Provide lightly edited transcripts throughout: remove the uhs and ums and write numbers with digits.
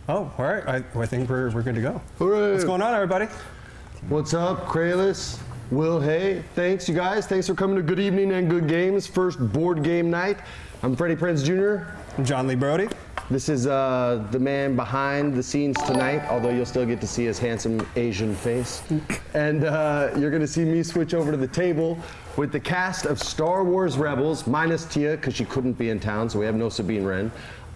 Oh, all right. I think we're good to go. Hooray. What's going on, everybody? What's up, Kralis? Will, hey. Thanks, you guys. Thanks for coming to Good Evening and Good Games. First board game night. I'm Freddie Prinze Jr. I'm Jon Lee Brody. This is the man behind the scenes tonight, although you'll still get to see his handsome Asian face. And you're going to see me switch over to the table with the cast of Star Wars Rebels, minus Tia, because she couldn't be in town, so we have no Sabine Wren.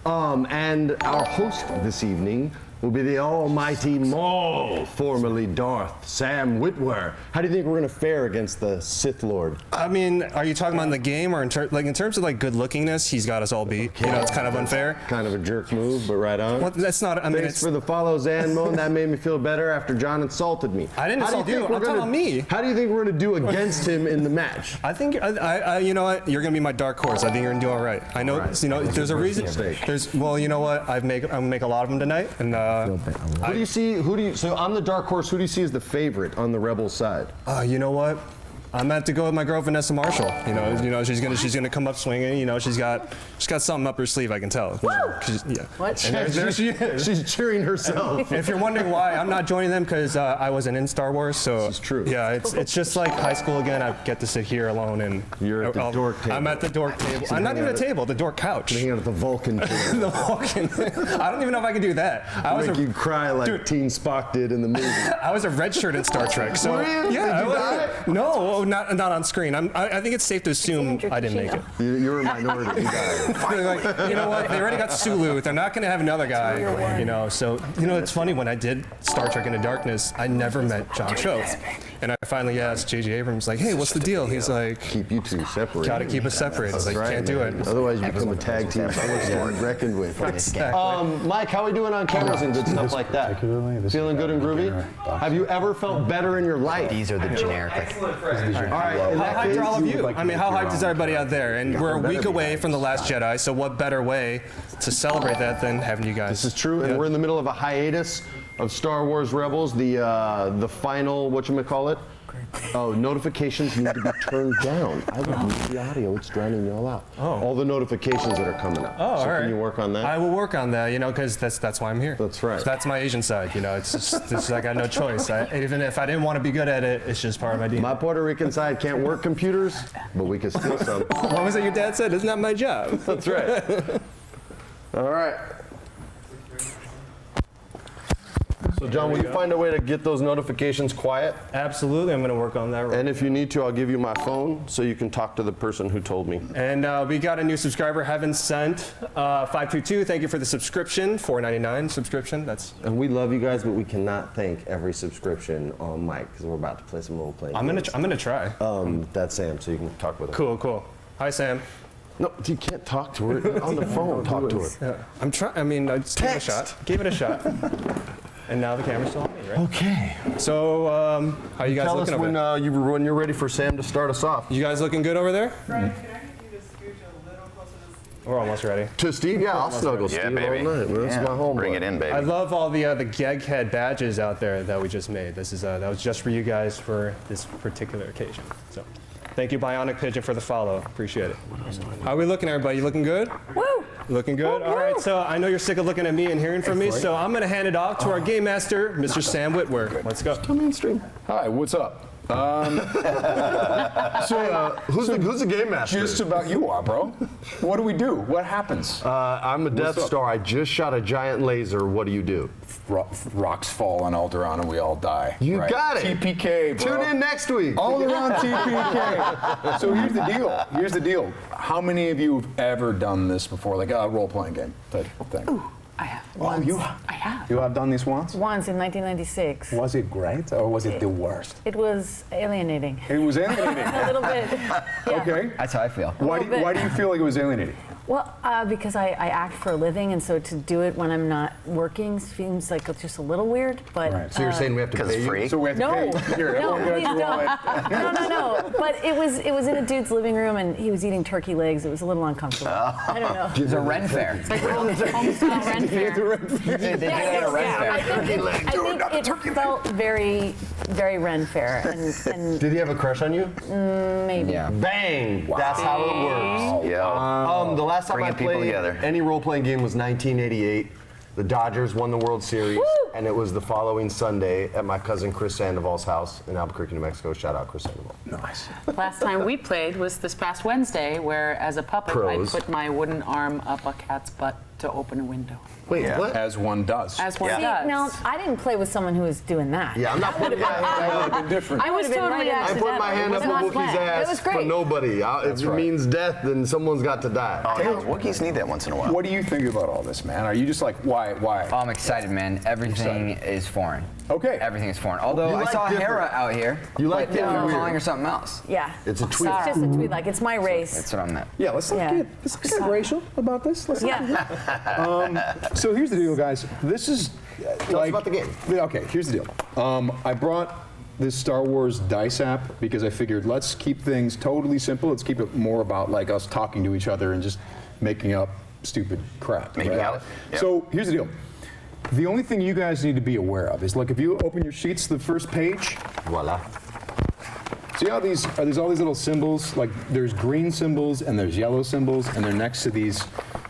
And our host this evening will be the almighty Maul, formerly Darth Sam Witwer. How do you think we're going to fare against the Sith Lord? I mean, are you talking about in the game or in terms of like good lookingness? He's got us all beat. You know, it's kind of unfair. Kind of a jerk move, but right on. Well, that's not. I mean, Thanks for the follow, Zanmon. That made me feel better after John insulted me. I didn't insult you. I'm talking about me. How do you think we're going to do against him in the match? I think, you know what? You're going to be my dark horse. I think you're going to do all right. I know, you know, there's a reason. Well, you know what? I'm going to make a lot of them tonight, and Who do you see? So I'm the dark horse. Who do you see as the favorite on the Rebels side? You know what? I'm gonna have to go with my girl Vanessa Marshall. You know, she's gonna come up swinging. You know, she's got something up her sleeve. I can tell. Yeah. What? And there she is. She's cheering herself. If you're wondering why I'm not joining them, because I wasn't in Star Wars, so this is true. Yeah, it's just like high school again. I get to sit here alone, and you're at the dork table. I'm at the dork table. I'm not even at a table. The dork couch. Hanging out at the Vulcan table. The Vulcan. I don't even know if I can do that. Make you cry like Teen Spock did in the movie. I was a red shirt in Star Trek. So were you? Yeah. Did you die? No, not on screen. I think it's safe to assume I didn't make it. You're a minority. You died. Like, you know what? They already got Sulu. They're not going to have another guy. You know. So you know, it's funny when I did Star Trek Into Darkness, I never met John Cho, and I finally asked J.J. Abrams like, "Hey, what's the deal?" He's like, "Keep you two separate. Got to keep us separate." It's like, right, can't do it. Otherwise, you become a tag team force to be reckoned with. Exactly. Mike, how are we doing on cameras and good stuff like that? Feeling good and groovy? Have you ever felt better in your life? These are the generic. All right. How hyped are all of you? I mean, how hyped is everybody out there? And we're a week away from The Last Jedi, so what better way to celebrate that than having you guys? This is true, and we're in the middle of a hiatus of Star Wars Rebels, the final, whatchamacallit? Oh, notifications need to be turned down. I would mute the audio. It's drowning you all out. Oh. All the notifications that are coming up. Oh, so all right. Can you work on that? I will work on that, you know, because that's why I'm here. That's right. So that's my Asian side, you know. It's just I got no choice. Even if I didn't want to be good at it, it's just part of my DNA. My Puerto Rican side can't work computers, but we can steal some. What was it your dad said? Isn't that my job? That's right. All right. So John, will you find a way to get those notifications quiet? Absolutely, I'm going to work on that. And if you need to, I'll give you my phone so you can talk to the person who told me. And we got a new subscriber, Heaven Sent, 522. Thank you for the subscription, $4.99 subscription. And we love you guys, but we cannot thank every subscription on mic because we're about to play some role playing. I'm gonna try. That's Sam, so you can talk with her. Cool. Hi, Sam. No, you can't talk to her on the phone. Talk to her. Yeah. I'm trying. I mean, I just gave it a shot. Gave it a shot. And now the camera's still on me, right? Okay. So, how you guys Tell looking us over there? when you're ready for Sam to start us off. You guys looking good over there? Brian, can I get you to scooch a little closer to Steve? We're almost ready. To Steve? Yeah, I'll snuggle Steve all night. That's my home. Bring it in, baby. I love all the GEGGHEAD badges out there that we just made. This is that was just for you guys for this particular occasion. So, thank you, Bionic Pigeon, for the follow. Appreciate it. How are we looking, everybody? You looking good? Woo! Looking good? All right, so I know you're sick of looking at me and hearing from me, so I'm going to hand it off to our game master, Mr. Sam Witwer. Let's go. Come mainstream. Hi, what's up? Who's the game master? Just about you are, bro. What do we do? What happens? I'm a Death Star. I just shot a giant laser. What do you do? Rocks fall on Alderaan and we all die. You got it. TPK, bro. Tune in next week. Alderaan TPK. So here's the deal. How many of you have ever done this before, like a role-playing game type thing? Ooh, I have. Oh, I have. You have done this once? Once in 1996. Was it great or was it the worst? It was alienating. It was alienating. A little bit. Yeah. Okay. That's how I feel. Why do you feel like it was alienating? Well, because I act for a living, and so to do it when I'm not working seems like it's just a little weird. But Right. So you're saying we have to Because pay it's you? free? So we have to no, pay. Here, no, everyone please got your don't. wallet. No. But it was in a dude's living room, and he was eating turkey legs. It was a little uncomfortable. I don't know. It's a Ren fair. It's like home-style Ren fair. They do it at a Ren fair. I think it felt very, very Ren fair, and Did he have a crush on you? maybe. Yeah. Bang! That's how it works. Yeah. The last time Bringing I people played together. any role-playing game was 1988. The Dodgers won the World Series, and it was the following Sunday at my cousin Chris Sandoval's house in Albuquerque, New Mexico. Shout out Chris Sandoval. Nice. Last time we played was this past Wednesday, where as a puppet Pros. I put my wooden arm up a cat's butt to open a window. Wait, what? As one does. As one See, does. now, I didn't play with someone who was doing that. Yeah, I'm not putting my hand up. Different. I was would've been totally right in. I accidental. put my hand up It was not Wookiee's planned. It was ass for great. nobody. If it right. means death, then someone's got to die. Oh, no, Wookiees need that once in a while. What do you think about all this, man? Are you just like, why? Oh, I'm excited, man. Everything is foreign. Okay. Everything is foreign. Although You I like saw different. Hera out here. You like but people different. are calling her something else. Yeah. It's a tweet. It's just a tweet, like, it's my race. That's what I meant. Yeah, let's Yeah. let's get racial about this. Let's Yeah. So here's the deal, guys. This is Tell us about the game. Okay, here's the deal. I brought this Star Wars dice app because I figured let's keep things totally simple. Let's keep it more about like us talking to each other and just making up stupid crap. Making right? out. Yep. So here's the deal. The only thing you guys need to be aware of is like if you open your sheets to the first page, Voila. see how there's all these little symbols? Like there's green symbols and there's yellow symbols and they're next to these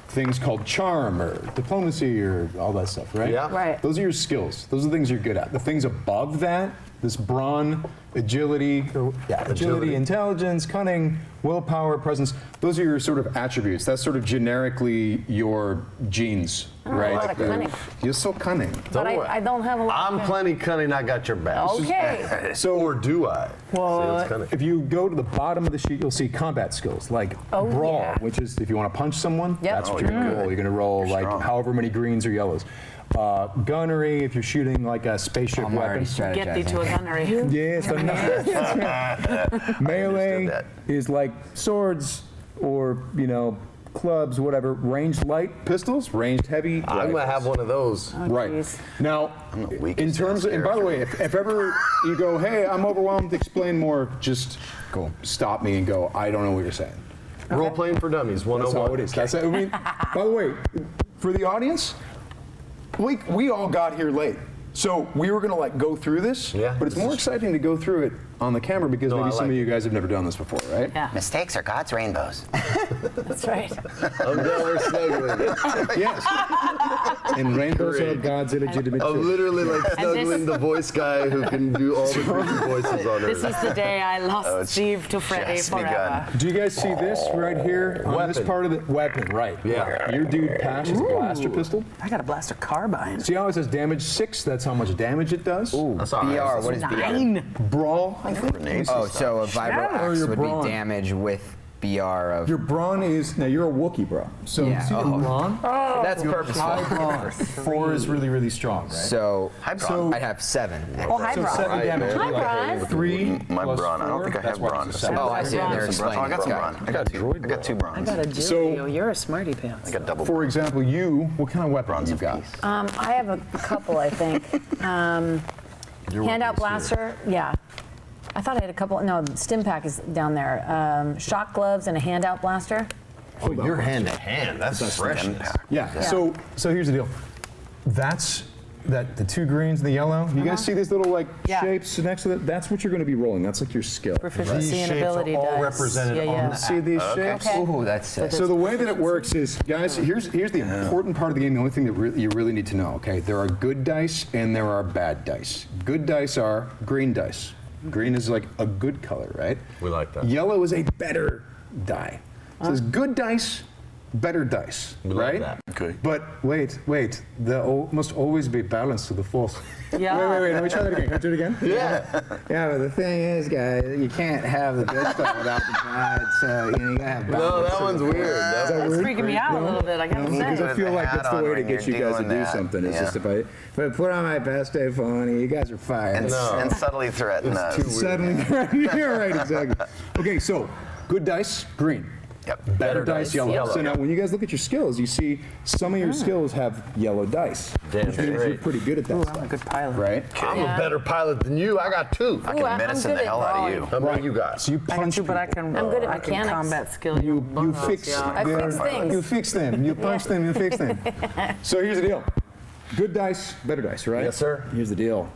things called charm or diplomacy or all that stuff, right? Yeah. Right. Those are your skills. Those are the things you're good at. The things above that, this brawn, agility, Agility. intelligence, cunning, willpower, presence, those are your sort of attributes. That's sort of generically your genes, right? a lot of cunning. You're so cunning. But worry. I don't have a lot. I'm plenty cunning. I got your back. Okay. Or do I? What? See, it's cunning. If you go to the bottom of the sheet, you'll see combat skills like Oh, brawl, yeah. which is if you want to punch someone, Yep. that's what you're going to roll. You're going to roll like strong. however many greens or yellows. Gunnery, if you're shooting like a spaceship I'm already weapon. Get thee to a strategizing. gunnery. Yes, I know. Melee that. is like swords or, clubs, whatever. Ranged light pistols, ranged heavy. I'm gonna have one of those. Right. geez. Now, I'm the in weakest terms of, and by the way, if ever you go, hey, I'm overwhelmed, explain more, just Cool. stop me and go, I don't know what you're saying. Role playing for dummies. That's 101. how it is. That's, I mean, by the way, for the audience, we all got here late. So we were gonna like go through this, Yeah. but it's more exciting to go through it on the camera because maybe I some like of you guys have never done this before, right? Yeah, Mistakes are God's rainbows. that's right. I'm down there snuggling. Yes. And rainbows are Great. God's illegitimate I'm children. literally like snuggling the voice guy who can do all the creepy voices on This Earth. is the day I lost Steve to Freddie just forever. begun. Do you guys see this right here on this Weapon. part of the weapon? Right. Yeah. Your dude Pash is a blaster pistol. I got a blaster carbine. See how it says damage 6? That's how much damage it does. That's all right. BR, what is BR? 9. Brawl. Oh, so a vibro Or axe your would brawn. be damage with BR of. Your brawn is, now you're a Wookiee, bro. So Yeah, see the oh. brawn? That's purposeful. High brawn. 4 is really, really strong, right? So So- I'd have 7. Oh, hi, So Bron. 7 Right, damage. man. would be Hi, like Bron. 3 My plus brawn. I don't 4, think I that's have why brawn. it's a 7. Oh, I see. Brawn. They're Oh, I explaining. got some Okay. brawn. I got two I bronze. got a So- Julio. You're a smarty pants. I got double. For example, you, what kind of weapon Bronze you of got? peace. I have a couple, I think. Handout blaster, yeah. I thought I had a couple. No, stim pack is down there. Shock gloves and a handout blaster. Oh, you're hand to hand. That's fresh. Yeah. So here's the deal. That's the 2 greens and the yellow. You guys see these little like Yeah. shapes next to it? That's what you're going to be rolling. That's like your skill. Proficiency These and shapes ability are all dice. represented yeah, on yeah. the See these shapes? Okay. Ooh, that's sick. So the way that it works is, guys, here's the important part of the game. The only thing that you really need to know. Okay, there are good dice and there are bad dice. Good dice are green dice. Green is like a good color, right? We like that. Yellow is a better die. So there's good dice, better dice, We like right? that. Okay. But wait, there must always be balance to the force. Yeah. Wait, let me try that again. Can I do it again? Yeah. Yeah, but the thing is, guys, you can't have the good stuff without the bad, so you gotta have No, balance. that one's weird. It's freaking me out a little bit, I gotta Because say. I feel like hat that's the on way to when get you you're guys to doing do that. something. It's Yeah. just if I put on my best day phony, you guys are fired. And subtly threaten us. too weird. Suddenly, you're right, exactly. Okay, so good dice, green. Yep. Better dice, yellow. yellow. So now when you guys look at your skills, you see some of your skills have yellow dice. Damn Which means you're straight. pretty good at that I'm a stuff, good pilot. right? I'm a better pilot than you. I got 2. I Ooh, can I'm medicine good the at hell out of you. How many you got? So you I punch can, but I people. can. I'm good at I can mechanics. combat skill. You fix I their- fix things. You fix them. You punch them. You fix them. So here's the deal. Good dice, better dice, right? Yes, sir. Here's the deal.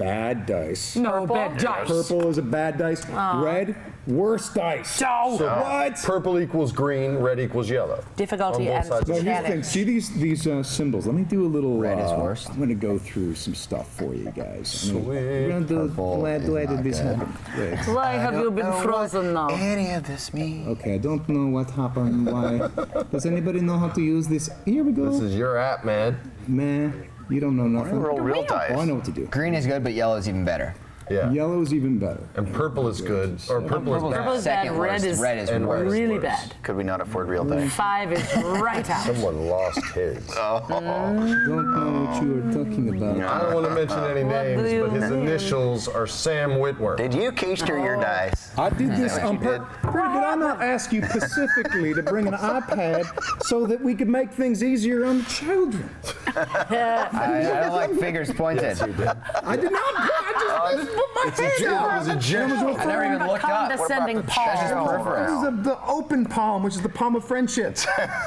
bad dice. No, bad dice. Purple is a bad dice. Red, worse dice. No. What? Purple equals green, red equals yellow. Difficulty On both and sides. No, here's the thing. advantage. See these symbols. Let me do a little. Red is worst. I'm gonna go through some stuff for you guys. Sweet. We're gonna do Purple why is did not this good. happen? Wait. Why have you been frozen now? Any of this means. Okay, I don't know what happened. Why? Does anybody know how to use this? Here we go. This is your app, man. Man, you don't know nothing. Roll real dice. Oh, I know what to do. Green is good, but yellow is even better. Yeah. Yellow is even better. And purple is good. Or purple is Purple bad. is bad, Second red worst. is Red is worse. really Worse. bad. Could we not afford real dice? 5 is right out. Someone lost his. Don't know what you are talking about. I don't want to mention any What do names, you but his mean? initials are Sam Witwer. Did you keister your dice? I did this what on you purpose. Did I not ask you specifically to bring an iPad so that we could make things easier on the children? I don't like fingers pointed. I did not. I just put my hand out. It was a gem. I never even looked up. Condescending That's just palm. peripherals. This is the open palm, which is the palm of friendship.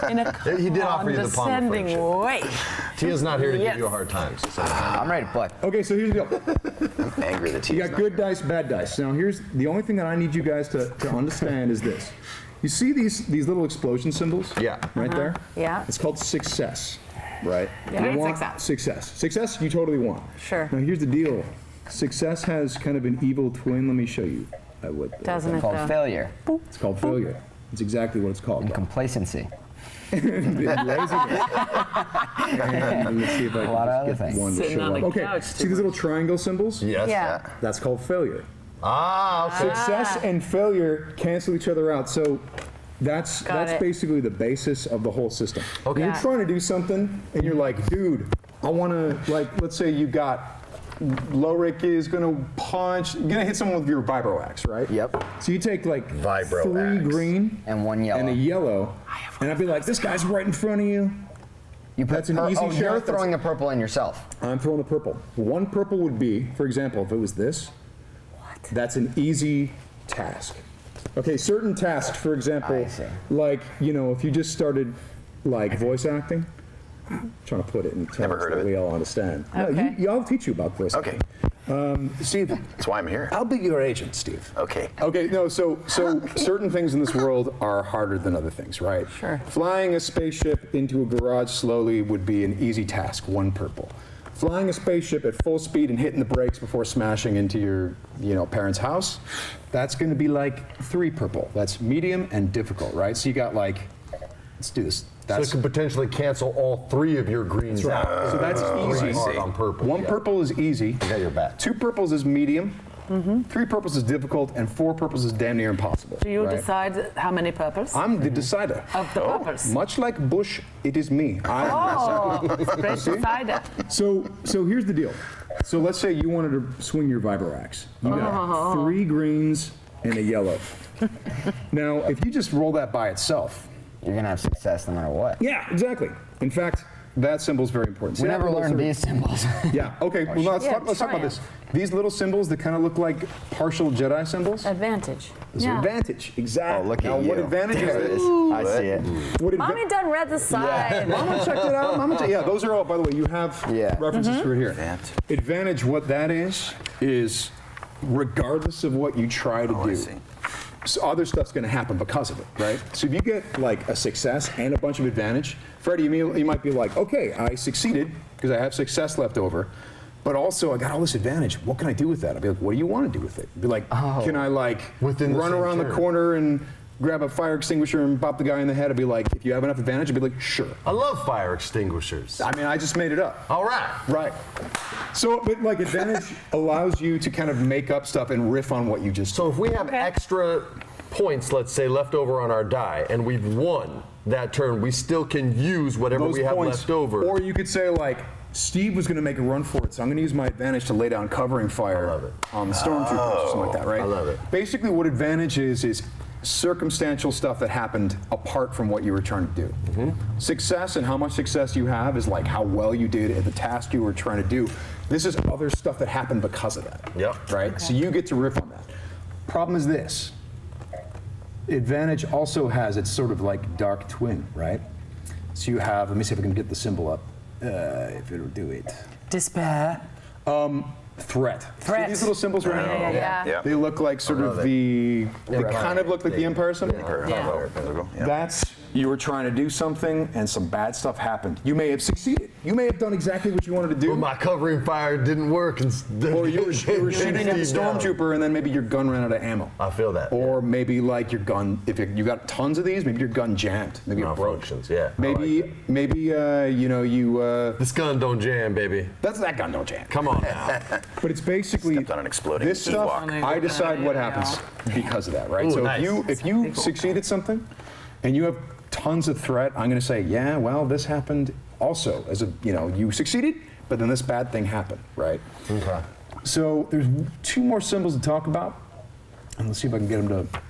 In a He did offer you the palm of condescending friendship. way. Tia's not here to give Yes. you a hard time. So I'm ready to play. Okay, so here's the deal. I'm angry that You he's got good dice, bad dice. Now here's the only thing that I need you guys to understand is this. You see these little explosion symbols? Yeah. Right there? Yeah. It's called success, right? Yeah, You want success. Success. Success you totally want. Sure. Now here's the deal. Success has kind of an evil twin. Let me show you. Doesn't it Called though? failure It's called failure. It's exactly what it's called. and complacency. And let's see if I A lot of can other just get things. one to Sitting show on up. the Okay, couch see too these little triangle symbols? yes. Yeah. That's called failure. Ah, okay. Success and failure cancel each other out. So that's Got it. basically the basis of the whole system. Okay. You're Yeah. trying to do something and you're like, dude, I want to, like, let's say you got Lorik is going to punch, you're going to hit someone with your vibro axe, right? Yep. So you take like Vibro 3 axe. green And one yellow. and a yellow, and I'd be like, this guy's right in front of you. You put That's an pur- easy oh, shot. you're That's- throwing the purple in yourself. I'm throwing the purple. One purple would be, for example, if it was this, that's an easy task. Okay, certain tasks, for example, I see. like, you know, if you just started like voice acting, I'm trying to put it in terms Never heard of that it. we all understand. Okay. No, I'll teach you about voice Okay. acting. Steve, That's why I'm here. I'll be your agent, Steve. Okay. Okay, no, so certain things in this world are harder than other things, right? Sure. Flying a spaceship into a garage slowly would be an easy task, 1 purple. Flying a spaceship at full speed and hitting the brakes before smashing into your, parents' house, that's going to be like 3 purple. That's medium and difficult, right? So you got like, let's do this. So it could potentially cancel all 3 of your greens Right. out. So that's Really easy. hard on purple. 1 yeah. purple is easy. got your back. 2 purples is medium. 3 purples is difficult, and 4 purples is damn near impossible. Do you right? decide how many purples? I'm the decider. Of the purples. Much like Bush, it is me. Oh, great decider. So here's the deal. So let's say you wanted to swing your vibro axe. You got 3 greens and a yellow. Now, if you just roll that by itself, You're gonna have success no matter what. yeah, exactly. In fact, that symbol's very important. See We that never little learned sort of- these symbols. Yeah. Okay. Well, let's talk about triumph. this. These little symbols that kind of look like partial Jedi symbols. Advantage. Is Yeah. advantage. Exactly. Oh, look now, at you. what advantage is There it this? is. I see it. What Mommy done read the side. Mama checked it out. Mama yeah, those are all, by the way, you have Yeah. references for it here. Advantage. Advantage, what that is regardless of what you try to do, I see. so other stuff's going to happen because of it, right? So if you get like a success and a bunch of advantage, Freddie, you might be like, okay, I succeeded because I have success left over, but also I got all this advantage. What can I do with that? I'd be like, what do you want to do with it? Be like, can I like Within the run same around the turn. corner and grab a fire extinguisher and bop the guy in the head? I'd be like, if you have enough advantage, I'd be like, sure. I love fire extinguishers. I mean, I just made it up. All right. Right. So, but like advantage allows you to kind of make up stuff and riff on what you just So if we have extra points, let's say, left over on our die, and we've won that turn, we still can use whatever those we have points, left over. Or you could say like, Steve was going to make a run for it, so I'm going to use my advantage to lay down covering fire love it. on the stormtroopers or something like that, right? I love it. Basically, what advantage is circumstantial stuff that happened apart from what you were trying to do. Mm-hmm. Success and how much success you have is like how well you did at the task you were trying to do. This is other stuff that happened because of that. Yep. Right? So you get to riff on that. Problem is this. Advantage also has its sort of like dark twin, right? So you have, let me see if I can get the symbol up, if it'll do it. Despair. threat. Threat. See these little symbols right here? Yeah. Yeah. They look like sort of they kind of look like the Empire symbol. Yeah. That's, you were trying to do something and some bad stuff happened. You may have succeeded. You may have done exactly what you wanted to do. But my covering fire didn't work. And Or you were shooting at the stormtrooper and then maybe your gun ran out of ammo. I feel that. Or maybe like your gun, if you got tons of these, maybe your gun jammed. Maybe it broke. Malfunctions, yeah. Maybe This gun don't jam, baby. that gun don't jam. Come on now. But it's basically Stepped on an exploding this stuff. Ewok. I decide what happens because of that, right? Ooh, so nice. if you succeed at something, and you have tons of threat, I'm going to say, yeah, well, this happened also as you succeeded, but then this bad thing happened, right? Okay. So there's 2 more symbols to talk about, and let's see if I can get them to.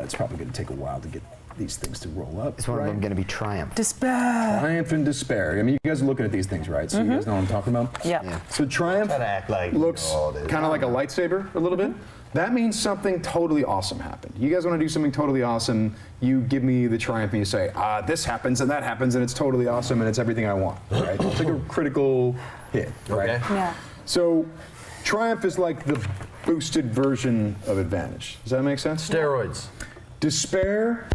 It's probably going to take a while to get these things to roll up. Is one of them going to be triumph? Despair. Triumph and despair. I mean, you guys are looking at these things, right? So you guys know what I'm talking about? Yeah. So triumph Gotta act like you looks know all this. kind of like a lightsaber a little bit. That means something totally awesome happened. You guys want to do something totally awesome, you give me the triumph and you say, this happens and that happens and it's totally awesome and it's everything I want, right? It's like a critical hit, right? Okay. Yeah. So triumph is like the boosted version of advantage. Does that make sense? Steroids. Despair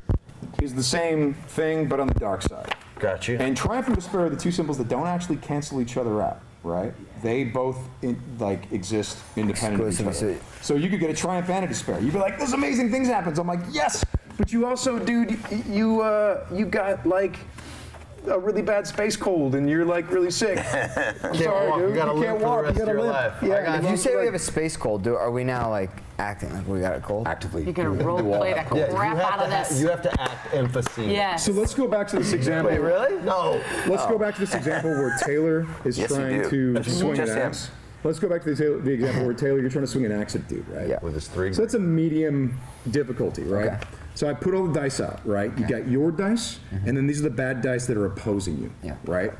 is the same thing, but on the dark side. Got you. And triumph and despair are the 2 symbols that don't actually cancel each other out, right? They both exist independent of each Exclusively. other. So you could get a triumph and a despair. You'd be like, "This amazing things happens." I'm like, "Yes," but you also, dude, you got like a really bad space cold and you're like really sick. I'm sorry, walk. dude. You gotta You live can't for the walk. rest You of gotta your live. life. Yeah. If you say we have a space cold, are we now like acting like we got a cold? Actively. You're gonna role play the crap out of this. You have to act emphasis. Yes. So let's go back to this example. Wait, really? No. Let's go back to this example where Taylor is Yes, you trying do. to swing an Just him. axe. Let's go back to the example where Taylor, you're trying to swing an axe at dude, right? Yeah. With his 3. So that's a medium difficulty, right? Okay. So I put all the dice out, right? You got your dice, and then these are the bad dice that are opposing you, Yeah. right?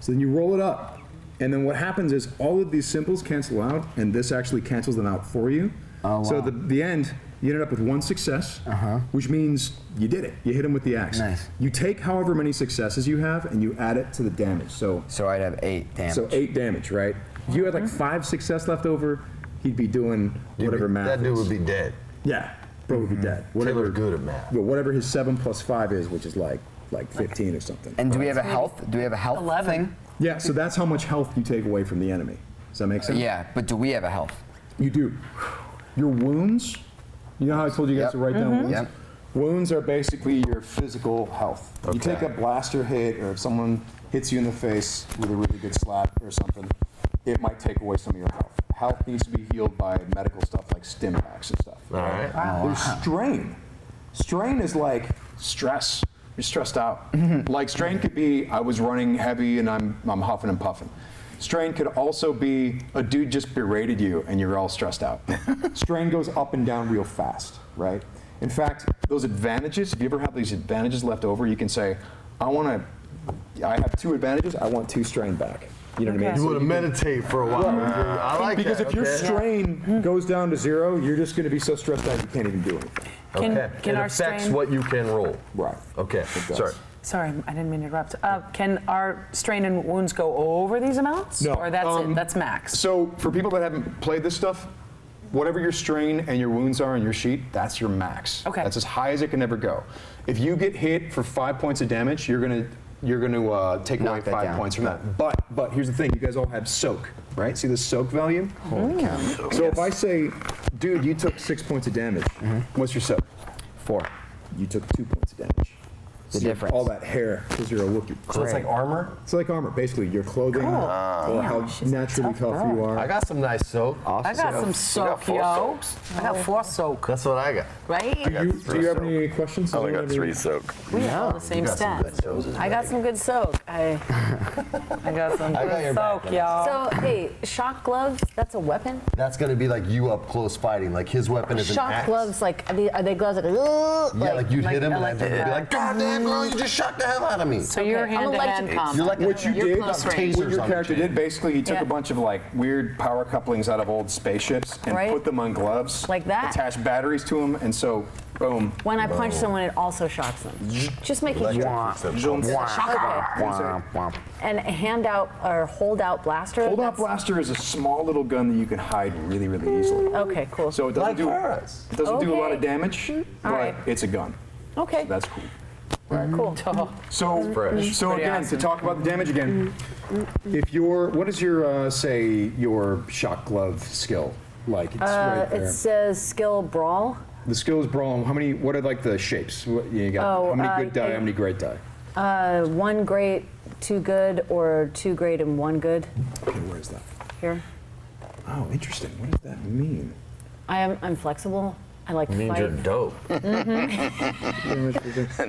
So then you roll it up, and then what happens is all of these symbols cancel out, and this actually cancels them out for you. Oh, So wow. the end, you ended up with 1 success, which means you did it. You hit him with the axe. Nice. You take however many successes you have, and you add it to the damage. So So I'd have 8 damage. 8 damage, right? If you had like 5 success left over, he'd be doing whatever math That dude is. would be dead. Yeah, bro would be dead. Taylor's good at math. Well, whatever his 7 plus 5 is, which is like 15 or something. And do we have a health? Do we have a health 11. thing? Yeah, so that's how much health you take away from the enemy. Does that make sense? Yeah, but do we have a health? You do. Your wounds, you know how I told you guys Yep. to write down wounds? Yep. Wounds are basically your physical health. You take a blaster hit, or if someone hits you in the face with a really good slap or something, it might take away some of your health. Health needs to be healed by medical stuff like stim packs and stuff. All right. There's strain. Strain is like stress. You're stressed out. Like strain could be, I was running heavy and I'm huffing and puffing. Strain could also be a dude just berated you and you're all stressed out. Strain goes up and down real fast, right? In fact, those advantages, if you ever have these advantages left over, you can say, I have 2 advantages, I want 2 strain back. You know what I mean? You want to meditate for a while. I like Because that. if your okay. strain goes down to 0, you're just going to be so stressed out you can't even do anything. Okay. Can it our affects strain? what you can roll. Right. Okay. does. Sorry. Sorry, I didn't mean to interrupt. Can our strain and wounds go over these amounts? No. Or that's it? That's max. So for people that haven't played this stuff, whatever your strain and your wounds are on your sheet, that's your max. Okay. That's as high as it can ever go. If you get hit for 5 points of damage, you're gonna take away Knock that 5 down. points from that. But here's the thing: you guys all have soak, right? See the soak value? Holy cow. So if I say, dude, you took 6 points of damage, what's your soak? 4. You took 2 points of damage. The So difference. all that hair because you're a Wookiee. So it's like armor? It's like armor, basically. Your clothing, or how naturally tough you are. I got some nice soap. I got some soak, yo. I got 4 soak, That's what I got. right? Do you have any questions? I only got 3 soak. We have all the same stats. I got some good soak. I got some I got your good back, soak, y'all. So, hey, shock gloves, that's a weapon? That's going to be like you up close fighting. Like his weapon is an Shock axe. gloves, like, are they gloves like, ugh? Yeah, like you'd hit him and like I'd be that. like, God damn, girl, you just shocked the hell out of me. So you're Okay, I'm hand-to-hand allergic. combat. You're like What you You're did, close range. tasers what your on character your did, basically, he took Yeah. a bunch of like weird power couplings out of old spaceships and Right. put them on gloves. Like that. Attached batteries to them, and so Boom. When I punch someone, it also shocks them. Just making sure. Okay. And hand out or hold out blaster. Hold out that's- blaster is a small little gun that you can hide really, really easily. Okay, cool. So it doesn't do a lot of damage, but right. it's a gun. Okay. So that's cool. Cool. So again, to talk about the damage again, if your what is your say your shock glove skill like? It's right there. It says skill brawl. The skill is brawl. How many? What are like the shapes? What, you got? Oh, how many good die? How many great die? 1 great, 2 good, or 2 great and 1 good. Okay, where is that? Here. Oh, interesting. What does that mean? I'm flexible. I like to fight. You're dope.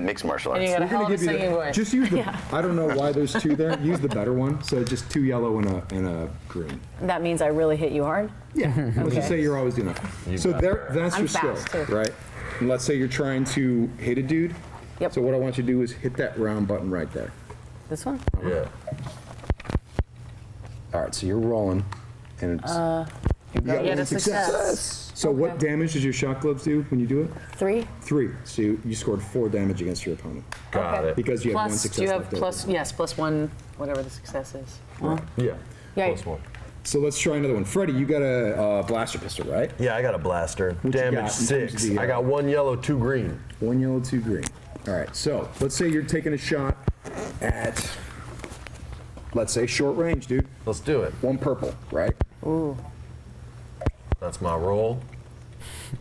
Mixed martial And you arts. got a hell of a singing voice. Just use the. I don't know why there's 2 there. Use the better one. So just 2 yellow and a green. That means I really hit you hard. Yeah. Let's just say you're always doing that. So that's I'm your skill, fast, too. right? And let's say you're trying to hit a dude. Yep. So what I want you to do is hit that round button right there. This one? Yeah. All right. So you're rolling, and it's. You got You had one a success. So what damage does your shock gloves do when you do it? 3. 3. So you scored 4 damage against your opponent Got it. because you have 1 Plus, success do you have left over. plus, yes, plus 1, whatever the success is. Yeah. Yeah. Plus 1. So let's try another one. Freddie, you got a blaster pistol, right? Yeah, I got a blaster. you Damage got in terms 6. of the, I got 1 yellow, 2 green. 1 yellow, 2 green. All right. So let's say you're taking a shot at, let's say short range, dude. Let's do it. 1 purple, right? Ooh. That's my roll.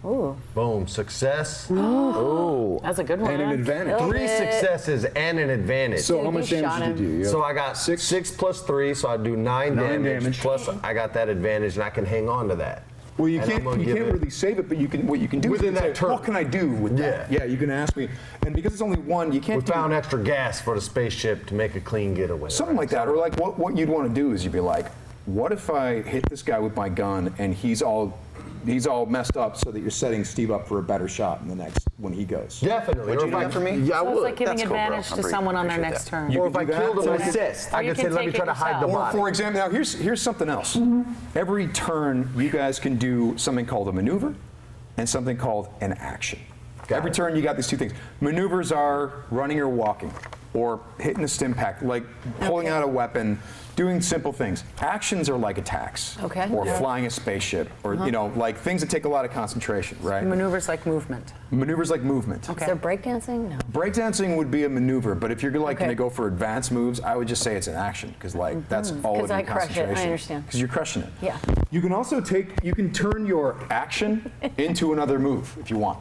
Ooh. Boom. Success. That's a good one. And an advantage. 3 successes and an advantage. So how Dude, much you damage shot did you do? You So have I got 6. 6 plus 3, so I do 9 damage. Plus I got that advantage, and I can hang on to that. Well, you And I'm can't gonna give it- really save it, but you can. What you can do Within is you can that say, turn. what can I do with that? Yeah. Yeah, you can ask me, and because it's only 1, you can't We do found extra gas for the spaceship to make a clean getaway. something like that. Or like what you'd want to do is you'd be like, what if I hit this guy with my gun and he's all messed up, so that you're setting Steve up for a better shot in the next when he goes. Definitely. Would Or you do if I- that for me? Yeah, I So it's would. like giving That's cool, bro. advantage I'm to pretty- someone on their appreciate next that. turn. You Or can if I do that. killed him, So an you- assist. Or I you could say, can let me take try it to hide the yourself. body. For example, now here's something else. Every turn, you guys can do something called a maneuver and something called an action. Every turn, you got these 2 things. Maneuvers are running or walking, or hitting a stim pack, like pulling out a weapon, doing simple things. Actions are like attacks, Okay. or Yeah. flying a spaceship, or like things that take a lot of concentration, right? Maneuvers like movement. Maneuvers like movement. Is there breakdancing? No. Breakdancing would be a maneuver, but if you're like Okay. going to go for advanced moves, I would just say it's an action, because like that's all of 'Cause your I crush it, I concentration. understand. Because you're crushing it. Yeah. You can also you can turn your action into another move if you want.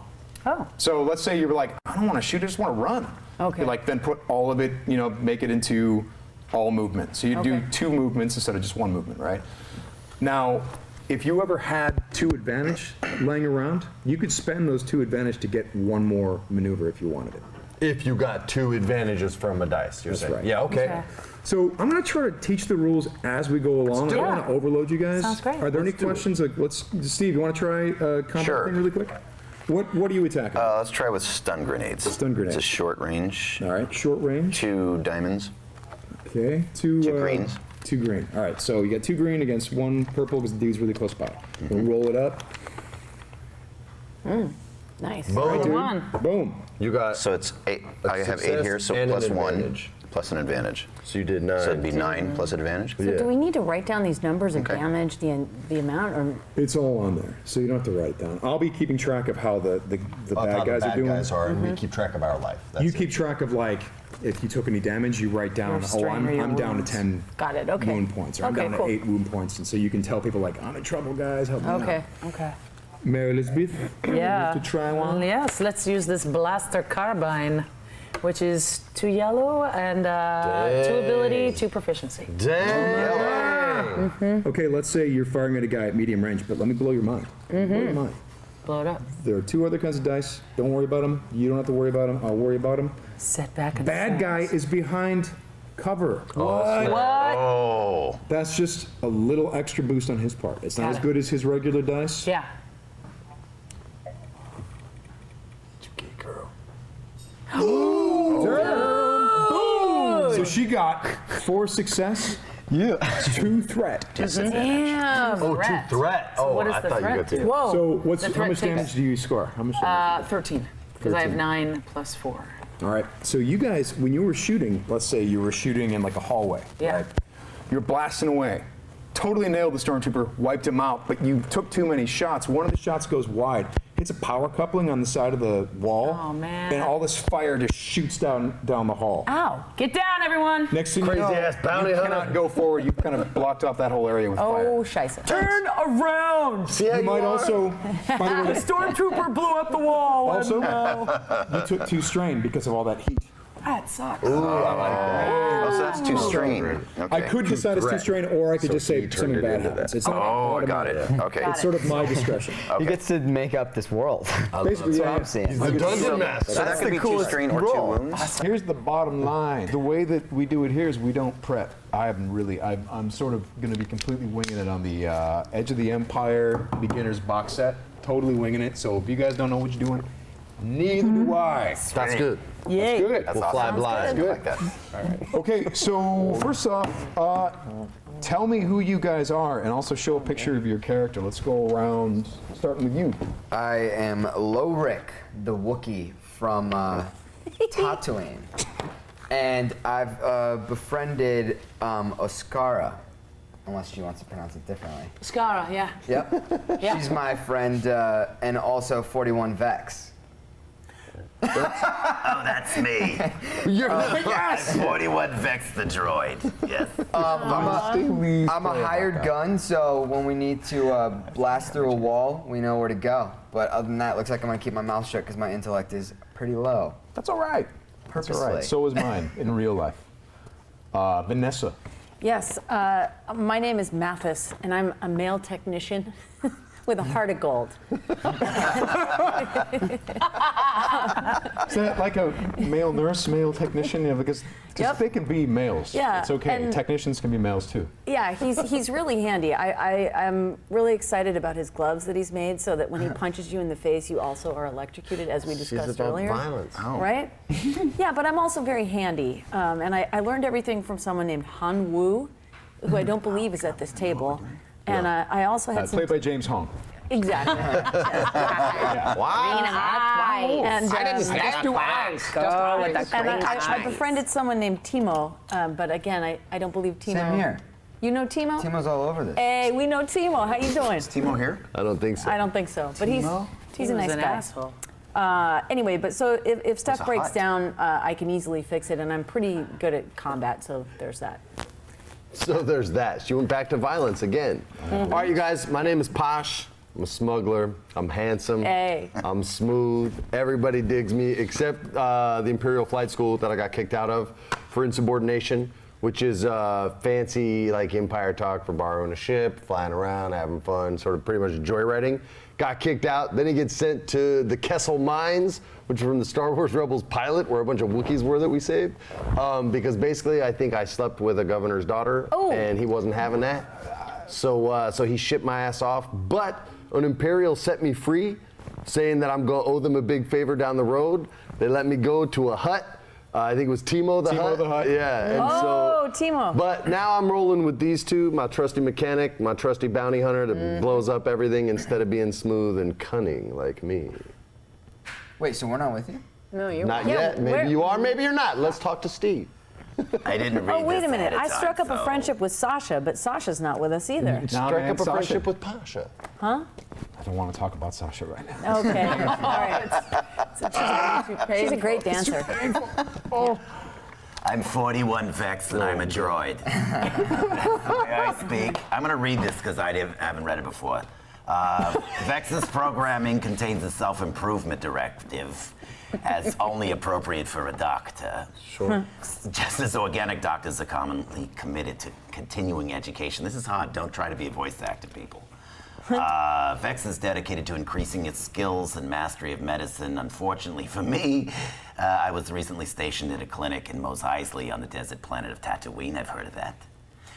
Oh. So let's say you're like, I don't want to shoot, I just want to run. Okay. You like then put all of it, make it into all movement. So you do Okay. 2 movements instead of just 1 movement, right? Now, if you ever had 2 advantage laying around, you could spend those 2 advantage to get 1 more maneuver if you wanted it. If you got 2 advantages from a dice, you're That's saying. right. Yeah, okay. Okay. So I'm going to try to teach the rules as we go along. I don't it. want to overload you guys. Sounds great. Are there any questions? Like, Steve, you want to try a combat Sure. thing really quick? What are you attacking? Let's try with stun grenades. Stun grenades. It's a short range. All right, short range. 2 diamonds. Okay, 2 greens. 2 green. All right, so you got 2 green against 1 purple because the dude's really close by. We'll roll it up. Nice. Boom. Dude. on. Boom. You got. So it's 8. A I have 8 success here, so and an plus 1 advantage. plus an advantage. So you did 9. So it'd be 9 plus advantage. So do we need to write down these numbers of Okay. damage, the amount, or It's all on there, so you don't have to write it down. I'll be keeping track of how the Of bad how guys the are bad doing. guys are, and we keep track of our life. That's You it. keep track of like if you took any damage, you write down. Your Oh, strain or your I'm down to wounds. 10. Got it, okay. Wound points, or I'm Okay, down cool. to 8 wound points, and so you can tell people like, I'm in trouble, guys. Help me out. okay. Okay. Mary Elizabeth, Yeah. to try one. Yes, let's use this blaster carbine, which is 2 yellow and 2 ability, 2 proficiency. Damn. Okay, let's say you're firing at a guy at medium range, but let me blow your mind. Blow your mind. Blow it up. There are 2 other kinds of dice. Don't worry about them. You don't have to worry about them. I'll worry about them. Set back and Bad guy is behind cover. What? Oh. That's just a little extra boost on his part. It's not Got as it. good as his regular dice. Yeah. So she got 4 success, 2 threat. Damn. Oh, Threat. 2 threat. Oh, what is I the thought threat you got do? to. Whoa. So The how threat much takes- damage do you score? How much damage? 13. Because I have 9 plus 4. All right. So you guys, when you were shooting, let's say you were shooting in like a hallway. Yeah. Right? You're blasting away. Totally nailed the stormtrooper, wiped him out, but you took too many shots. One of the shots goes wide, hits a power coupling on the side of the wall. Oh, man. And all this fire just shoots down the hall. Ow! Get down, everyone! Next thing you know, Crazy-ass bounty you hunter. cannot go forward. You've kind of blocked off that whole area with fire. Oh, scheisse. Turn around! See how You might also, by the way, The stormtrooper blew up the wall. also, you took 2 strain because of all that heat. That sucks. Oh, so that's 2 strain. Okay. I could decide it's 2 strain, or I could just say something bad happens. It's not Oh, I got automatic. it. Okay. It's sort of my discretion. He gets to make up this world. Basically, That's what yeah. I'm seeing. The dungeon master. So that could be 2 strain or 2 wounds. Here's the bottom line. The way that we do it here is we don't prep. I'm sort of going to be completely winging it on the Edge of the Empire beginner's box set. Totally winging it. So if you guys don't know what you're doing, neither do I. That's good. Yay. Good. That's We'll fly awesome. blind. I like that. Okay, so first off, tell me who you guys are and also show a picture of your character. Let's go around, starting with you. I am Lorik, the Wookiee from Tatooine. And I've befriended Oskara, unless she wants to pronounce it differently. Skara, yeah. Yep. Yeah. She's my friend, and also 41 Vex. Oh, that's me. Yes! 41 Vex the droid. Yes. I'm a hired gun, so when we need to blast through a wall, we know where to go. But other than that, it looks like I'm gonna keep my mouth shut because my intellect is pretty low. That's all right. That's all right. Purposely. So is mine in real life. Vanessa. Yes, my name is Mathis, and I'm a male technician with a heart of gold. Is that like a male nurse, male technician? Yeah, because Yep. they can be males. Yeah, It's okay. and- Technicians can be males too. Yeah, he's really handy. I'm really excited about his gloves that he's made, so that when he punches you in the face, you also are electrocuted, as we She's discussed about earlier. violence. Right? Yeah, but I'm also very handy, and I learned everything from someone named Han Wu, who I don't believe is at this table. And I also had some. Played by James Hong. Exactly. Wow. And, Just go with the and green I befriended someone named Timo, but again, I don't believe Timo. Same here. You know Timo? Timo's all over this. Hey, we know Timo. How you doing? Is Timo here? I don't think so. I don't think so, but he's a nice an guy. asshole. Anyway, but so if stuff a breaks hut. down, I can easily fix it, and I'm pretty good at combat, so there's that. So there's that. She went back to violence again. All right, you guys, my name is Posh. I'm a smuggler. I'm handsome. Hey. I'm smooth. Everybody digs me except the Imperial Flight School that I got kicked out of for insubordination, which is fancy like Empire talk for borrowing a ship, flying around, having fun, sort of pretty much joyriding. Got kicked out. Then he gets sent to the Kessel Mines, which are from the Star Wars Rebels pilot, where a bunch of Wookiees were that we saved. Because basically, I think I slept with a governor's daughter, and he wasn't having that. So he shipped my ass off. But an Imperial set me free, saying that I'm going to owe them a big favor down the road. They let me go to a hut. I think it was Timo the Hut. Yeah. And Timo. But now I'm rolling with these two, my trusty mechanic, my trusty bounty hunter that blows up everything instead of being smooth and cunning like me. Wait, so we're not with you? No, you're Not yet. Maybe you are, maybe you're not. Let's talk to Steve. I didn't read Oh, wait this a minute. ahead of I time, struck up a so- friendship with Sasha, but Sasha's not with us either. Strike up a friendship with Pasha. Huh? I don't want to talk about Sasha right now. Okay. All right. She's a great dancer. I'm 41 Vex and I'm a droid. That's the way I speak. I'm going to read this because I haven't read it before. Vex's programming contains a self-improvement directive as only appropriate for a doctor. Sure. Just as organic doctors are commonly committed to continuing education. This is hard. Don't try to be a voice actor, people. Vex is dedicated to increasing its skills and mastery of medicine. Unfortunately for me, I was recently stationed at a clinic in Mos Eisley on the desert planet of Tatooine. I've heard of that.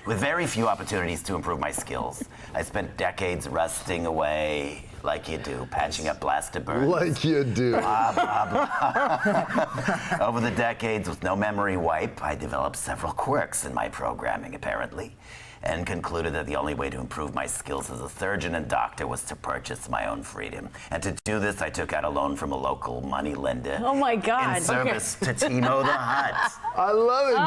With very few opportunities to improve my skills, I spent decades rusting away like you do, patching up blaster burns. Like you do. Blah, blah, blah. Over the decades, with no memory wipe, I developed several quirks in my programming, apparently. and concluded that the only way to improve my skills as a surgeon and doctor was to purchase my own freedom. And to do this, I took out a loan from a local moneylender. Oh my God. In service to Timo the Hut. I love it,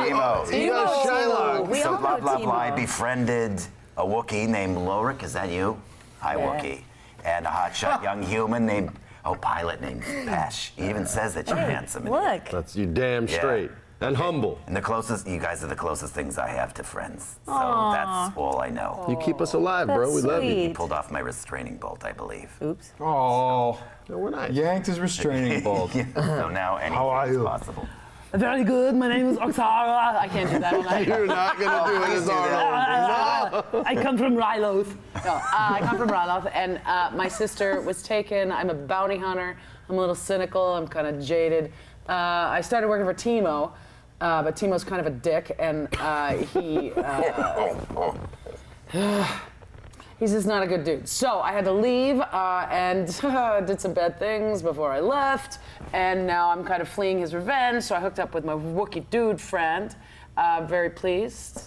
dude. Timo. You got Shylock. We So all blah, know blah, blah. I Timo. befriended a Wookiee named Lorik. Is that you? Hi, Wookiee. And a hotshot young human named, pilot named Pesh. He even says that you're handsome. Look. That's you damn straight. And humble. And you guys are the closest things I have to friends. So Aw. that's all I know. You keep us alive, bro. That's We love you. sweet. He pulled off my restraining bolt, I believe. Oops. Oh, No, we're not. yanked his restraining bolt. So now anything is possible. Very good. My name is Oksara. I can't do that. You're not gonna do it, as Arnold. I come from Ryloth. No, I come from Ryloth, and my sister was taken. I'm a bounty hunter. I'm a little cynical. I'm kind of jaded. I started working for Timo, but Timo's kind of a dick, and he's just not a good dude. So I had to leave and did some bad things before I left, and now I'm kind of fleeing his revenge. So I hooked up with my Wookiee dude friend. Very pleased.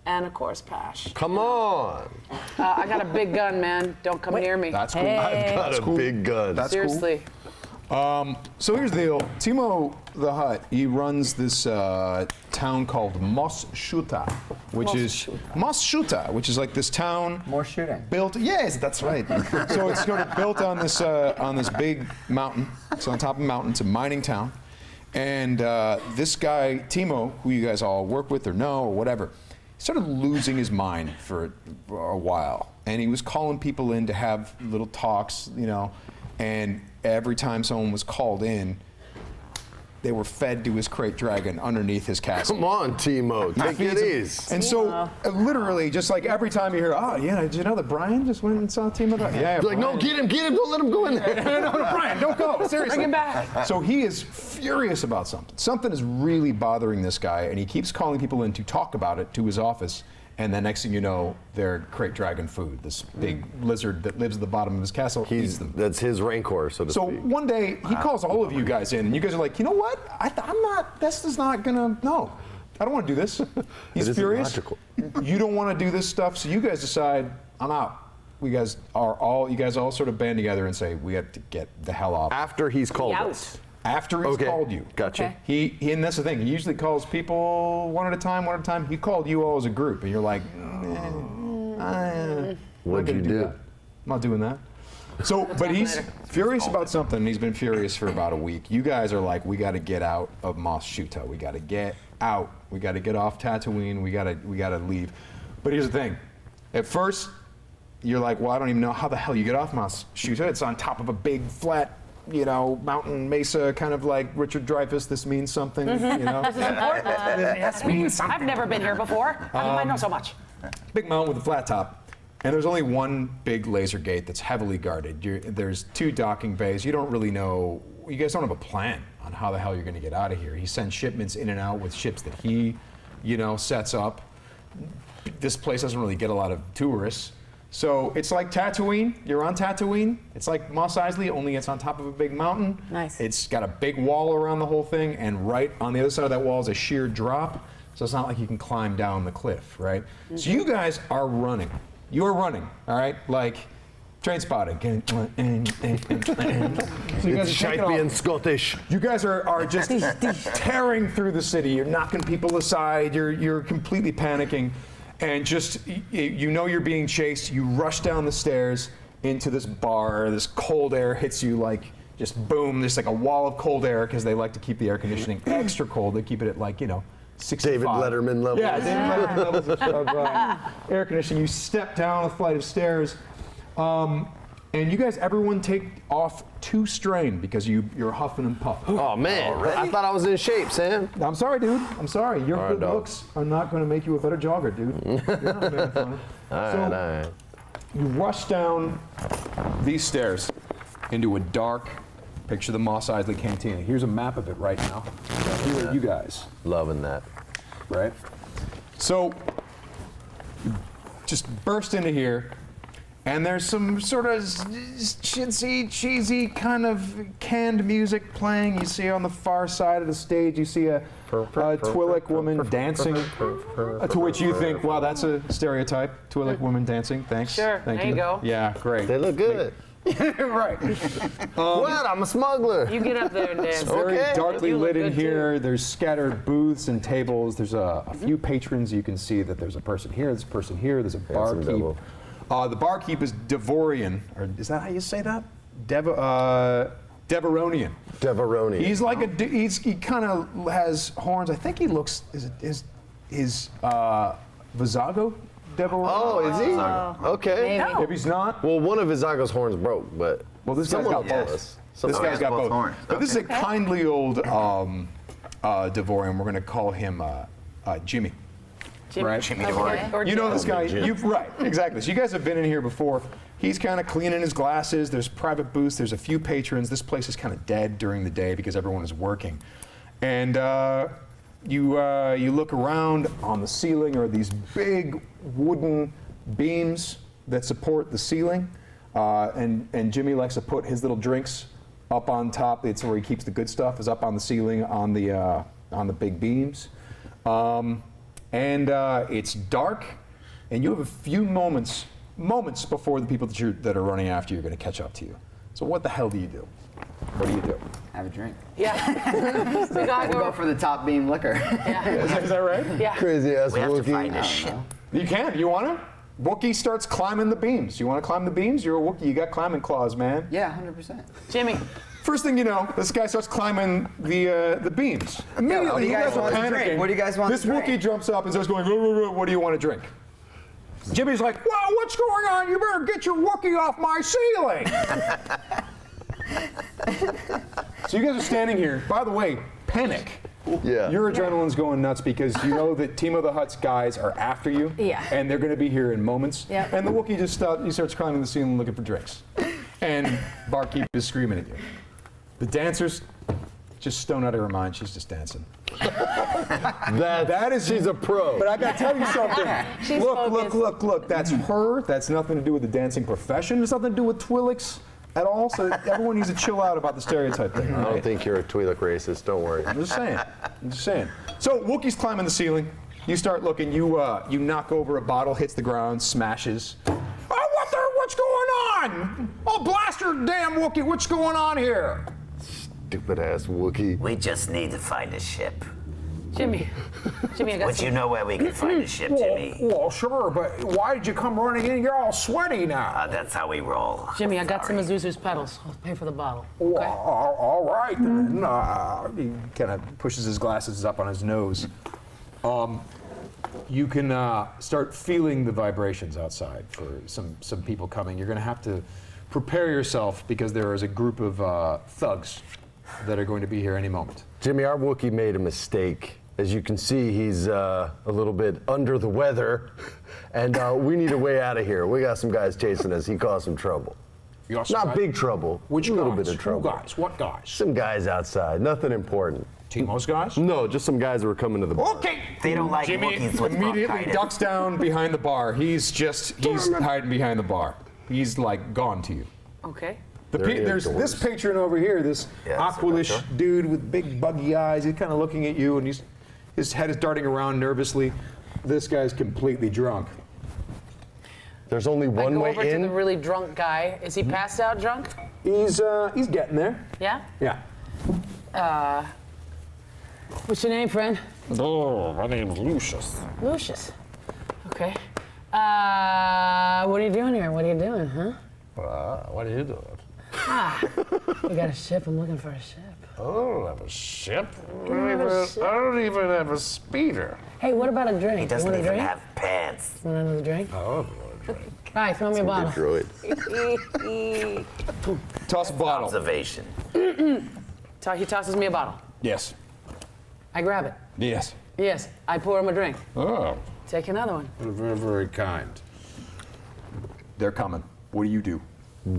And of course, Pash. Come on. I got a big gun, man. Don't come near me. That's cool. Hey. Got a big gun. That's cool. Seriously. So here's the deal. Timo the Hut, he runs this town called Mos Shuta, which is like this town. More shooting. Built, yes, that's right. So it's sort of built on this big mountain. It's on top of a mountain. It's a mining town. And this guy, Timo, who you guys all work with or know or whatever, started losing his mind for a while. And he was calling people in to have little talks, you know, and every time someone was called in, they were fed to his crate dragon underneath his castle. Come on, Timo. Take it easy. And so, literally, just like every time you hear, oh, yeah, did you know that Brian just went and saw Timo? Yeah, You're like, no, get him, don't let him go in there. no, Brian, don't go. Seriously. Bring him back. So he is furious about something. Something is really bothering this guy, and he keeps calling people in to talk about it to his office. And then next thing you know, they're crate dragon food. This big lizard that lives at the bottom of his castle eats them. That's his rancor, so to So speak. one day he calls all of you guys in, and you guys are like, you know what? I'm not. This is not gonna. No, I don't want to do this. He's It isn't furious. logical. You don't want to do this stuff, so you guys decide, I'm out. You guys all sort of band together and say, we have to get the hell off. After he's called Out. us. After he's called you. Gotcha. Okay. He and that's the thing. He usually calls people one at a time. He called you all as a group, and you're like, What'd you do? I'm not doing that. So, but he's furious about something. He's been furious for about a week. You guys are like, we got to get out of Mos Shuta. We got to get out. We got to get off Tatooine. We got to leave. But here's the thing. At first, you're like, well, I don't even know how the hell you get off Mos Shuta. It's on top of a big flat, you know, mountain mesa, kind of like Richard Dreyfuss. This means something, you know. This means something. I've never been here before. How do I know so much? Big mountain with a flat top. And there's only one big laser gate that's heavily guarded. There's 2 docking bays. You don't really know, you guys don't have a plan on how the hell you're gonna get out of here. He sends shipments in and out with ships that he, you know, sets up. This place doesn't really get a lot of tourists. So it's like Tatooine. You're on Tatooine. It's like Mos Eisley, only it's on top of a big mountain. Nice. It's got a big wall around the whole thing, and right on the other side of that wall is a sheer drop. So it's not like you can climb down the cliff, right? So you guys are running. You're running, all right? Like train spotting. So you guys It's are shite taking being off. Scottish. You guys are just tearing through the city. You're knocking people aside. You're completely panicking. And just, you know you're being chased. You rush down the stairs into this bar. This cold air hits you like, just boom. There's like a wall of cold air because they like to keep the air conditioning extra cold. They keep it at like, you know, 65. David Letterman level. Yeah, David Letterman levels of air conditioning. You step down a flight of stairs. And you guys, everyone take off 2 strain because you're huffing and puffing. Oh, man. I thought I was in shape, Sam. I'm sorry, dude. I'm sorry. Your All right, good dog. looks are not going to make you a better jogger, dude. You're not a marathoner. All right. You rush down these stairs into a dark, picture the Mos Eisley Cantina. Here's a map of it right now. Here are you guys, Loving that. right? So, you just burst into here, And there's some sort of chintzy, cheesy kind of canned music playing. You see on the far side of the stage, you see a Twi'lek woman dancing, to which you think, wow, that's a stereotype, Twi'lek woman dancing. Thanks. Sure, Thank there you go. Yeah, great. They look good. Right. What? I'm a smuggler. You get up there and dance. It's very darkly You look lit in good, too. here. There's scattered booths and tables. There's a few patrons. You can see that there's a person here, there's a person here, there's a barkeep. double. The barkeep is Devorian, or is that how you say that? Deveronian. Deveronian. He's like he kind of has horns. I think he looks, is Vizago Deveronian? Oh, is he? Okay. Maybe. If he's not, Well, one of Vizago's horns broke, but well, this guy's someone got told both. us. This guy's got both. horns. But this is a kindly old Devorian. We're going to call him Jimmy. Right? Jimmy DeVore. Or You know this guy. Jim. Right, exactly. So you guys have been in here before. He's kind of cleaning his glasses. There's private booths. There's a few patrons. This place is kind of dead during the day because everyone is working. And you look around. On the ceiling are these big wooden beams that support the ceiling. And Jimmy likes to put his little drinks up on top. It's where he keeps the good stuff. Is up on the ceiling on the big beams. And it's dark, and you have a few moments before the people that are running after you are going to catch up to you. So what the hell do you do? What do you do? Have a drink. Yeah. We gotta We'll go go. for the top beam liquor. Is that right? Yeah. Crazy ass We have to Wookiee. find a ship. You can. You want to? Wookiee starts climbing the beams. You want to climb the beams? You're a Wookiee. You got climbing claws, man. Yeah, 100%. Jimmy. First thing you know, this guy starts climbing the beams. Immediately, what do you guys want to panicking. drink? What do you guys want This to drink? Wookiee jumps up and starts going, what do you want to drink? Jimmy's like, well, what's going on? You better get your Wookiee off my ceiling. So you guys are standing here. By the way, panic. Yeah. Your adrenaline's going nuts because you know that Team of the Hutt's guys are after you. Yeah. And they're going to be here in moments. Yeah. And the Wookiee just starts climbing the ceiling looking for drinks. And barkeep is screaming at you. The dancers, just stone out of her mind. She's just dancing. That is, she's a pro. But I got to tell you something. She's focused. Look. That's her. That's nothing to do with the dancing profession. It's nothing to do with Twi'leks at all. So everyone needs to chill out about the stereotype thing. I don't think you're a Twi'lek racist. Don't worry. I'm just saying. So Wookiee's climbing the ceiling. You start looking. You knock over a bottle, hits the ground, smashes. Oh, what's going on? Oh, blast your damn Wookiee! What's going on here? Stupid ass Wookiee. We just need to find a ship. Jimmy, I got Would some. you know where we can find a ship, Jimmy? Well, sure, but why did you come running in? You're all sweaty now. That's how we roll. Jimmy, I got some Sorry. of Zuzu's pedals. I'll pay for the bottle. Well, Okay. all right then. He kind of pushes his glasses up on his nose. You can start feeling the vibrations outside for some people coming. You're going to have to prepare yourself because there is a group of thugs that are going to be here any moment. Jimmy, our Wookiee made a mistake. As you can see, he's a little bit under the weather, and we need a way out of here. We got some guys chasing us. He caused some trouble. You got some Not guys? big trouble. Which a little guys? bit of trouble. Who guys? What guys? Some guys outside. Nothing important. Timo's guys? No, just some guys that were coming to the bar. Okay. They don't like Jimmy Wookiees with immediately bronchitis. ducks down behind the bar. He's hiding behind the bar. He's like gone to you. Okay. There's this patron over here, this aqualish dude with big buggy eyes. He's kind of looking at you, and his head is darting around nervously. This guy's completely drunk. There's only I one go way over to in. the really drunk guy. Is he passed out drunk? He's getting there. Yeah? Yeah. What's your name, friend? Oh, my name's Lucius. Lucius. Okay. What are you doing here? What are you doing, huh? What are you doing? We got a ship. I'm looking for a ship. I don't have a ship. I have a ship. don't even have a speeder. Hey, what about a drink? He doesn't you want a even drink? have pants. Want another drink? I don't want a drink. All right, throw me a bottle. Droid. Toss a bottle. Observation. He tosses me a bottle. Yes. I grab it. Yes. Yes, I pour him a drink. Oh, Take another one. very, very kind. They're coming. What do you do?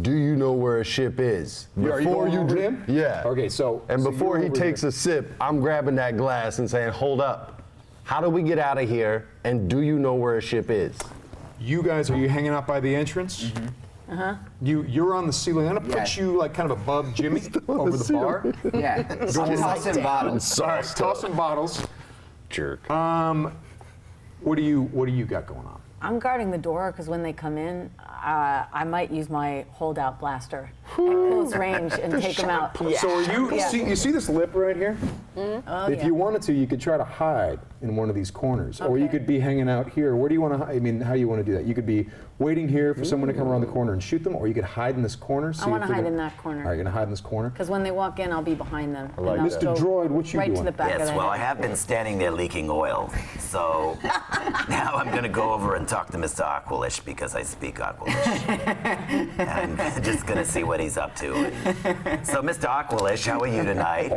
Do you know where a ship is? Are you going over to him? Yeah. Okay, so. And so before you're he over takes here. a sip, I'm grabbing that glass and saying, hold up. How do we get out of here? And do you know where a ship is? You guys, are you hanging out by the entrance? You're on the ceiling. I'm gonna put you like kind of above Jimmy over the bar. Yeah. Tossing bottles. All right, tossing bottles. Jerk. What do you got going on? I'm guarding the door because when they come in, I might use my holdout blaster at close range and take them out. So are you you see this lip right here? If you wanted to, you could try to hide in one of these corners, or you could be hanging out here. Where do you want to? I mean, how do you want to do that? You could be waiting here for someone to come around the corner and shoot them, or you could hide in this corner. I want to hide in that corner. All right, you're gonna hide in this corner. Because when they walk in, I'll be behind them. like and I'll that. go Mr. Droid, what you right doing? to the back of Yes, the well, I head. have been standing there leaking oil. So now I'm going to go over and talk to Mr. Aqualish because I speak Aqualish. And I'm just going to see what he's up to. So, Mr. Aqualish, how are you tonight?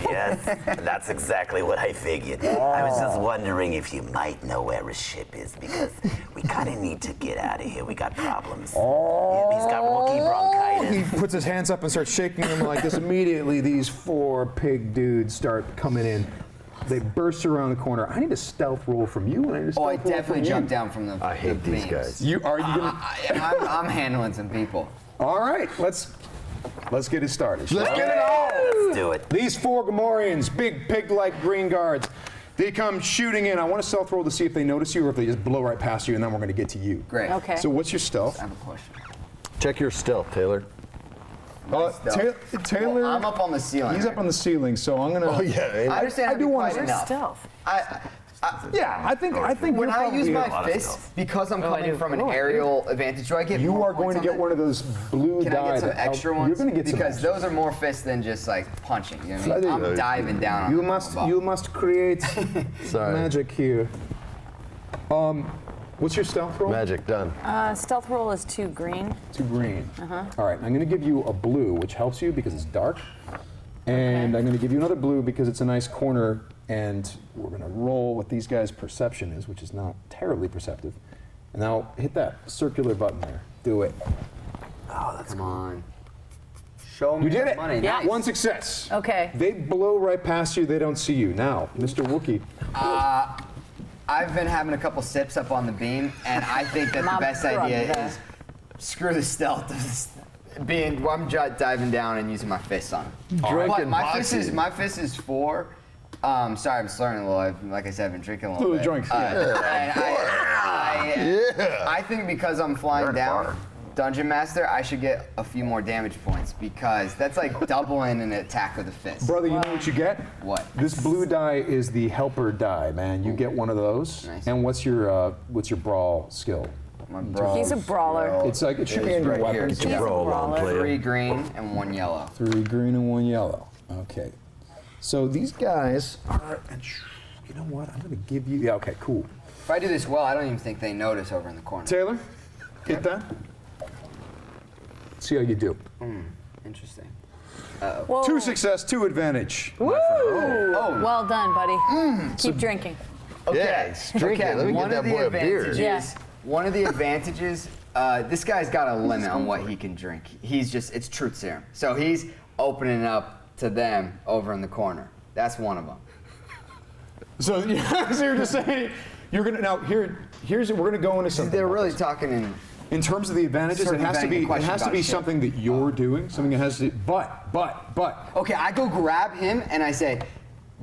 Yes, that's exactly what I figured. I was just wondering if you might know where his ship is because we kind of need to get out of here. We got problems. He's got Wookiee bronchitis. He puts his hands up and starts shaking them like this. Immediately, these 4 pig dudes start coming in. They burst around the corner. I need a stealth roll from you. And I need a stealth I roll from definitely you. jumped down from the I hate these beams. guys. Are you gonna? I'm handling some people. All right, let's get it started. Let's get it on. Let's do it. These 4 Gamorreans, big pig-like green guards, they come shooting in. I want a stealth roll to see if they notice you or if they just blow right past you, and then we're going to get to you. Great. Okay. So what's your stealth? I have a question. Check your stealth, Taylor. Taylor. Well, I'm up on the ceiling. He's up on the ceiling, so I'm gonna. Oh yeah. I understand. I do want to to Stealth. Yeah, I think. When you're I use probably- my fist, because I'm coming do. from an aerial advantage, do I get You more are going points to on get it? one of those blue Can die. I get some that extra ones? You're going to get because some. those are more fists than just like punching. You know what I mean? I I'm think- diving down. on You them must. above. You must create Sorry. magic here. What's your stealth roll? Magic done. Stealth roll is 2 green. 2 green. All right, I'm going to give you a blue, which helps you because it's dark. And I'm going to give you another blue because it's a nice corner. And we're going to roll what these guys' perception is, which is not terribly perceptive. And now hit that circular button there. Do it. Oh, that's Come on. Show me You did the it. money. Yeah. Nice. 1 success. Okay. They blow right past you. They don't see you. Now, Mr. Wookiee. I've been having a couple sips up on the beam, and I think that My the best idea brother. is screw the stealth. I'm diving down and using my fists on him. But my fist is 4. Sorry, I'm slurring a little. Like I said, I've been drinking a little Little bit. drinks, I think because I'm flying down Dungeon Master, I should get a few more damage points because that's like doubling an attack with a fist. Brother, you know what you get? What? This blue die is the helper die, man. You get one of those. Nice. And what's your brawl skill? My brawl He's a brawler. skill It's like it should be is in your right here. weapons. He's a brawler. 3 green and 1 yellow. 3 green and 1 yellow. Okay. So these guys are. You know what? I'm going to give you. Yeah. Okay. Cool. If I do this well, I don't even think they notice over in the corner. Taylor, get that. See how you do. Interesting. Whoa. 2 success, 2 advantage. Well done, buddy. Keep drinking. Yeah, drink it. Let me one get of that the boy a beer. advantages. Yeah. One of the advantages. This guy's got a limit on what he can drink. It's truth serum. So he's opening up to them over in the corner. That's one of them. So, so you're just saying you're gonna now here's we're gonna go into something. They're about really this. talking In terms of the advantages, it has to be About something that you're doing. Something that has to. But. Okay, I go grab him and I say,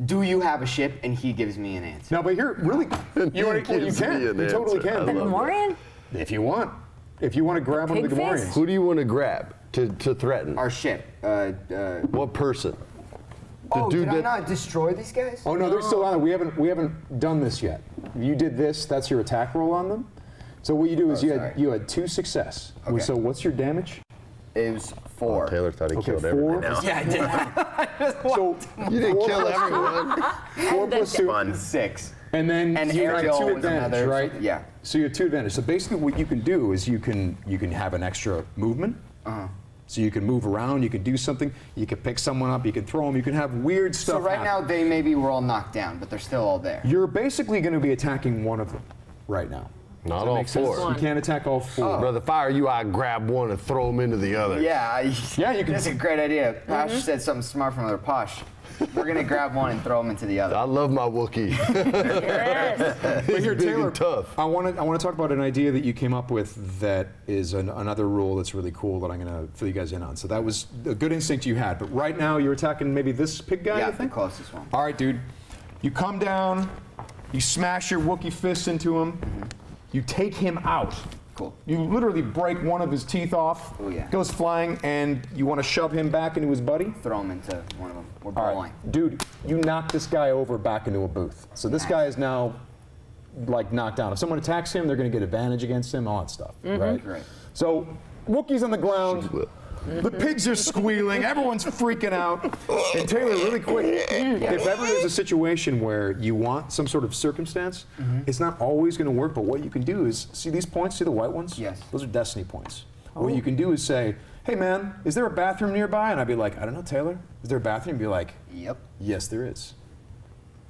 "Do you have a ship?" And he gives me an answer. No, but here, really, you can. gives me You an totally answer. I can. The love Gamorrean? If you want. If you want to grab one of the Pig Gamorreans. face? Who do you want to grab to threaten? Our ship. What person? Did I not destroy these guys? Oh no, they're still on it. We haven't done this yet. You did this. That's your attack roll on them. So what you do is you had 2 success. Okay. So what's your damage? It was 4. Taylor thought he Okay, killed 4. everyone. Yeah, I did. So You didn't kill everyone. 4 plus 2. 6. And then And you have aerial 2 was advantage, another, right? yeah. So you have 2 advantage. So basically, what you can do is you can have an extra movement. So you can move around. You can do something. You can pick someone up. You can throw them. You can have weird stuff. So right now maybe we're all knocked down, but they're still all there. you're basically going to be attacking one of them right now. Not all four. You can't attack all four. Brother, if I were you, I'd grab one and throw him into the other. Yeah, Yeah, you can. that's a great idea. Posh said something smart from another Posh. We're gonna grab one and throw them into the other. I love my Wookiee. But here, big Taylor, and tough. I want to talk about an idea that you came up with that is another rule that's really cool that I'm going to fill you guys in on. So that was a good instinct you had. But right now, you're attacking maybe this pig guy, Yeah, I the think? closest one. All right, dude. You come down, you smash your Wookiee fist into him, you take him out. Cool. You literally break one of his teeth off, Oh, yeah. goes flying, and you want to shove him back into his buddy? Throw them into one of them. We're All bowling. right. Dude, you knock this guy over back into a booth. So this guy is now like knocked down. If someone attacks him, they're going to get advantage against him, all that stuff, right? Right. So Wookiee's on the ground. The pigs are squealing. Everyone's freaking out. And Taylor, really quick, if ever there's a situation where you want some sort of circumstance, it's not always going to work, but what you can do is, see these points, see the white ones? Yes. Those are destiny points. What you can do is say, hey man, is there a bathroom nearby? And I'd be like, I don't know, Taylor. Is there a bathroom? And be like, Yep. yes, there is.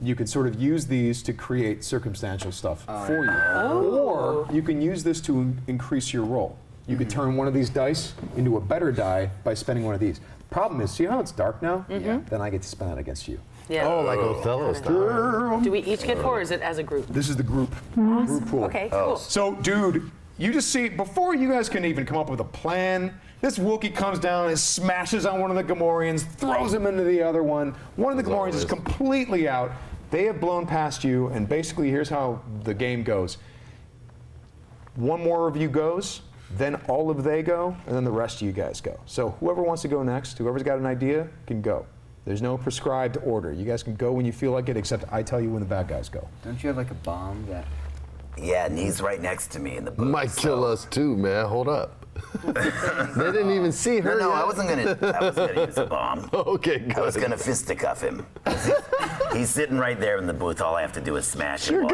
You can sort of use these to create circumstantial stuff for you. Or you can use this to increase your roll. You could turn one of these dice into a better die by spending one of these. Problem is, see how it's dark now? Then I get to spend that against you. Yeah. Oh, like Othello style. Do we each get 4 or is it as a group? This is the group pool. Okay, cool. So, dude, you just see, before you guys can even come up with a plan, this Wookiee comes down and smashes on one of the Gamorreans, throws him into the other one. One of the Gamorreans is completely out. They have blown past you, and basically, here's how the game goes. One more of you goes, then all of they go, and then the rest of you guys go. So whoever wants to go next, whoever's got an idea, can go. There's no prescribed order. You guys can go when you feel like it, except I tell you when the bad guys go. Don't you have like a bomb that? Yeah, and he's right next to me in the booth. Might kill us too, man. Hold up. They didn't even see her. No, yet. I wasn't gonna use a bomb. Okay, good. I was gonna fisticuff him. He's sitting right there in the booth. All I have to do is smash him.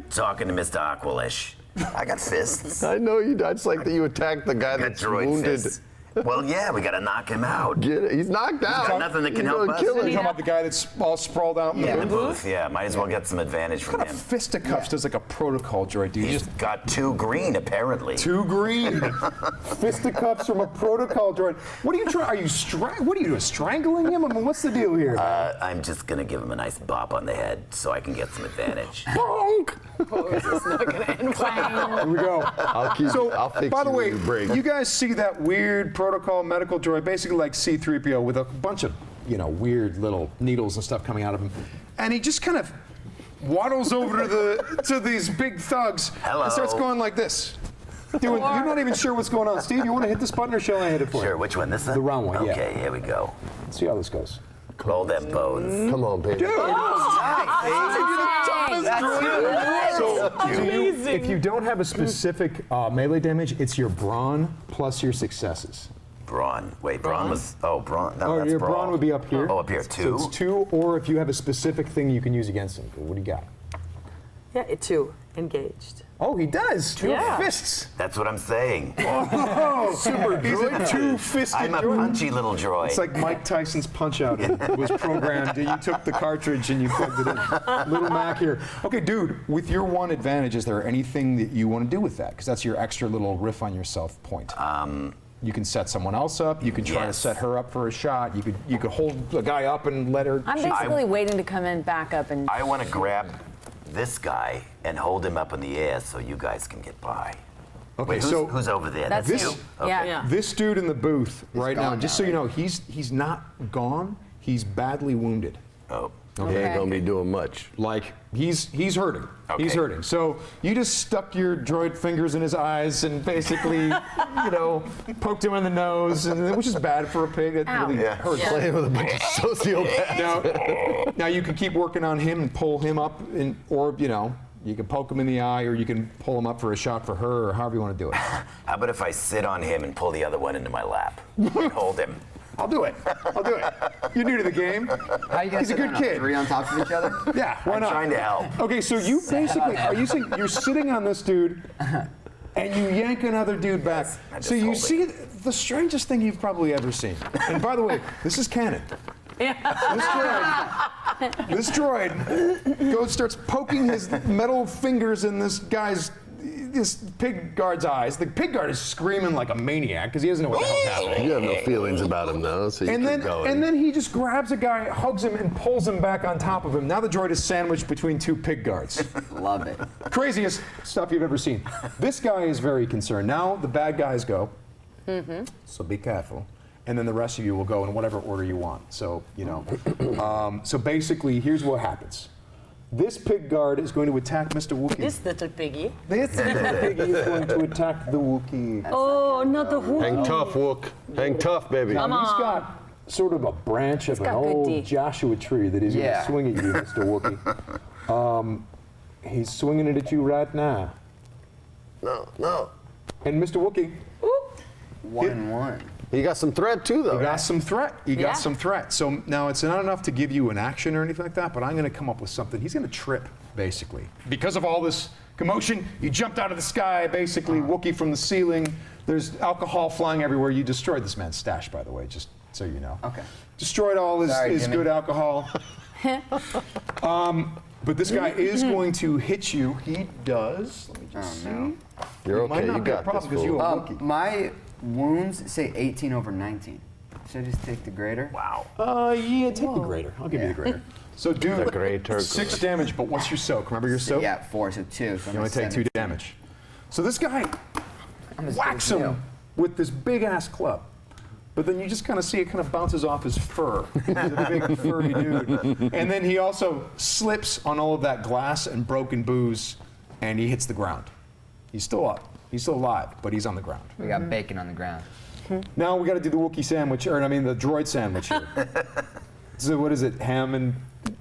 Talking to Mr. Aqualish. I got fists. I know you. I just like that you attacked the guy I got that's droid wounded. fists. Well, yeah, we gotta knock him out. Get it? He's knocked out. got nothing that can You're help gonna us. kill You're him. talking about the guy that's all sprawled out in In the the booth? booth, yeah. Might as well get some advantage from him. Fisticuffs does like a protocol droid, dude. You He's just got 2 green, apparently. 2 green. Fisticuffs from a protocol droid. What are you trying? Are you what are you doing? Strangling him? I mean, what's the deal here? I'm just gonna give him a nice bop on the head so I can get some advantage. Bonk! Here we go. I'll fix By the you way, when you break. you guys see that weird protocol medical droid, basically like C-3PO, with a bunch of, weird little needles and stuff coming out of him, and he just kind of waddles over to these big thugs and starts going like this. You're not even sure what's going on. Steve, you want to hit this button or shall I hit it for you? Sure, which one? This one? The round one, yeah. Okay, here we go. Let's see how this goes. Roll them bones. Come on, baby. Dude! If you don't have a specific melee damage, it's your brawn plus your successes. Brawn. Wait, brawn was. Oh, brawn. No, that's Your brawn would be up here. Oh, up here, 2. So it's 2, or if you have a specific thing you can use against him. What do you got? Yeah, 2. Engaged. Oh, he does. 2 Yeah. fists. That's what I'm saying. Oh, super. He's a 2-fisted I'm a droid. punchy little droid. It's like Mike Tyson's Punch Out was programmed. You took the cartridge and you plugged it in. Little Mac here. Okay, dude, with your 1 advantage, is there anything that you want to do with that? Because that's your extra little riff on yourself point. You can set someone else up. You can try to set her up for a shot. You could hold the guy up and let her. I'm basically waiting to come in back up and. I want to grab this guy and hold him up in the air so you guys can get by. Okay, Wait, so who's over there? That's That's you. you. Okay. Yeah. this dude in the booth right now, gone just now, so you know, he's not gone. He's badly wounded. Oh. He ain't gonna be doing much. Like he's hurting. He's Okay. hurting. So you just stuck your droid fingers in his eyes and basically, poked him in the nose, which is bad for a pig. It Ow. really hurts. Playing with a bunch of sociopaths. Now you can keep working on him and pull him up, or you can poke him in the eye, or you can pull him up for a shot for her, or however you want to do it. How about if I sit on him and pull the other one into my lap? And hold him. I'll do it. You're new to the game. How you guys He's a good kid. 3 on top of each other? Yeah, why I'm not? trying to help. Okay, so you basically are you saying you're sitting on this dude and you yank another dude back. I'm just So you holding. see the strangest thing you've probably ever seen. And by the way, this is canon. This droid starts poking his metal fingers in this guy's this pig guard's eyes. The pig guard is screaming like a maniac because he doesn't know what the hell's happening. You have no feelings about him though, so you And keep going. then he just grabs a guy, hugs him, and pulls him back on top of him. Now the droid is sandwiched between two pig guards. Love it. Craziest stuff you've ever seen. This guy is very concerned. Now the bad guys go, so be careful. And then the rest of you will go in whatever order you want. So, you know. So basically, here's what happens. This pig guard is going to attack Mr. Wookiee. This little piggy. This little piggy is going to attack the Wookiee. Oh, not the Wookiee. Hang tough, Wook. Hang tough, baby. Now, he's got sort of a branch of an got good old D. Joshua tree that he's going Yeah. to swing at you, Mr. Wookiee. He's swinging it at you right now. No. And Mr. Wookiee, 1-1. You got some threat too, though. you got some threat. You Yeah. got some threat. So now it's not enough to give you an action or anything like that, but I'm going to come up with something. He's going to trip, basically. Because of all this commotion, you jumped out of the sky, basically, Wookiee from the ceiling. There's alcohol flying everywhere. You destroyed this man's stash, by the way, just so you know. Okay. Destroyed all his, Sorry, his Jimmy. good alcohol. But this guy is going to hit you. He does. Let me just see. no. You're Might okay. not You be a got problem this, because fool. you are Wookiee. My wounds say 18 over 19. Should I just take the greater? Wow. Yeah, take the greater. I'll give you the greater. So do The greater. 6 damage, but what's your soak? Remember your soak? Yeah, 4, so 2. So You only take 2 damage. So this guy I'm as whacks good as him with this big ass club. But then you just kind of see it kind of bounces off his fur. He's a big furry dude. And then he also slips on all of that glass and broken booze, and he hits the ground. He's still up. He's still alive, but he's on the ground. We got bacon on the ground. Now we got to do the Wookiee sandwich, or I mean the droid sandwich here. So what is it? Ham and.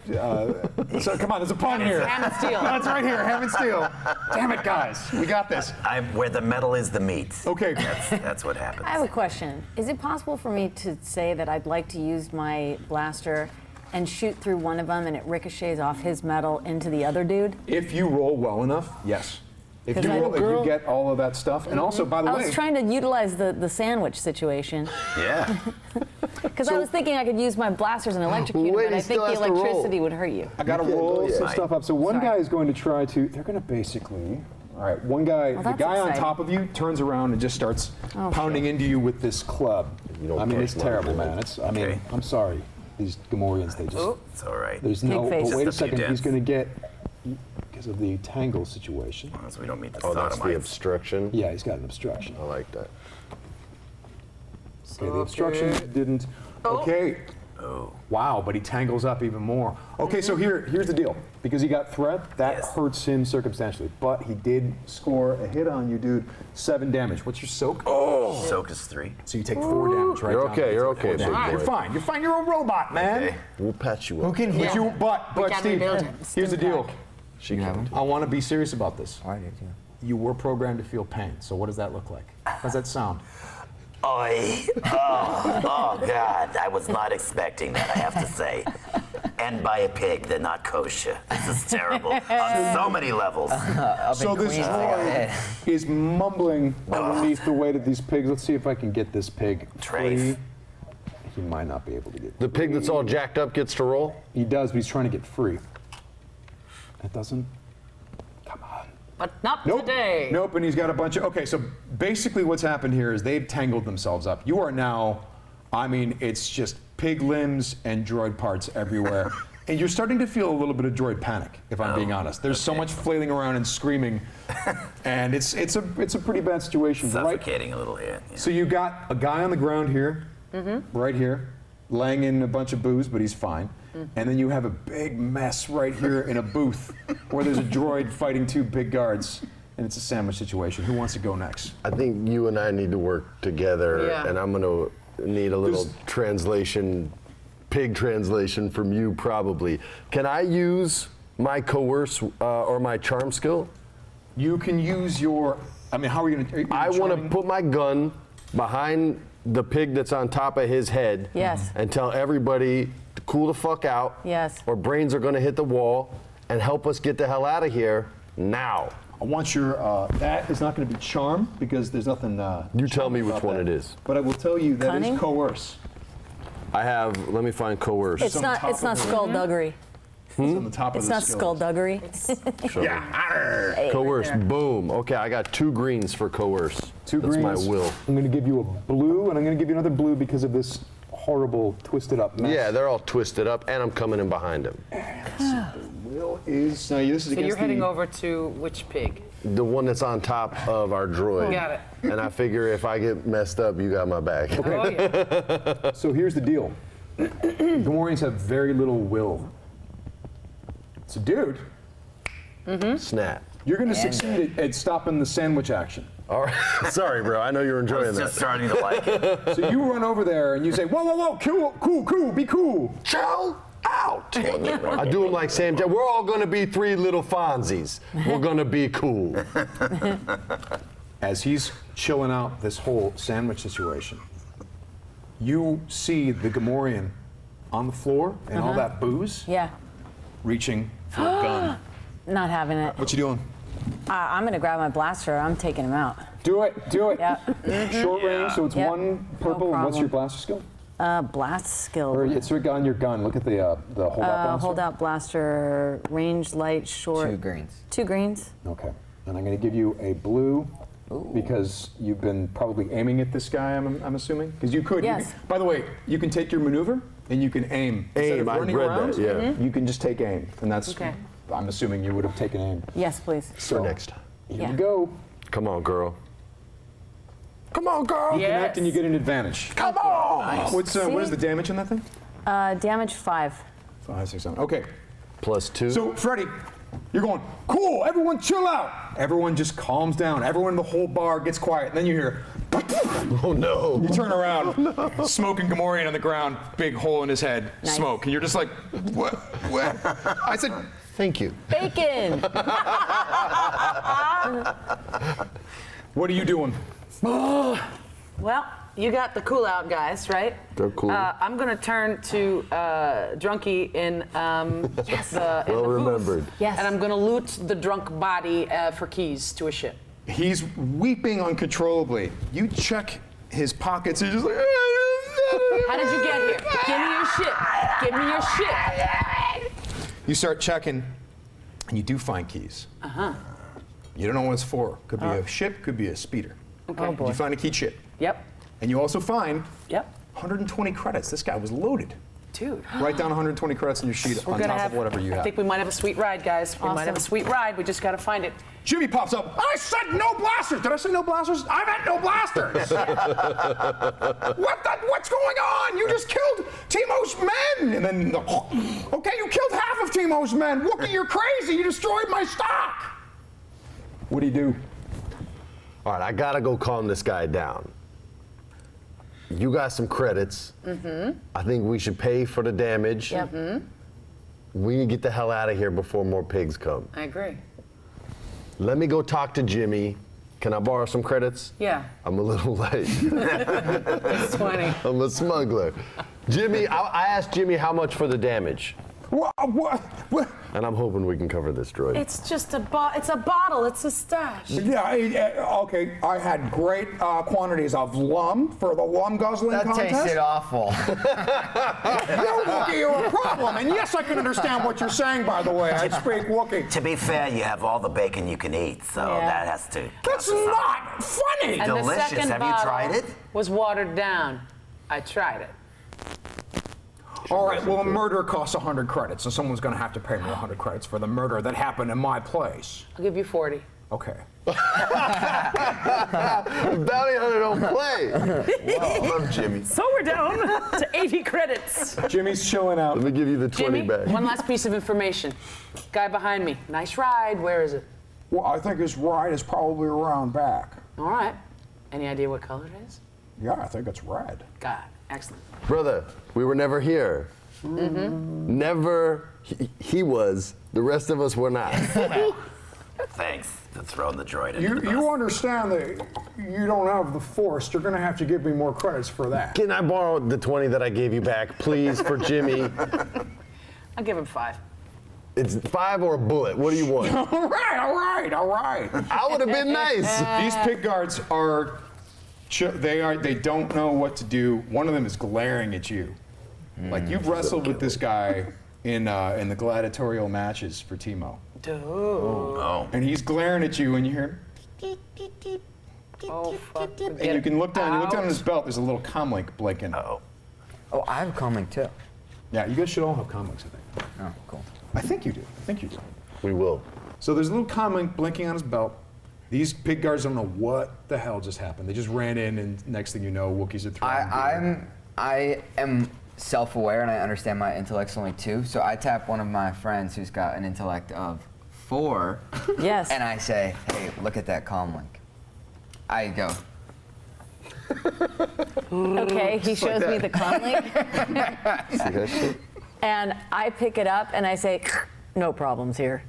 So come on, there's a pun here. Ham and steel. That's right here, ham and steel. Damn it, guys, we got this. Where the metal is the meat. Okay. That's what happens. I have a question. Is it possible for me to say that I'd like to use my blaster and shoot through one of them and it ricochets off his metal into the other dude? If you roll well enough, yes. If you, 'Cause I- if you get all of that stuff, and also, by the I way, was trying to utilize the sandwich situation Yeah. because I was thinking I could use my blasters and electrocute him, Wait, but I he think still the has to roll. electricity would hurt you. I got to can't roll go some yet. stuff up. So one Sorry. guy is going to try to. They're going to basically. All right, one guy, the that's guy on exciting. top of you turns around and just starts Oh, pounding into you with this club. You don't I mean, touch it's my terrible, blade. man. It's. I mean, Okay. I'm sorry. These Gamorreans, they just. It's all right. There's Pig no. face. But wait a Just a few second. He's deaths. going to get because of the tangle situation. As long as we don't meet the Oh, that's the sodomites. obstruction. Yeah, he's got an obstruction. I like that. Okay, the obstruction didn't. Okay. Oh. Wow, but he tangles up even more. Okay, so here's the deal. Because he got threat, that Yes. hurts him circumstantially. But he did score a hit on you, dude. 7 damage. What's your soak? Oh. Soak is 3. So you take 4 damage, right? You're down okay, to you're 4 okay, big damage. You're boy. fine. You're fine. You're a robot, man. Okay. We'll patch you Who up. can But heal? you, but can Steve, rebuild here's the deal. She You have can. him? I want to be serious about this. Oh, I do too. You were programmed to feel pain. So what does that look like? How does that sound? Oh, God. I was not expecting that, I have to say. And by a pig, they're not kosher. This is terrible on so many levels. So this Queens, I got droid hit. is mumbling underneath the weight of these pigs. Let's see if I can get this pig free. Trace. He might not be able to get. The pig that's all jacked up gets to roll? He does, but he's trying to get free. It doesn't. Come on. But not Nope. today. Nope. And he's got a bunch of. Okay, so basically what's happened here is they've tangled themselves up. You are now. I mean, it's just pig limbs and droid parts everywhere. And you're starting to feel a little bit of droid panic, if I'm being honest. There's so much flailing around and screaming, and it's a pretty bad situation. Right? Suffocating a little here. Yeah. So you got a guy on the ground here, right here, laying in a bunch of booze, but he's fine. And then you have a big mess right here in a booth where there's a droid fighting 2 big guards, and it's a sandwich situation. Who wants to go next? I think you and I need to work together, Yeah. and I'm going to need a little translation, pig translation from you probably. Can I use my coerce or my charm skill? You can use your. I mean, how are you going to? I want to put my gun behind the pig that's on top of his head. Yes. And tell everybody to cool the fuck out. Yes. Or brains are going to hit the wall, and help us get the hell out of here now. I want your. That is not going to be charm because there's nothing. You tell me charming which about one that. it is. But I will tell you that Cunning? is coerce. I have. Let me find coerce. It's on not. top It's not of it. skullduggery. on the top It's of the not skullduggery. Yeah. Coerce. Boom. Okay, I got 2 greens for coerce. Two That's greens. my will. I'm going to give you a blue, and I'm going to give you another blue because of this horrible, twisted up mess. Yeah, they're all twisted up, and I'm coming in behind him. Will is now this is So against you're heading the, over to which pig? The one that's on top of our droid. Got it. And I figure if I get messed up, you got my back. Oh, yeah. So here's the deal. Gamorreans have very little will. So, dude, Snap. you're going to succeed at stopping the sandwich action. All right. Sorry, bro. I know you're I enjoying was that. just starting to like it. So you run over there and you say, whoa, whoa, whoa, cool, be cool. Chill out. I do him like Sam Jackson. We're all going to be 3 little Fonzies. We're going to be cool. As he's chilling out this whole sandwich situation, you see the Gamorrean on the floor and all that booze Yeah. reaching for a gun. Not having it. what you doing? I'm gonna grab my blaster. I'm taking him out. Do it. Yeah. Short range, so it's Yep. 1 purple. No And what's your problem. blaster skill? Blast skill. Or it's on your gun. Look at the hold out blaster. Hold out blaster, range, light, short. 2 greens. 2 greens. Okay. And I'm going to give you a blue because you've been probably aiming at this guy, I'm assuming? Because you could. Yes. By the way, you can take your maneuver and you can aim. Instead of Aim, I running read around, that, yeah. You can just take aim. And that's, Okay. I'm assuming you would have taken aim. Yes, please. For next time. Here Yeah. we go. Come on, girl. Come on, girl. Yes. And you get an advantage. Come on. What is the damage on that thing? Damage 5. 5, 6, 7. Okay. +2. So, Freddie, you're going, cool, everyone chill out. Everyone just calms down. Everyone in the whole bar gets quiet. And then you hear, oh no. you turn around, smoking Gamorrean on the ground, big hole in his head, Nice. smoke. And you're just like, what? I said, Thank you. Bacon! what are you doing? Well, you got the cool out guys, right? They're cool. I'm gonna turn to Drunky in the Well booth, remembered. Yes. and I'm gonna loot the drunk body for keys to a ship. He's weeping uncontrollably. You check his pockets. He's just like. How did you get here? Give me your shit. Give me your shit. You start checking, and you do find keys. You don't know what it's for. Could be a ship, could be a speeder. Okay. You find a keyed ship. Yep. And you also find Yep. 120 credits. This guy was loaded. Dude. Write down 120 credits on your sheet on top of whatever you I have. think we might have a sweet ride, guys. We might have a Awesome. sweet ride. We just gotta find it. Jimmy pops up. I said no blasters. Did I say no blasters? I meant no blasters. What's going on? You just killed Timo's men. And then, okay, you killed half of Timo's men. Wookie, you're crazy. You destroyed my stock. What do you do? All right, I gotta go calm this guy down. You got some credits. I think we should pay for the damage. Yep. We need to get the hell out of here before more pigs come. I agree. Let me go talk to Jimmy. Can I borrow some credits? Yeah. I'm a little late. It's 20. I'm a smuggler. Jimmy, I asked Jimmy how much for the damage. What? And I'm hoping we can cover this droid. It's just it's a bottle. It's a stash. Yeah, okay. I had great quantities of lum for the lum guzzling That contest. tasted awful. You're Wookiee, you're a problem. And yes, I can understand what you're saying, by the way. I speak Wookiee. To be fair, you have all the bacon you can eat, so Yeah. that has to. count That's for something. not funny. And the Delicious. second Have you bottle tried it? was watered down. I tried it. All right, well, a murder costs 100 credits, so someone's going to have to pay me 100 credits for the murder that happened in my place. I'll give you 40. Okay. Bounty hunter don't play. Wow, I love Jimmy. So we're down to 80 credits. Jimmy's chilling out. Let me give you the 20 Jimmy, back. one last piece of information. Guy behind me. Nice ride. Where is it? Well, I think his ride is probably around back. All right. Any idea what color it is? Yeah, I think it's red. God, excellent. Brother, we were never here. Never. He was. The rest of us were not. Thanks for throwing the droid into the bus. You understand that you don't have the Force. You're going to have to give me more credits for that. Can I borrow the 20 that I gave you back, please, for Jimmy? I'll give him 5. It's 5 or a bullet. What do you want? All right. I would have been nice. These pig guards are, they don't know what to do. One of them is glaring at you. Like you've wrestled with this guy in the gladiatorial matches for Timo. Oh. And he's glaring at you, and you hear him. Oh, fuck. And you can look down. You look down on his belt. There's a little comlink blinking. Oh. Oh, I have coming too. Yeah, you guys should all have comlinks, I think. Oh, cool. I think you do. I think you do. We will. So there's a little comlink blinking on his belt. These pig guards don't know what the hell just happened. They just ran in, and next thing you know, Wookiees are throwing. I am self-aware and I understand my intellect's only 2, so I tap one of my friends who's got an intellect of 4. Yes. And I say, hey, look at that comlink. I go, Okay, he shows me the comlink, See that shit? and I pick it up and I say, no problems here.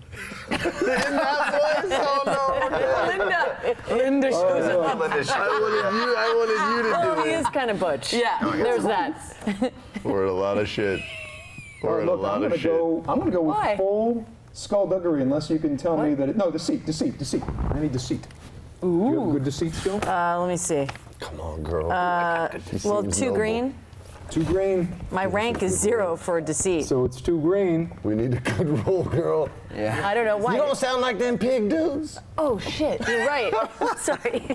Linda shows up. I wanted you to Oh, do he it. is kind of butch. Yeah. There's that. We're in a lot of shit. We're in a Look, lot I'm of gonna shit. go. I'm gonna go with Why? full skullduggery, unless you can tell me that. No, deceit. I need deceit. Ooh. Do you have a good deceit skill? Let me see. Come on, girl. Well, 2 green. 2 green. My rank is 0 for deceit. So it's 2 green. We need a good roll, girl. yeah. I don't know why. You don't sound like them pig dudes. Oh shit, you're right. Sorry.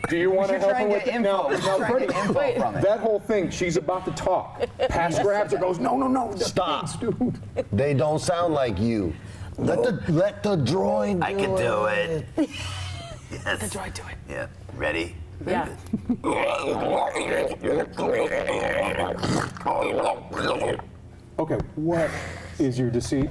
Do you want to help Try him and with get it? No, info. no, Try and Freddie. get info from it. That whole thing, she's about to talk. Pass grabs her, goes, no, the Stop. pigs, dude. They don't sound like you. Let the droid do I can do it. Yes. The droid do it. Yeah. Ready? Yeah. Okay, what is your deceit?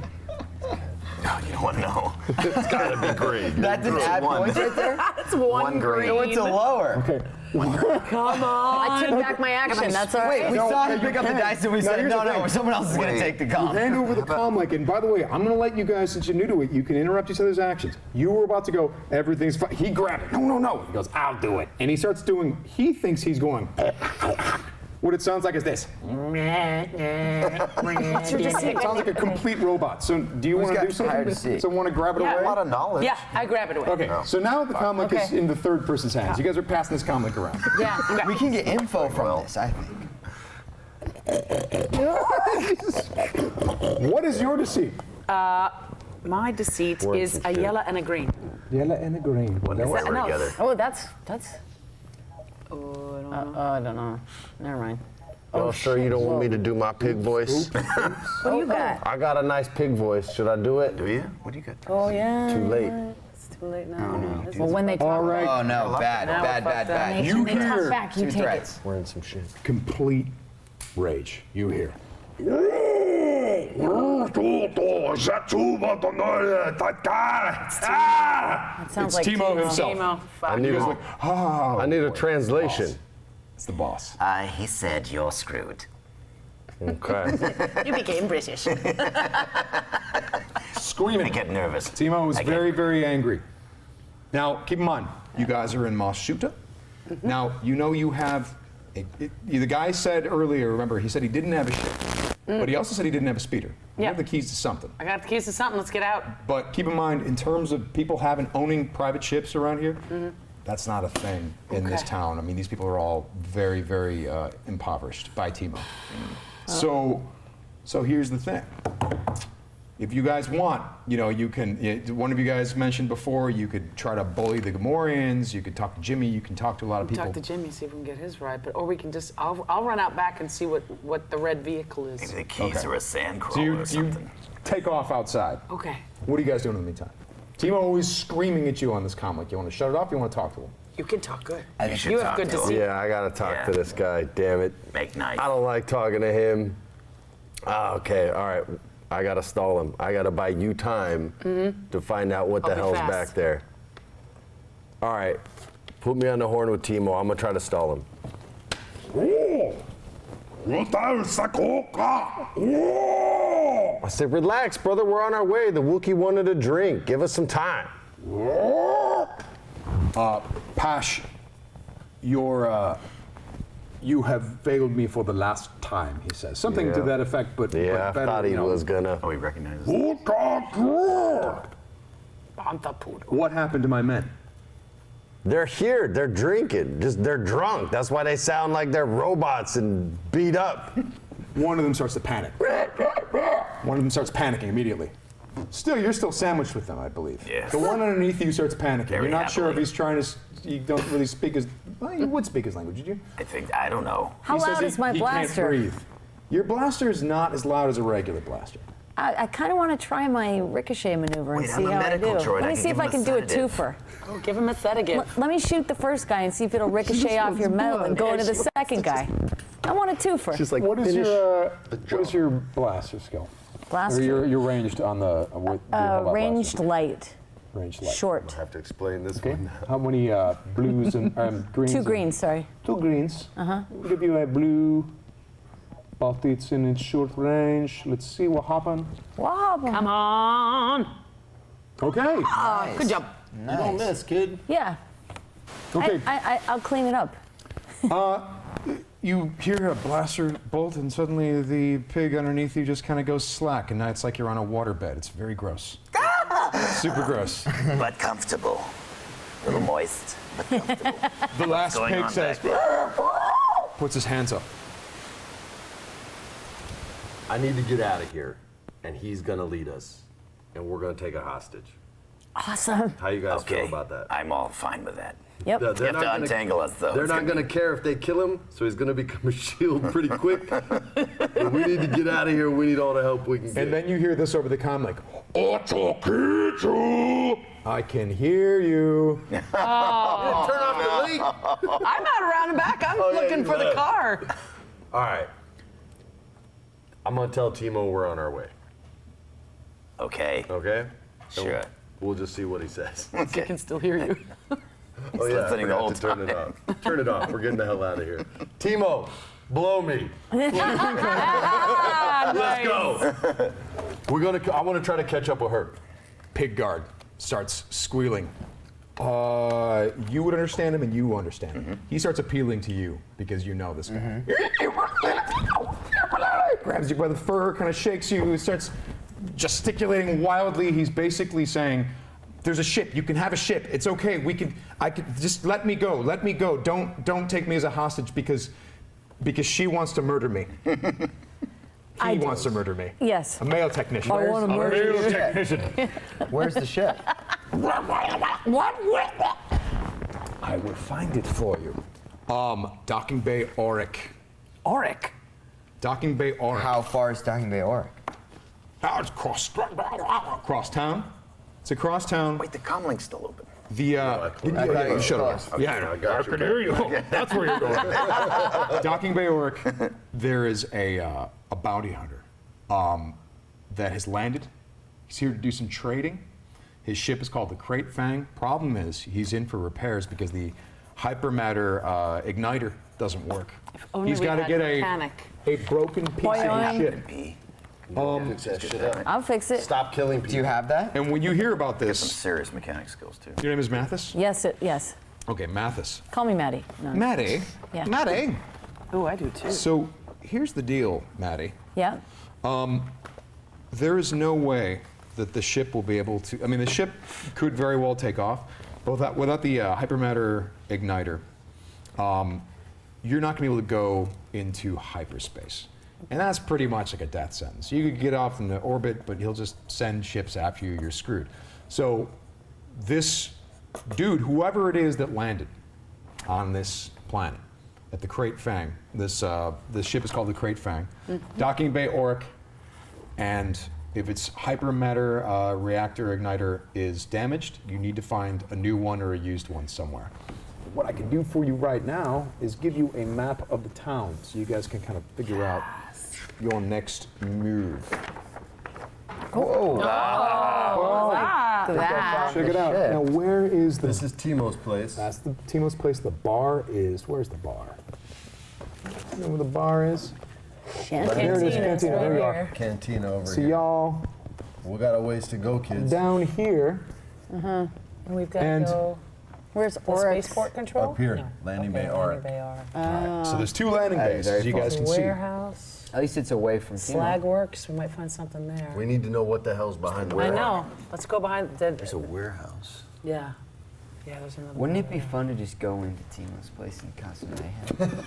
No, you don't want to know. It's gotta be great. That's an ad one. voice right there? That's one green. It went to lower. Okay. Come on. I take back my action. That's all Wait, right. we saw him pick up the dice and we said, here's no, the no, thing. someone else is going to Wait. take the You comp. ran over the comlink, and by the way, I'm gonna let you guys, since you're new to it, you can interrupt each other's actions. You were about to go, everything's fine. He grabbed it. No. He goes, I'll do it. And he starts doing, he thinks he's going, what it sounds like is this. What's your deceit? It sounds like a complete robot. So do you Who's want to got do higher something? deceit? So want to grab it Yeah. away? A lot of knowledge. Yeah, I grab it away. Okay, so now the comlink is Okay. in the third person's hands. You guys are passing this comlink around. Yeah. We can get info from this, I think. What is your deceit? My deceit Words is and a shit. yellow and a green. Yellow and a green. When they were no. together. Oh, that's. Oh, I don't know. I don't know. Never mind. Y'all sure you don't want me to do my pig voice? What do you got? I got a nice pig voice. Should I do it? Do you? What do you got? Oh yeah. Too late. It's too late now. Well, when they talk, All right. Oh, no, bad. when You they talk hear back, you 2 take threats. We're in some shit. Complete rage. You hear. it. It sounds It's like Timo himself. Timo, fuck. I need, He goes like, oh. I need a translation. It's the boss. He said you're screwed. Okay. You became British. Screaming. I get nervous. Timo is I get- very, very angry. Now, keep in mind, you guys are in Moshuta. Now, you know you have. The guy said earlier, remember, he said he didn't have a ship. But he also said he didn't have a speeder. You Yeah. have the keys to something. I got the keys to something. Let's get out. But keep in mind, in terms of people owning private ships around here, that's not a thing in this Okay. town. I mean, these people are all very, very impoverished by Timo. So here's the thing. If you guys want, you can. One of you guys mentioned before, you could try to bully the Gamorreans. You could talk to Jimmy. You can talk to a lot of people. Talk to Jimmy, see if we can get his right. Or we can just, I'll run out back and see what the red vehicle is. Maybe the keys Okay. are a sand So crawler you or something. take off outside. Okay. What are you guys doing in the meantime? Timo always screaming at you on this comic. You want to shut it off? You want to talk to him? You can talk good. You should You have talk good to him. deceit. Yeah, I gotta talk Yeah. to this guy. Damn it. Make nice. I don't like talking to him. Okay, all right. I gotta stall him. I gotta buy you time to find out what the I'll be hell's fast. back there. All right, put me on the horn with Timo. I'm gonna try to stall him. I said, relax, brother. We're on our way. The Wookiee wanted a drink. Give us some time. Pash, you have failed me for the last time, he says. Something to Yeah. that effect, but Yeah, I better, thought he was gonna. Oh, he recognizes. What happened to my men? They're here. They're drinking. They're drunk. That's why they sound like they're robots and beat up. One of them starts to panic. One of them starts panicking immediately. Still, you're still sandwiched with them, I believe. Yes. The one underneath you starts panicking. Very You're not sure if happily. he's trying to. You don't really speak his. Well, you would speak his language, would you? I don't know. How He says loud is my he blaster? can't breathe. Your blaster is not as loud as a regular blaster. I kind of want to try my ricochet maneuver and Wait, see I'm a how I medical do. droid. Let I me can see if give I him a can do a sedative. twofer. Oh, give him a sedative. Let me shoot the first guy and see if it'll ricochet off your metal and go into the second guy. I want a twofer. Just like What is finish. what is your blaster skill? Blaster. Or you're ranged on the with the Ranged light. Ranged light. Short. I have to explain this Okay. one. How many blues and greens? 2 and- greens, sorry. 2 greens. We'll give you a blue, but it's in its short range. Let's see what happened. Wow. Come on. Okay. Good job. You don't miss, kid. Yeah. Okay. I'll clean it up. You hear a blaster bolt, and suddenly the pig underneath you just kind of goes slack, and now it's like you're on a waterbed. It's very gross. Super gross. But comfortable. A little moist, but comfortable. The last going pig on says, back there? puts his hands up. I need to get out of here, and he's gonna lead us, and we're gonna take a hostage. Awesome. How you guys Okay, feel about that? I'm all fine with that. Yep. They're You have not to gonna- untangle us, though. They're It's not gonna gonna care if they kill him, so he's gonna become a shield pretty quick. And we need to get out of here. We need all the help we can get. And then you hear this over the comm, like, I can hear you. Turn off the leak. I'm not around and back. I'm Oh, yeah, looking you for the left. car. All right. I'm gonna tell Timo we're on our way. Okay. Okay? Sure. We'll just see what he says. I can still hear you. Oh yeah, I listening the forgot whole to turn it off. Turn it off. We're getting the hell out of here. Timo, blow me. Let's go. I want to try to catch up with her. Pig guard starts squealing. You would understand him, and you understand him. He starts appealing to you because you know this guy. Grabs you by the fur, kind of shakes you, starts gesticulating wildly. He's basically saying, "There's a ship. You can have a ship. It's okay. I could just let me go. Let me go. Don't take me as a hostage because she wants to murder me." He wants to murder me. Yes. A male technician. I want to A murder male you. technician. Where's the ship? I will find it for you. Docking Bay Auric. Auric. Docking Bay Auric. How far is Docking Bay Auric? It's across town. It's across town. Wait, the comlink's still open. The thought you shut were up. close. Yeah, I got I you, can bro. hear you. That's where you're going. Docking Bay Auric. There is a bounty hunter that has landed. He's here to do some trading. His ship is called the Crate Fang. Problem is, he's in for repairs because the hypermatter igniter doesn't work. only He's we got to had get a mechanic. a broken piece of Boing. his ship. B. Fix that shit up. I'll fix it. Stop killing people. Do you have that? And when you hear about Some this, serious mechanic skills, too. your name is Mathis? Yes, yes. Okay, Mathis. Call me Maddie. No. Maddie? Yeah. Maddie? Oh, I do too. So here's the deal, Maddie. Yeah. There is no way that the ship will be able to. I mean, the ship could very well take off, but without the hypermatter igniter, you're not going to be able to go into hyperspace. And that's pretty much like a death sentence. You could get off in the orbit, but he'll just send ships after you. You're screwed. So this dude, whoever it is that landed on this planet at the Crate Fang, this ship is called the Crate Fang, Docking Bay Auric, and if its hypermatter reactor igniter is damaged, you need to find a new one or a used one somewhere. What I can do for you right now is give you a map of the town so you guys can kind of figure out your next move. Check it out. Now, where is the... This is Timo's place. That's the Timo's place. The bar is... Where's the bar? You know where the bar is? There it is, cantina. There you are. Cantina over So here. y'all We got a ways to go, kids. down here. And we've got And- to go. Where's The Oryx? spaceport control? Up here, No. Landing Okay, Bay Landing Auric. Bay Auric. So there's two landing bays, very as you far. guys can see. Warehouse. At least it's away from Timo. Slag works. We might find something there. We need to know what the hell's behind the I wall. know. Let's go behind. There's a warehouse. Yeah. Yeah, there's another Wouldn't it be fun to just go into Timo's place and cause some mayhem?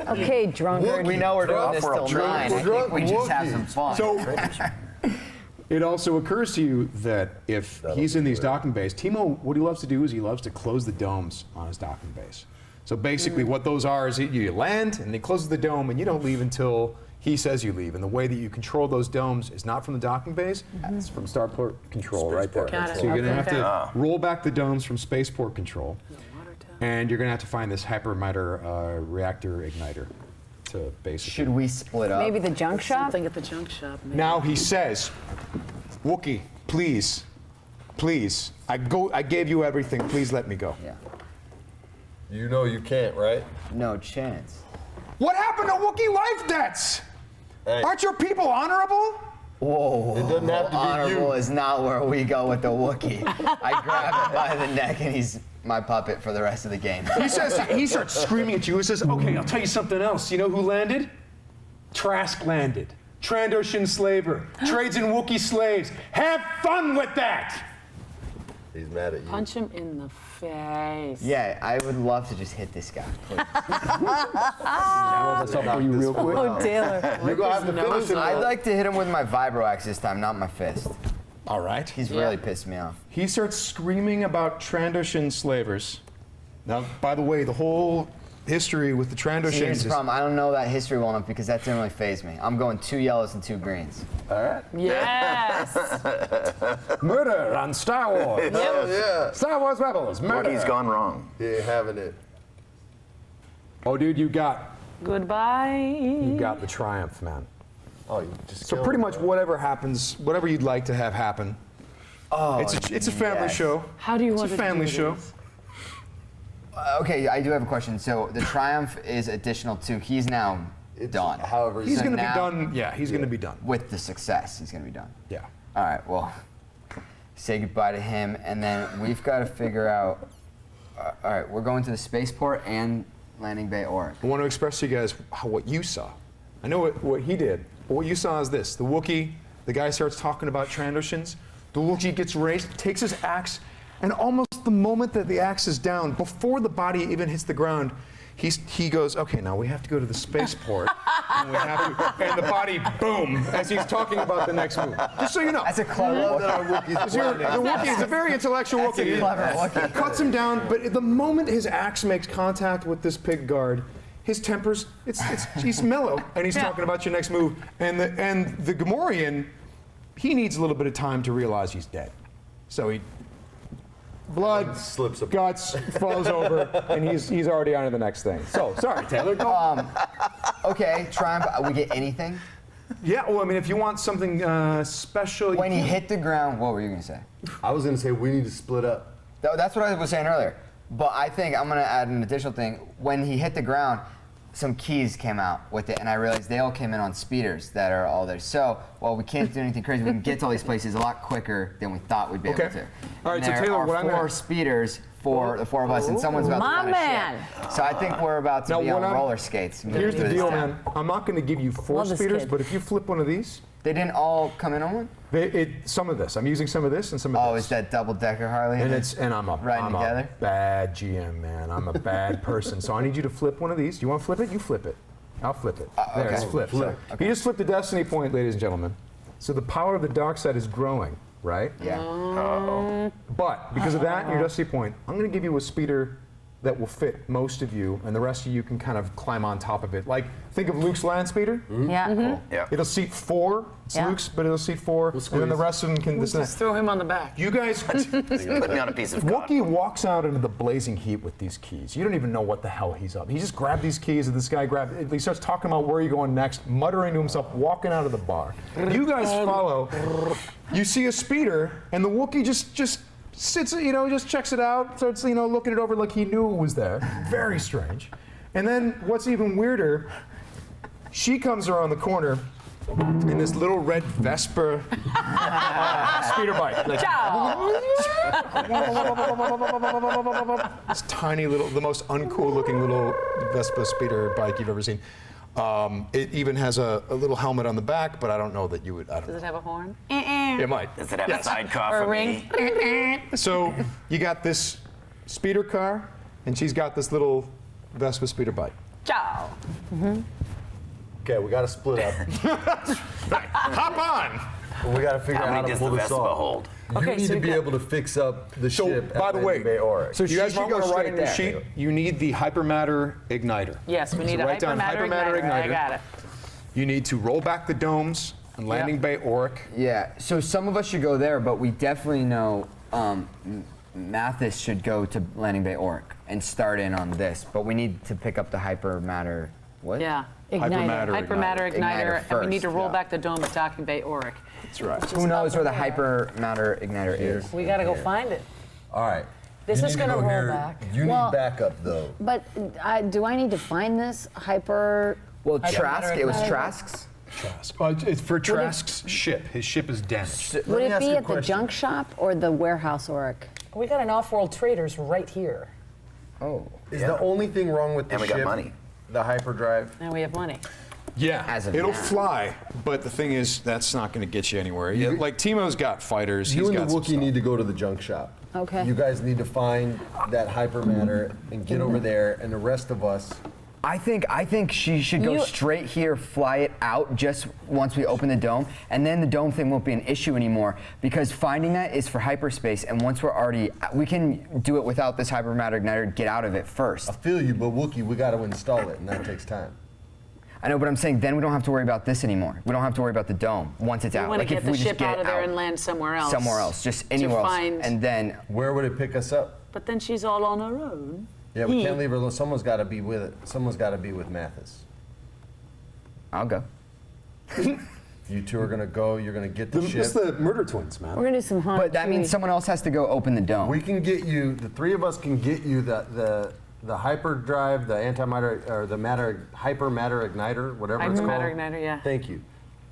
Okay, drunkard. We know we're doing this till drunk- 9. I drunk think we just have Wookiee. some fun. So it also occurs to you that if he's in these docking bays, Timo, what he loves to do is he loves to close the domes on his docking bays. So basically what those are is you land and he closes the dome and you don't leave until he says you leave. And the way that you control those domes is not from the docking bays, it's from starport control right there. Got it. So you're gonna have Okay. to roll back the domes from spaceport control. And you're gonna have to find this hypermiter reactor igniter to basically. Should we split up? Maybe the junk shop? Something at the junk shop. Maybe. Now he says, Wookie, please, please, I gave you everything, please let me go. Yeah. You know you can't, right? No chance. What happened to Wookiee life debts? Hey. Aren't your people honorable? Whoa. It doesn't have to be Honorable you. is not where we go with the Wookiee. I grab him by the neck and he's my puppet for the rest of the game. He says, he starts screaming at you. He says, okay, I'll tell you something else. You know who landed? Trask landed. Trandoshan slaver. Trades in Wookiee slaves. Have fun with that! He's mad at you. Punch him in the face. Yeah, I would love to just hit this guy, please. That's up for you real quick. Oh, Taylor. You're gonna have to finish it. I'd like to hit him with my vibro axe this time, not my fist. All right. He's really pissed me off. He starts screaming about Trandoshan slavers. Now, by the way, the whole history with the See, here's Trandoshans the is... problem. I don't know that history well enough because that didn't really faze me. I'm going 2 yellows and 2 greens. All right. Yes. Murder on Star Wars. Oh, yeah. Star Wars Rebels, murder. Wookiee's gone wrong. He ain't having it. Oh, dude, you got Goodbye. the triumph, man. Oh, you just So killed pretty him, much right? whatever happens, whatever you'd like to have happen. Oh, It's a family yes. show. How do you It's want a to family do show. this? Okay, I do have a question. So the triumph is additional to, he's now done. However, He's So going to be now- done. Yeah, he's going to be done. With the success, he's going to be done. Yeah. All right, well, say goodbye to him, and then we've got to figure out. All right, we're going to the spaceport and landing bay Oryx. I want to express to you guys what you saw. I know what he did, but what you saw is this. The Wookiee, the guy starts talking about Trandoshans. The Wookiee gets raised, takes his axe, and almost the moment that the axe is down, before the body even hits the ground, he goes, okay, now we have to go to the spaceport, and the body, boom, as he's talking about the next move. Just so you know. That's a clever. The Wookiee is a very intellectual That's a Wookiee. clever Wookiee. He cuts him down, but the moment his axe makes contact with this pig guard, his temper's, he's mellow, and he's talking about your next move. And the Gamorrean, he needs a little bit of time to realize he's dead. So he, blood, Slips up. guts, falls over, and he's already on to the next thing. So, sorry, Taylor. Go. Okay, triumph. We get anything? Yeah, well, I mean, if you want something special. When he hit the ground, what were you gonna say? I was gonna say we need to split up. That's what I was saying earlier. But I think I'm gonna add an additional thing. When he hit the ground, some keys came out with it, and I realized they all came in on speeders that are all there. So, while we can't do anything crazy, we can get to all these places a lot quicker than we thought we'd be able to. All right, And so there Taylor, are what I'm 4 gonna- speeders for the 4 of us, and someone's about My to find man. a ship. So I think we're about to Now, be what on I'm- roller skates. Here's the Through this deal, town. man. I'm not going to give you 4 Love this speeders, kid. but if you flip one of these, They didn't all come in on one? some of this. I'm using some of this and some of Oh, this. is that double-decker Harley? And I'm a Riding together? bad GM, man. I'm a bad person. So I need you to flip one of these. Do you want to flip it? You flip it. I'll flip it. There, okay. it's flipped. Flip. He just flipped the destiny point, ladies and gentlemen. So the power of the dark side is growing, right? Yeah. But because of that and your destiny point, I'm going to give you a speeder that will fit most of you, and the rest of you can kind of climb on top of it. Like, think of Luke's land speeder. Yeah. Yeah. It'll seat 4. It's Yeah. Luke's, but it'll seat 4, and then the rest of them can. This and Just that. throw him on the back. You guys. Put me on a piece of Wookiee cotton. walks out into the blazing heat with these keys. You don't even know what the hell he's up. He just grabbed these keys, and this guy grabbed. He starts talking about where you're going next, muttering to himself, walking out of the bar. You guys follow. You see a speeder, and the Wookiee just sits, just checks it out, starts, looking it over like he knew it was there. Very strange. And then what's even weirder, she comes around the corner in this little red Vespa speeder bike. Like, this tiny little, the most uncool looking little Vespa speeder bike you've ever seen. It even has a little helmet on the back, but I don't know that you would. I don't Does it know. have a horn? It might. Does it have a sidecar Or a for ring? me? So you got this speeder car, and she's got this little Vespa speeder bike. Ciao. Okay, we got to split up. Hop on! We got to figure How out how many to does pull the this Vespa off. hold? You Okay, need so to we be got- able to fix up the So, ship by at the Landing way, Bay Auric. so you guys should might go want to write straight on your there. sheet, you need the hypermatter igniter. Yes, we So need a write down hypermatter igniter. I got it. You need to roll back the domes on Landing Bay Auric. Yeah, so some of us should go there, but we definitely know Mathis should go to Landing Bay Auric and start in on this, but we need to pick up the hypermatter, what? Yeah. Hypermatter Hypermatter igniter, and we need to roll yeah. back the dome at Docking Bay Auric. That's right. Who knows where the hypermatter igniter is? We gotta go find it. All right. This You is need to gonna go roll here. back. You need Well- backup, though. But do I need to find this hyper? Well, Hypermatter Trask, it was igniter. Trask's. Trask. It's for Trask's ship. His ship is damaged. Would me it ask be you a at the question. junk shop or the warehouse Auric? We got an off-world traders right here. Oh. Is the only thing wrong with the And we ship got money. the hyperdrive? And we have money. Yeah, As of it'll now. fly, but the thing is, that's not going to get you anywhere. Yeah, like Timo's got fighters. You He's and got the some Wookiee stuff. need to go to the junk shop. Okay. You guys need to find that hypermatter and get over there, and the rest of us. I think she should go You- straight here, fly it out just once we open the dome, and then the dome thing won't be an issue anymore because finding that is for hyperspace, and once we can do it without this hypermatter igniter, get out of it first. I feel you, but Wookiee, we got to install it, and that takes time. I know, but I'm saying then we don't have to worry about this anymore. We don't have to worry about the dome once it's We out. want to Like get if the we just ship get out it of there and land somewhere else. somewhere else, just anywhere else, find- and then Where would it pick us up? But then she's all on her own. Yeah, we can't leave her alone. Someone's got to be with it. Someone's got to be with Mathis. I'll go. You two are gonna go. You're gonna get the ship. It's the murder twins, man. We're gonna do some hunt. But that means someone else has to go open the dome. We can get you. The three of us can get you the hyperdrive, the antimatter, or the hypermatter igniter, whatever it's called. Hypermatter igniter, yeah. Thank you.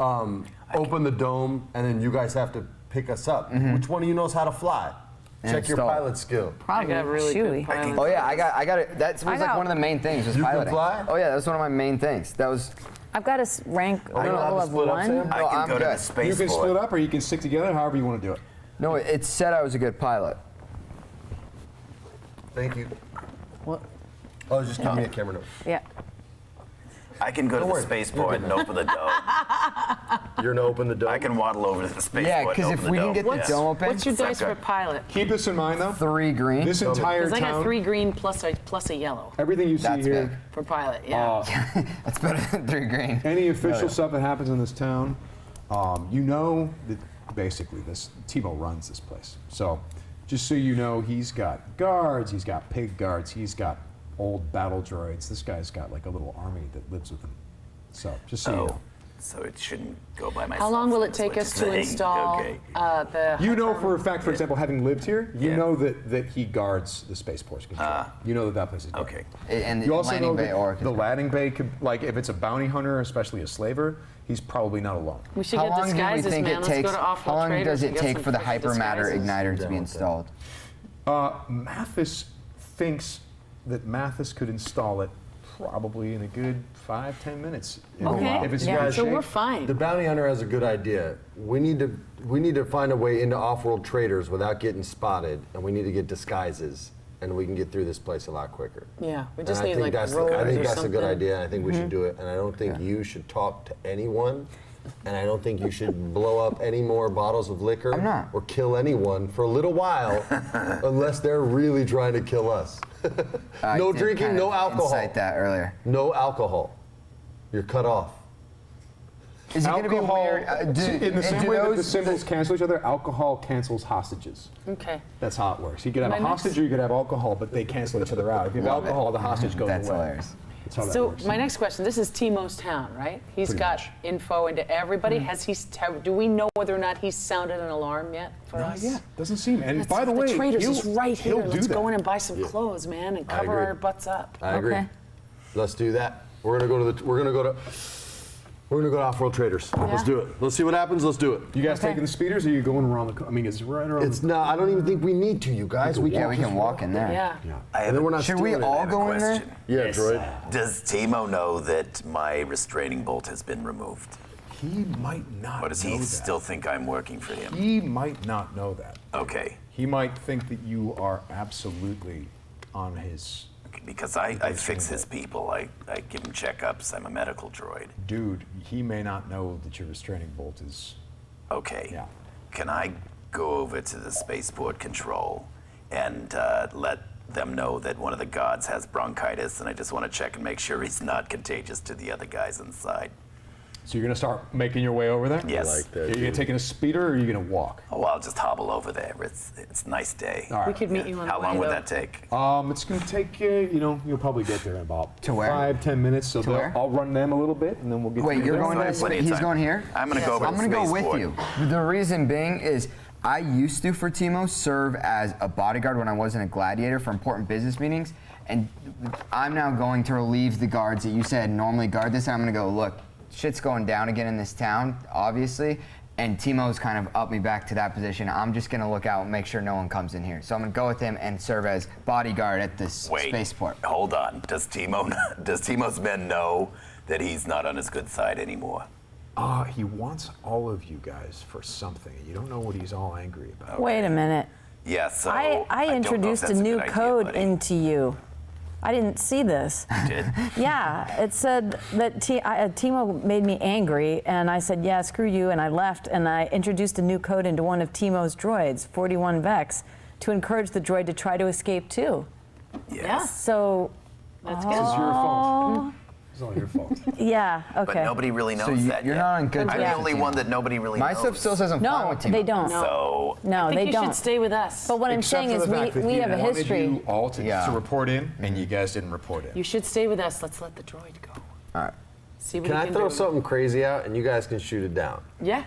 Open the dome, and then you guys have to pick us up. Which one of you knows how to fly? And Check your install. pilot skill. I got really good Chewy. pilot. Oh yeah, I got it. That was like got- one of the main things was You can piloting. fly? Oh yeah, that was one of my main things. That was. I've got a rank Oh, we don't have level to of split up, 1. Sam? I No, can I'm go to good. the You spaceport. can split up or you can stick together, however you want to do it. No, it said I was a good pilot. Thank you. What? Oh, just give me a camera note. Yeah. I can go to the worry. spaceport and open the dome. You're gonna open the dome. I can waddle over to the spaceport. Yeah, and because if open the we can dome. get the Yes. dome open, What's your dice for Okay. pilot? Keep this in mind, though. 3 green. This entire Because I got town, 3 green plus a yellow everything you see That's here, big. for pilot. Yeah. That's better than 3 green. any official stuff that happens in this town, you know that basically this Timo runs this place. So just so you know, he's got guards, he's got pig guards, he's got old battle droids. This guy's got like a little army that lives with him. So just so you know. So it shouldn't go by myself. How long will it is take what us to you're saying. install Okay. the? You know for a fact, for example, having lived here, you Yeah. know that he guards the spaceport control. You know that place is guarded. Okay. And the You also landing know bay that Auric. the landing bay could, like, if it's a bounty hunter, especially a slaver, he's probably not alone. We should How get long do we disguises, think man. it Let's takes? go to How off-world long traders does and it get take some for the freaking hypermatter disguises. igniter to be installed? Mathis thinks that Mathis could install it probably in a good 5-10 minutes. Okay. If it's Yeah, in good so shape. we're fine. The bounty hunter has a good idea. We need to find a way into off-world traders without getting spotted, and we need to get disguises, and we can get through this place a lot quicker. Yeah, we And just I need think like that's rollers I think or that's a good something. idea. And I think we should do it. And I don't think you should talk to anyone. And I don't think you should blow up any more bottles of liquor I'm not. or kill anyone for a little while, unless they're really trying to kill us. I No did drinking, kind no of alcohol. Incite that earlier. No alcohol. You're cut off. Is it going to be Alcohol, weird? in the same do way that the those- symbols cancel each other, alcohol cancels hostages. Okay. That's how it works. You could have My a hostage or you could have alcohol, but they cancel each other out. If you have Love it. alcohol, the hostage goes That's away. hilarious. That's how that So works. my next question: this is Timo's town, right? He's Pretty got much. info into everybody. Has he? Do we know whether or not he's sounded an alarm yet for Not us? yet. Doesn't seem. And by the The way, traders he'll, is right here. he'll do Let's that. go in and buy some clothes, man, and cover agree. our butts up. I agree. Okay. Let's do that. We're gonna go to off-world traders. Let's do it. Let's see what happens. Let's do it. You guys Okay. taking the speeders, or are you going around the? I mean, it's right around. It's not. I don't even think we need to, you guys. We Yeah, can we just can walk in there. Yeah. I have And then we're not Should we stealing it. all have a go in there? question. Yeah, droid. Does Timo know that my restraining bolt has been removed? He might not. Or does know he that. still think I'm working for him? He might not know that. Okay. He might think that you are absolutely on his. Because I fix his people. I give him checkups. I'm a medical droid. Dude, he may not know that your restraining bolt is. Okay. Yeah. Can I go over to the spaceport control and let them know that one of the guards has bronchitis, and I just want to check and make sure he's not contagious to the other guys inside? So you're gonna start making your way over there? Yes. I like that. Are you gonna take in a speeder or are you gonna walk? Oh, I'll just hobble over there. It's a nice day. All right. We could meet you on How the way, long would though. that take? It's gonna take you'll probably get there in about To where? 5-10 minutes. So where? I'll run them a little bit and then we'll get. Wait, to you're you. going to Plenty of he's time. going here? I'm gonna go over I'm to going to go with spaceport. you. The reason being is I used to, for Timo, serve as a bodyguard when I wasn't a gladiator for important business meetings. And I'm now going to relieve the guards that you said normally guard this. I'm going to go, look, shit's going down again in this town, obviously. And Timo's kind of upped me back to that position. I'm just going to look out and make sure no one comes in here. So I'm going to go with him and serve as bodyguard at this spaceport. Hold on. Does Timo's men know that he's not on his good side anymore? He wants all of you guys for something. You don't know what he's all angry about. Wait a minute. Yeah, so I don't know if introduced a that's new good idea, code buddy. into you. I didn't see this. You did? Yeah, it said that Timo made me angry, and I said, yeah, screw you, and I left, and I introduced a new code into one of Timo's droids, 41 Vex, to encourage the droid to try to escape too. Yes. So, That's This good. is your fault. It's all your fault. yeah, okay. But nobody really knows So that you're yet. not on good I'm terms the with only Timo. one that nobody really My knows. stuff still says I'm fine No, with Timo. they don't. So No, I think they you don't. should stay with us. But what I'm Except saying for is the fact that we he have a wanted history. you all to Yeah. report in, and you guys didn't report in. You should stay with us. Let's let the droid go. All right. See what Can we I can throw do. something crazy out and you guys can shoot it down? Yeah.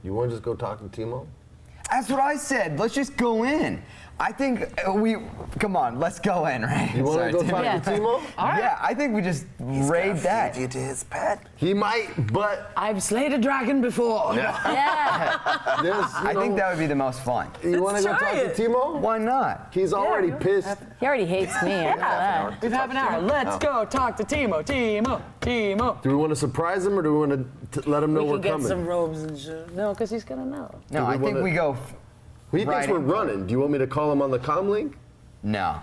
You want to just go talk to Timo? That's what I said. Let's just go in. I think come on, let's go in, right? You want to Sorry, go Timo. talk to Timo? Yeah, I think we just he's raid gonna that. feed you to his pet. He might, but I've slayed a dragon before. Yeah. there's, I think that would be the most fun. You want to go Let's talk try to it. Timo? Why not? He's already pissed. He already hates me. I know that. We've had an hour. Let's go talk to Timo. Timo. Do we want to surprise him or do we want to let him know We we're can get coming? some robes and shit. No, because he's gonna know. No, we I think wanna- we go. He thinks right we're in for it. running. Do you want me to call him on the comm link? No.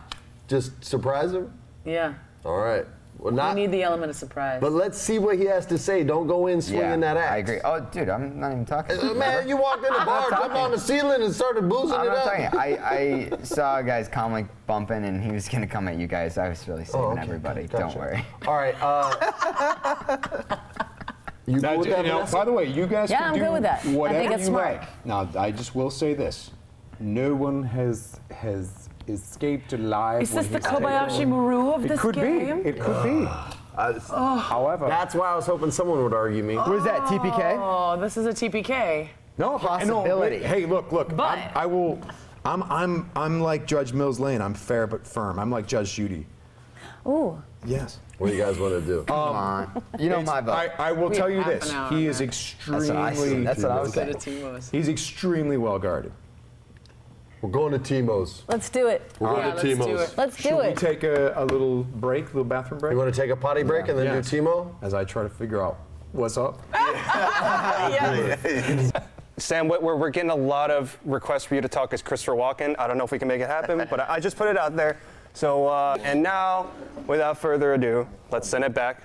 Just surprise him? Yeah. All right. Well, We not. need the element of surprise. But let's see what he has to say. Don't go in swinging that axe. I agree. Oh, dude, I'm not even talking. Man, you walked in the bar, jumped on the ceiling, and started boozing I'm it not up. talking. I saw a guy's comic bumping, and he was gonna come at you guys. I was really saving everybody. Gotcha. Don't worry. All right. You Now, go with that, by Vanessa? the way, you guys Yeah, can I'm do good with that. I think whatever it's you smart. like. Now, I just will say this: no one has escaped alive. Is this when the he's taken Kobayashi over. Maru of It this could game? be. It could be. However, That's why I was hoping someone would argue me. Who is that? TPK? Oh, this is a TPK. no Possibility. No, hey, look. But- I will. I'm like Judge Mills Lane. I'm fair but firm. I'm like Judge Judy. Ooh. Yes. What do you guys want to do? Come on. You know my vote. I will We tell have you half this: an hour he on is that. extremely. That's what I was saying. Timo's. He's extremely well guarded. We're going to Timo's. Let's do it. We're Yeah, going to let's do Timo's. it. Let's Should do we it. take a little break, a little bathroom break? You want to take a potty break and then Yes. do Timo? As I try to figure out what's up. Sam Witwer, we're getting a lot of requests for you to talk as Christopher Walken. I don't know if we can make it happen, but I just put it out there. So, and now, without further ado, let's send it back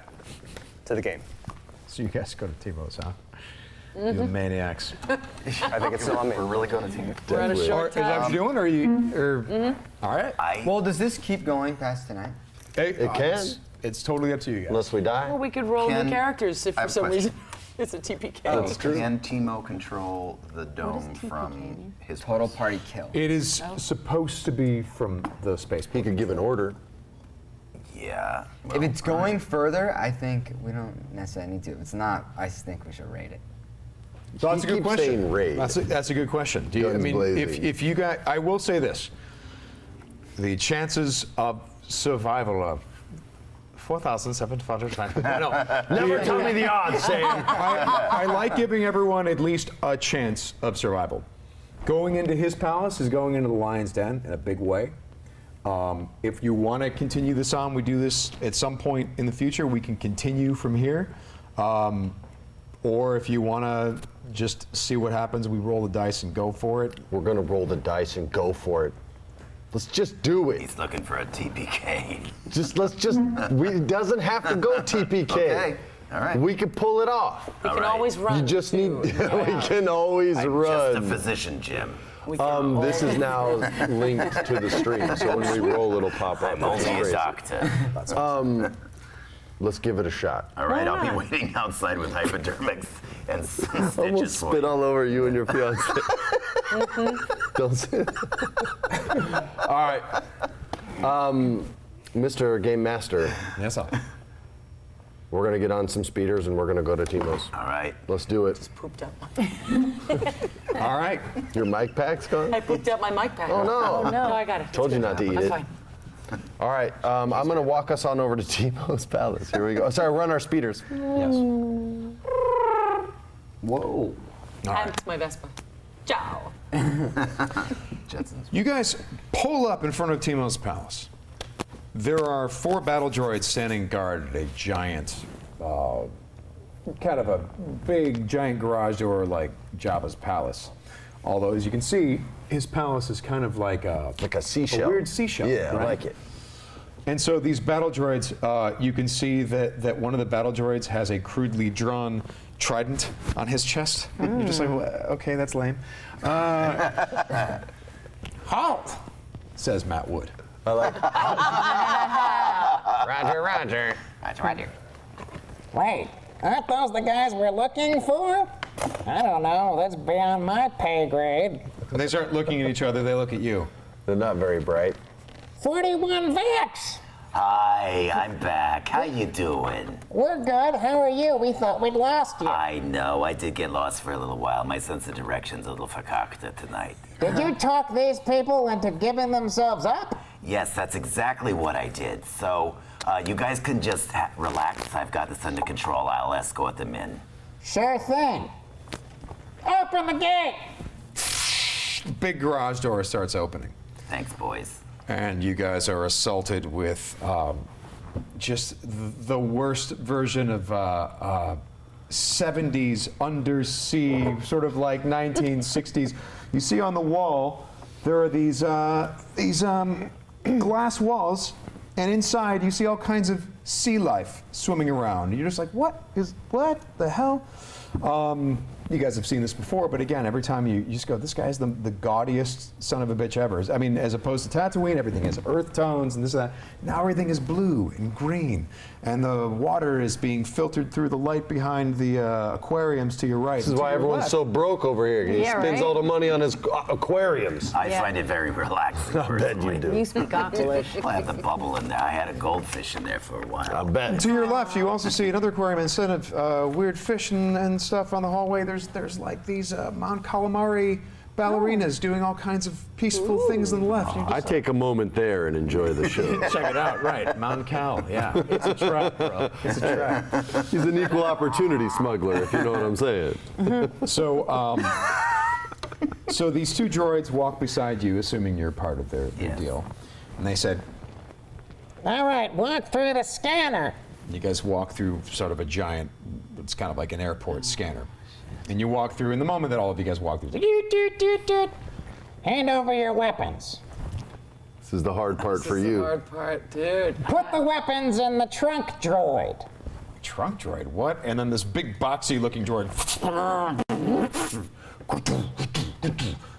to the game. So you guys go to Timo's, huh? You maniacs. I think it's still on me. We're really going to team. We're on a Or short is that what time. you're doing, or are you? All right. Well, does this keep going past tonight? Hey, It can. It's totally up to you guys. Unless we die. Well, we could roll Can- the characters if I for have a some question. reason it's a TPK. That's true. Can Timo control the dome from his Total party kill. It is supposed to be from the space. He could give an order. Yeah. If it's going further, I think we don't necessarily need to. If it's not, I think we should raid it. So that's a He good keeps question. saying raid. That's a good question. Do you, I Guns mean, blazing. if you guys, I will say this: the chances of survival of 4,700. No, Never tell me the odds, Sam. I like giving everyone at least a chance of survival. Going into his palace is going into the lion's den in a big way. If you want to continue this on, we do this at some point in the future. We can continue from here. Or if you want to just see what happens, we roll the dice and go for it. We're gonna roll the dice and go for it. Let's just do it. He's looking for a TPK. It doesn't have to go TPK. Okay, all right. We can pull it off. We can always run. You just need, we Yeah. can always I'm run. just a physician, Jim. This is now linked to the stream, so when we roll, it'll pop up. I'm only a doctor. Let's give it a shot. All right, I'll be waiting outside with hypodermics and some stitches Almost for spit you. all over you and your fiance. Don't say it. All right. Mr. Game Master, Yes, sir. we're going to get on some speeders and we're going to go to Timo's. All right. Let's do it. Pooped out. All right. Your mic pack's gone? I pooped out my mic pack. Oh, no. No, I got it. Told you not to eat I'm it. fine. All right, I'm going to walk us on over to Timo's Palace. Here we go. Sorry, run our speeders. Yes. Whoa. And my Vespa. Ciao. You guys pull up in front of Timo's Palace. There are 4 battle droids standing guard at a giant, kind of a big, giant garage door like Jabba's palace. Although, as you can see, his palace is kind of like a seashell. A weird seashell. Yeah, I right? like it. And so these battle droids, you can see that one of the battle droids has a crudely drawn trident on his chest. You're just like, well, okay, that's lame. Halt, says Matt Wood. I like it. Roger, Roger. Roger. Wait, aren't those the guys we're looking for? I don't know, that's beyond my pay grade. And they start looking at each other, they look at you. They're not very bright. 41 Vex! Hi, I'm back. How you doing? We're good, how are you? We thought we'd lost you. I know, I did get lost for a little while. My sense of direction's a little fakakta tonight. Did you talk these people into giving themselves up? Yes, that's exactly what I did. So, you guys can just relax. I've got this under control. I'll escort them in. Sure thing. Open the gate! Big garage door starts opening. Thanks, boys. And you guys are assaulted with just the worst version of 70s undersea, sort of like 1960s. You see on the wall, there are these glass walls, and inside you see all kinds of sea life swimming around. You're just like, what the hell? You guys have seen this before, but again, every time you just go, this guy's the gaudiest son of a bitch ever. I mean, as opposed to Tatooine, everything is earth tones and this and that. Now everything is blue and green, and the water is being filtered through the light behind the aquariums to your right. This is why everyone's so broke over here. He spends all the money on his aquariums. I find it very relaxing. I bet you do. You speak English. I have the bubble in there. I had a goldfish in there for a while. I bet. To your left, you also see another aquarium. Instead of weird fish and stuff on the hallway, there's like these Mount Calamari ballerinas doing all kinds of peaceful things on the left. I take a moment there and enjoy the show. Check it out, right? Mount Cal, yeah. It's a trap, bro. It's a trap. He's an equal opportunity smuggler, if you know what I'm saying. So, so these 2 droids walk beside you, assuming you're part of their deal. And they said, All right, walk through the scanner. you guys walk through sort of a giant, it's kind of like an airport scanner. And you walk through, and the moment that all of you guys walk through, it's like, Doot, doot, doot, doot. Hand over your weapons. This is the hard part for This is you. the hard part, dude. Put the weapons in the trunk droid. trunk droid, what? And then this big boxy looking droid,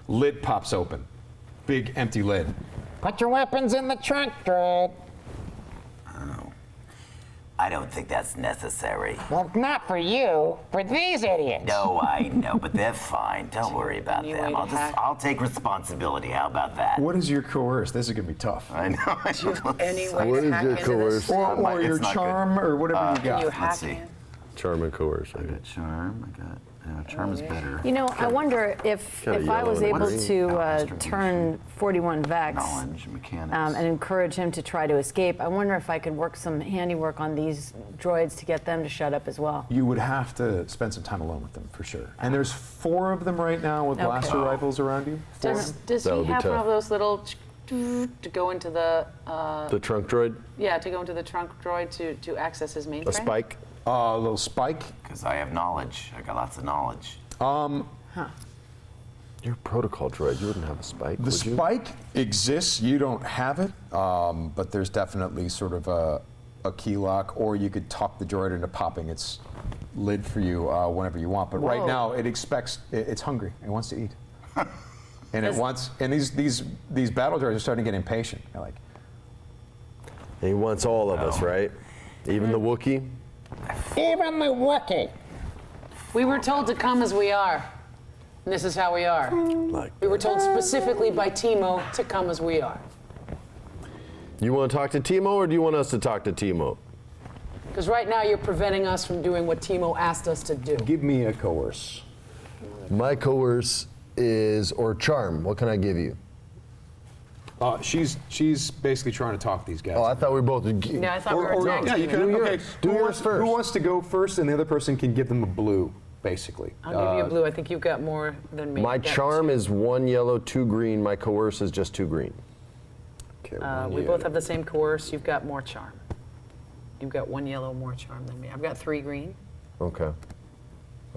lid pops open. Big empty lid. Put your weapons in the trunk droid. I don't think that's necessary. Well, not for you, for these idiots. No, I know, but they're fine. Don't worry about Any way them. to hack? I'll take responsibility. How about that? What is your coerce? This is gonna be tough. I know. Any way What to is hack your into coerce? this? Or your It's not charm, or whatever you Can you got. hack see. in? Charm and coercion. I got charm. I got charm is better. You know, I wonder if Kinda I was yellow and able green. to turn 41 Vex Knowledge, mechanics. and encourage him to try to escape. I wonder if I could work some handiwork on these droids to get them to shut up as well. You would have to spend some time alone with them for sure. And there's 4 of them right now with Okay. blaster rifles around you. Does That he would be have one tough. of those little to go into the The trunk droid? to go into the trunk droid to access his mainframe? A spike? A little spike. Because I have knowledge. I got lots of knowledge. You're a protocol droid. You wouldn't have a spike. The would you? spike exists. You don't have it, but there's definitely sort of a key lock, or you could talk the droid into popping its lid for you whenever you want. But right now, it's hungry. It wants to eat, and it wants. And these battle droids are starting to get impatient. They're like, And he wants all of us, right? Even the Wookiee? Even the Wookiee. We were told to come as we are. And this is how we are. We were told specifically by Timo to come as we are. You want to talk to Timo, or do you want us to talk to Timo? Because right now you're preventing us from doing what Timo asked us to do. give me a coerce. My coerce is, or charm. What can I give you? She's basically trying to talk these guys. Oh, I thought we both. Yeah, I thought we were tag yeah, you can. Do yours. Okay, Do yours first. Who wants to go first, and the other person can give them a blue, basically. I'll give you a blue. I think you've got more than me. My You've got charm two. is 1 yellow, 2 green. My coerce is just 2 green. Okay, We both have the same coerce. You've got more charm. You've got 1 yellow more charm than me. I've got 3 green. Okay.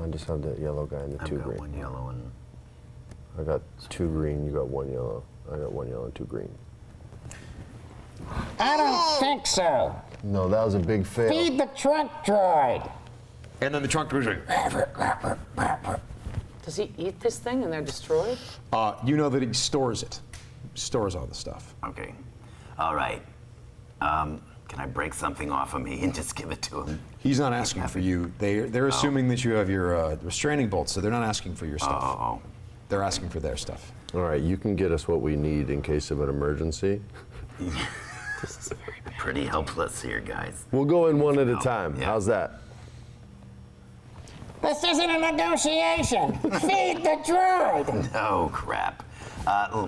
I just have the yellow guy and the 2 I've got green. 1 yellow and I got 2 green. You got 1 yellow. I got 1 yellow and 2 green. I don't think so. No, that was a big fail. Feed the trunk droid. And then the trunk droid's like, Does he eat this thing and they're destroyed? you know that he stores it. Stores all the stuff. okay. All right. Can I break something off of me and just give it to him? He's not asking for you. They're assuming that you have your restraining bolts, so they're not asking for your stuff. Oh. They're asking for their stuff. All right, you can get us what we need in case of an emergency. This is pretty helpless here, guys. We'll go in one at a time. Yeah. How's that? This isn't a negotiation. Feed the droid. Oh, crap.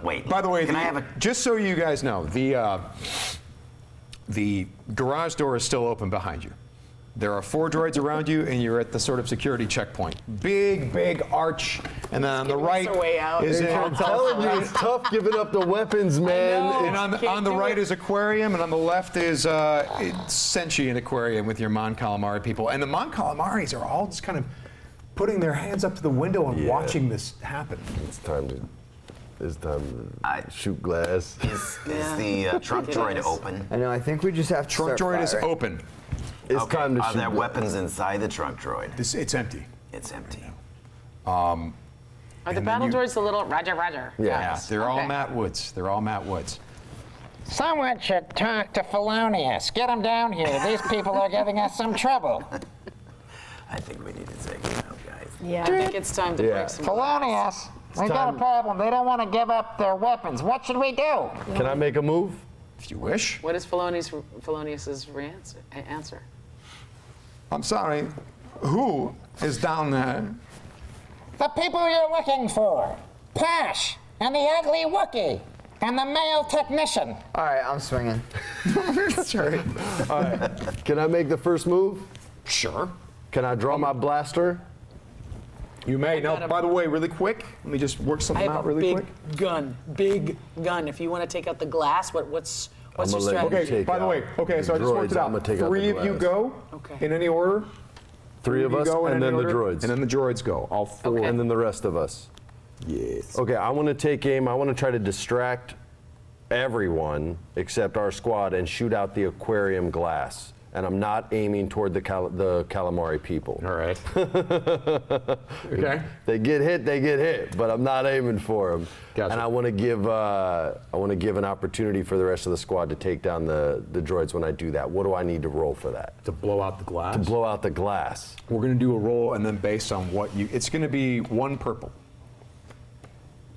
Wait. By the way, can I have a... just so you guys know, the garage door is still open behind you. There are 4 droids around you, and you're at the sort of security checkpoint. Big arch, and then on the right us a way out. is I'm telling you, it's tough giving up the weapons, man. and on the right is aquarium, and on the left is sentient aquarium with your Mon Calamari people. And the Mon Calamaris are all just kind of putting their hands up to the window and watching this happen. It's time to shoot glass. Is the trunk droid open? I know, I think we just have to Trunk start droid is firing. open. It's Okay. time to Are shoot there glass. weapons inside the trunk droid? It's empty. It's empty. Are the then battle you- droids the little Roger? Yeah. They're all Okay. Matt Woods. They're all Matt Woods. Someone should talk to Felonius. Get him down here. These people are giving us some trouble. I think we need to take it out, guys. Yeah. I think it's time to break some. Felonius, we got a problem. They don't want to give up their weapons. What should we do? Can I make a move? If you wish. What is Felonius's answer? I'm sorry. Who is down there? The people you're looking for. Pash, and the ugly Wookiee, and the male technician. All right, I'm swinging. Sorry. Can I make the first move? Sure. Can I draw my blaster? You may. got Now, a- by the way, really quick, let me just work I something have out a really big quick. gun. If you want to take out the glass, what's your gonna let you strategy? Okay, take by the out way, okay, so I the just worked droids. it I'm gonna out. take out the 3 of you glass. go Okay. in any order. 3 of you us, go in and any then the order, droids. And then the droids go, all 4. Okay. And then the rest of us. Yes. Okay, I want to take aim. I want to try to distract everyone except our squad and shoot out the aquarium glass. And I'm not aiming toward the calamari people. All right. Okay. They get hit, but I'm not aiming for them. Gotcha. And I want to give an opportunity for the rest of the squad to take down the droids when I do that. What do I need to roll for that? To blow out the glass. To blow out the glass. We're going to do a roll, and then based on what you, it's going to be 1 purple.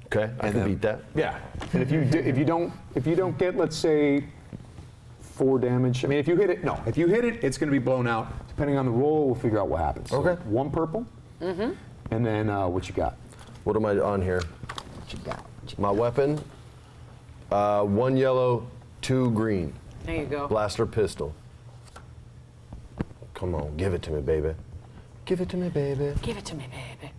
Okay, I can then- beat that. Yeah. And if you don't get, let's say, 4 damage. I mean, if you hit it, it's going to be blown out. Depending on the roll, we'll figure out what happens. So Okay. 1 purple. Mm-hmm. And then what you got? What am I on here? What you got? My weapon, 1 yellow, 2 green. There you go. Blaster pistol. Come on, give it to me, baby. Give it to me, baby. Give it to me, baby.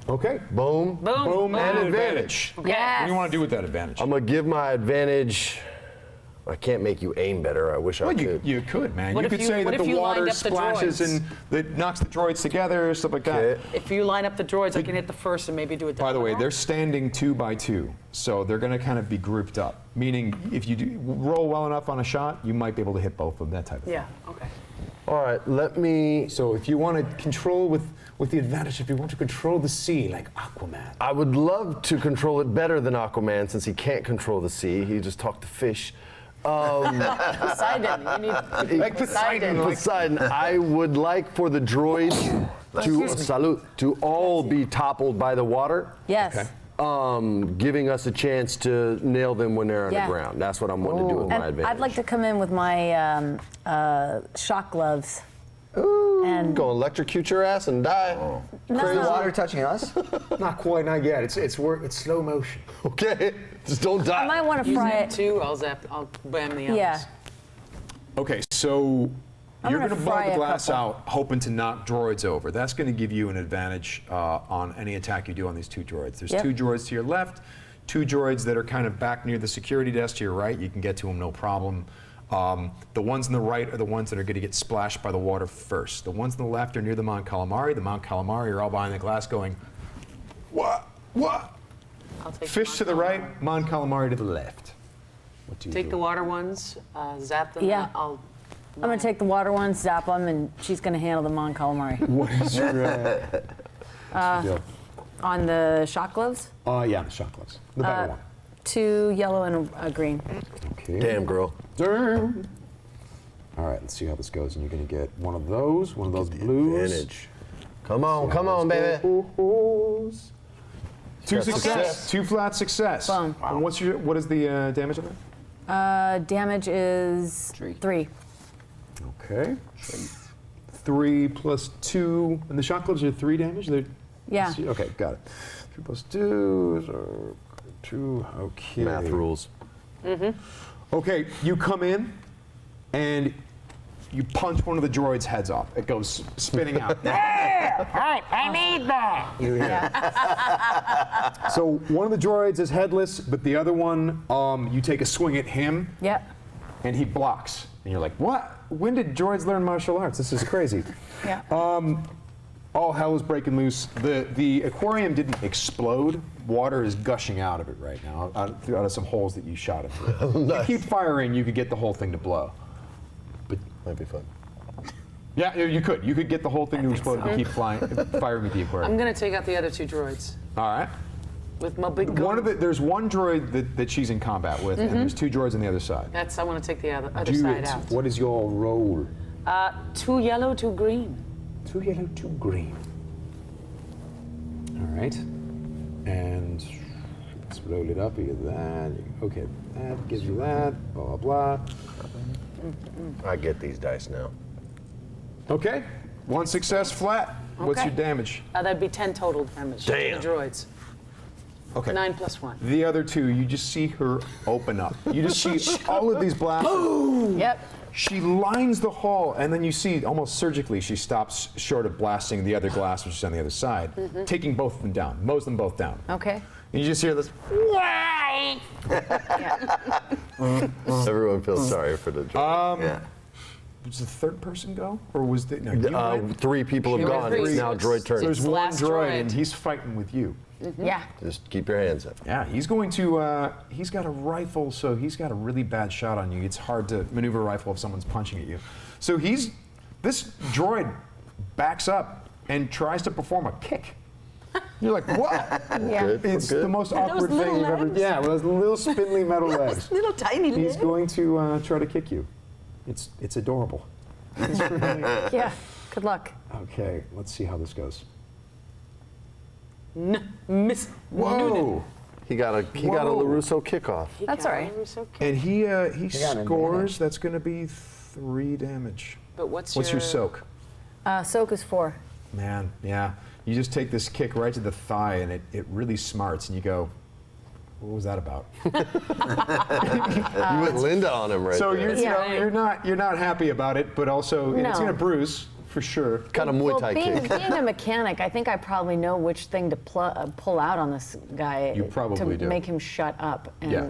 Okay. Boom. Boom. And advantage. Yes. What do you want to do with that advantage? I'm gonna give my advantage. I can't make you aim better. I wish I Well, could. you could, man. What You if could you- say what that if the you lined water up the splashes droids? and that knocks the droids together, stuff like that. Okay. If you line up the droids, I can hit the first and maybe do it. By the way, they're standing 2 by 2, so they're going to kind of be grouped up. Meaning, if you do roll well enough on a shot, you might be able to hit both of them. That type of thing. Yeah. Okay. All right, let me. So if you want to control with the advantage, if you want to control the sea like Aquaman. I would love to control it better than Aquaman since he can't control the sea. He just talked to fish. Poseidon. You need Like Poseidon. Poseidon, I would like for the droids to all be toppled by the water. Yes. Okay. Giving us a chance to nail them when they're Yeah. underground. That's what I'm wanting to do with my And advantage. I'd like to come in with my shock gloves. Ooh, and go electrocute your ass and die. Crazy water touching us? Not quite, not yet. It's slow motion. Okay, just don't die. I might want to You fry zap it. 2. I'll bam the others. Yeah. Okay, so you're gonna going to blow fry the a glass couple. out, hoping to knock droids over. That's going to give you an advantage on any attack you do on these 2 droids. There's Yep. 2 droids to your left, 2 droids that are kind of back near the security desk to your right. You can get to them no problem. The ones on the right are the ones that are going to get splashed by the water first. The ones on the left are near the Mount Calamari. The Mount Calamari are all behind the glass going, what? I'll take Fish to the right, Mount Calamari to the left. What do you Take do? the water ones, zap them. Yeah. I'll. I'm going to take the water ones, zap them, and she's going to handle the Mon Calamari. What is your deal? On the shock gloves, Yeah, the shot gloves. The better one. 2 yellow and a green. Okay. Damn, girl. Damn. All right, let's see how this goes. And you're going to get one of those blues. Advantage. Come on, baby. 2 success. 2 flat success. Boom. And what is the damage on that? Damage is 3. Okay. 3 plus 2. And the shot gloves are 3 damage? Yeah. Okay, got it. 3 plus 2 are 2. Okay. Math rules. Okay, you come in and you punch one of the droids' heads off. It goes spinning out. I need that. So one of the droids is headless, but the other one, you take a swing at him, Yep. and he blocks. And you're like, what? When did droids learn martial arts? This is crazy. Yeah. All hell is breaking loose. The aquarium didn't explode. Water is gushing out of it right now, out of some holes that you shot it through. Nice. You keep firing, you could get the whole thing to blow. But Might be fun. yeah, you could. You could get the whole thing to explode if you keep firing at the aquarium. I'm gonna take out the other 2 droids All right. with my big gun. There's one droid that she's in combat with, and there's 2 droids on the other side. I want to take the other side out. What is your role? 2 yellow, 2 green. 2 yellow, 2 green. All right. And let's roll it up. You get that. Okay, that gives you that. Blah, blah, blah. I get these dice now. Okay. 1 success flat. What's Okay. your damage? That'd be 10 total damage. Damn. The droids. Okay. 9 plus 1. The other 2, you just see her open up. You just see all of these blasts. Yep. She lines the hall, and then you see almost surgically she stops short of blasting the other glass, which is on the other side, taking both of them down, mows them both down. Okay. And you just hear this. Everyone feels sorry for the droid. Does the third person go, or was the no? You went? 3 people have You went gone. 3, It's now so droid it's- turn. There's It's one last droid, droid. and he's fighting with you. Yeah. Just keep your hands up. Yeah, he's going to. He's got a rifle, so he's got a really bad shot on you. It's hard to maneuver a rifle if someone's punching at you. So this droid backs up and tries to perform a kick. You're like, what? Yeah. It's Good. the most those awkward thing little you've ever. legs? Yeah, with those little spindly metal legs. Little tiny He's going to try to kick you. It's adorable. It's really, Yeah. Good luck. okay, let's see how this goes. Miss. Whoa! He got a Whoa. LaRusso kickoff. That's all right. And he got an scores. advantage. That's going to be 3 damage. But what's your soak? Soak is 4. Man, yeah. You just take this kick right to the thigh, and it really smarts, and you go, "What was that about?" You went Linda on him right So there. you're not happy about it, but also it's No. going to bruise for sure. Kind of Muay Well, Thai being, kick. being a mechanic, I think I probably know which thing to pull out on this guy You probably to do. make him shut up. And Yeah.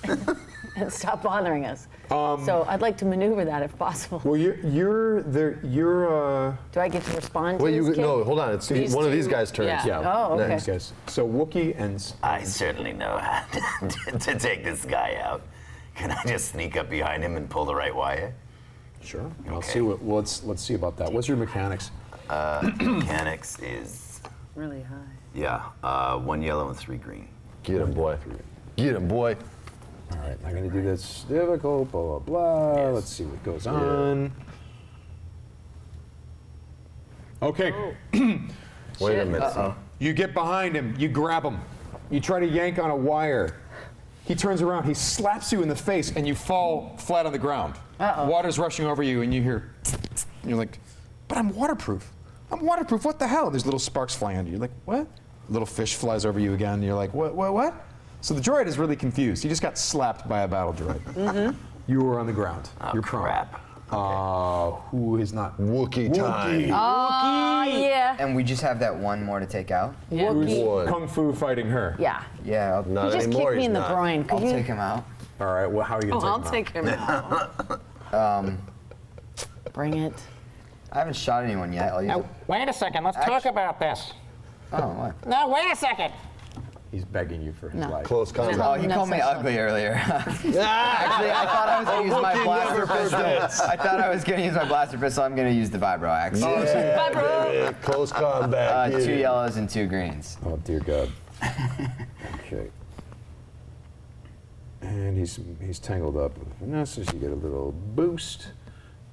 and stop bothering us. So I'd like to maneuver that if possible. Well, you're Do I get to respond to Well, this kid? no, hold on. It's These one of these two- guys' turns. yeah. Oh, okay. These guys. So Wookiee and I certainly know how to take this guy out. Can I just sneak up behind him and pull the right wire? sure. Let's Okay. see what. Let's see about that. What's your mechanics? Mechanics is, Really high. yeah, 1 yellow and 3 green. Get him, boy. Get him, boy. All right, I'm gonna do this difficult. Blah blah blah. Yes. Let's see what goes on. Okay. Wait a minute. You get behind him, you grab him, you try to yank on a wire. He turns around, he slaps you in the face, and you fall flat on the ground. Water's rushing over you, and you hear, and you're like, but I'm waterproof. I'm waterproof, what the hell? There's little sparks flying under you. You're like, what? A little fish flies over you again, and you're like, what? So the droid is really confused. He just got slapped by a battle droid. You were on the ground. Oh, You're prone. crap. Who is not? Wookiee time. Oh, yeah. And we just have that one more to take out? Who's Boy. kung fu fighting her? Yeah. Yeah, I'll, Not He just anymore. kicked me he's in the not. groin. Could I'll you? take him out. All right, well, how are you Oh, gonna I'll take him take him out. Bring it. I haven't shot anyone yet. I'll use Now, wait a second. Let's talk about this. Oh, what? No, wait a second. He's begging you for his life. Close Oh, combat. he No called me sexual. ugly earlier. Actually, I thought I was going to use my blaster pistol. I thought I was going to use my blaster pistol. I'm going to use the vibro axe. Yeah, baby. Close combat. Get 2 it. yellows and 2 greens. Oh dear God. Okay. And he's tangled up with Vanessa. So you get a little boost.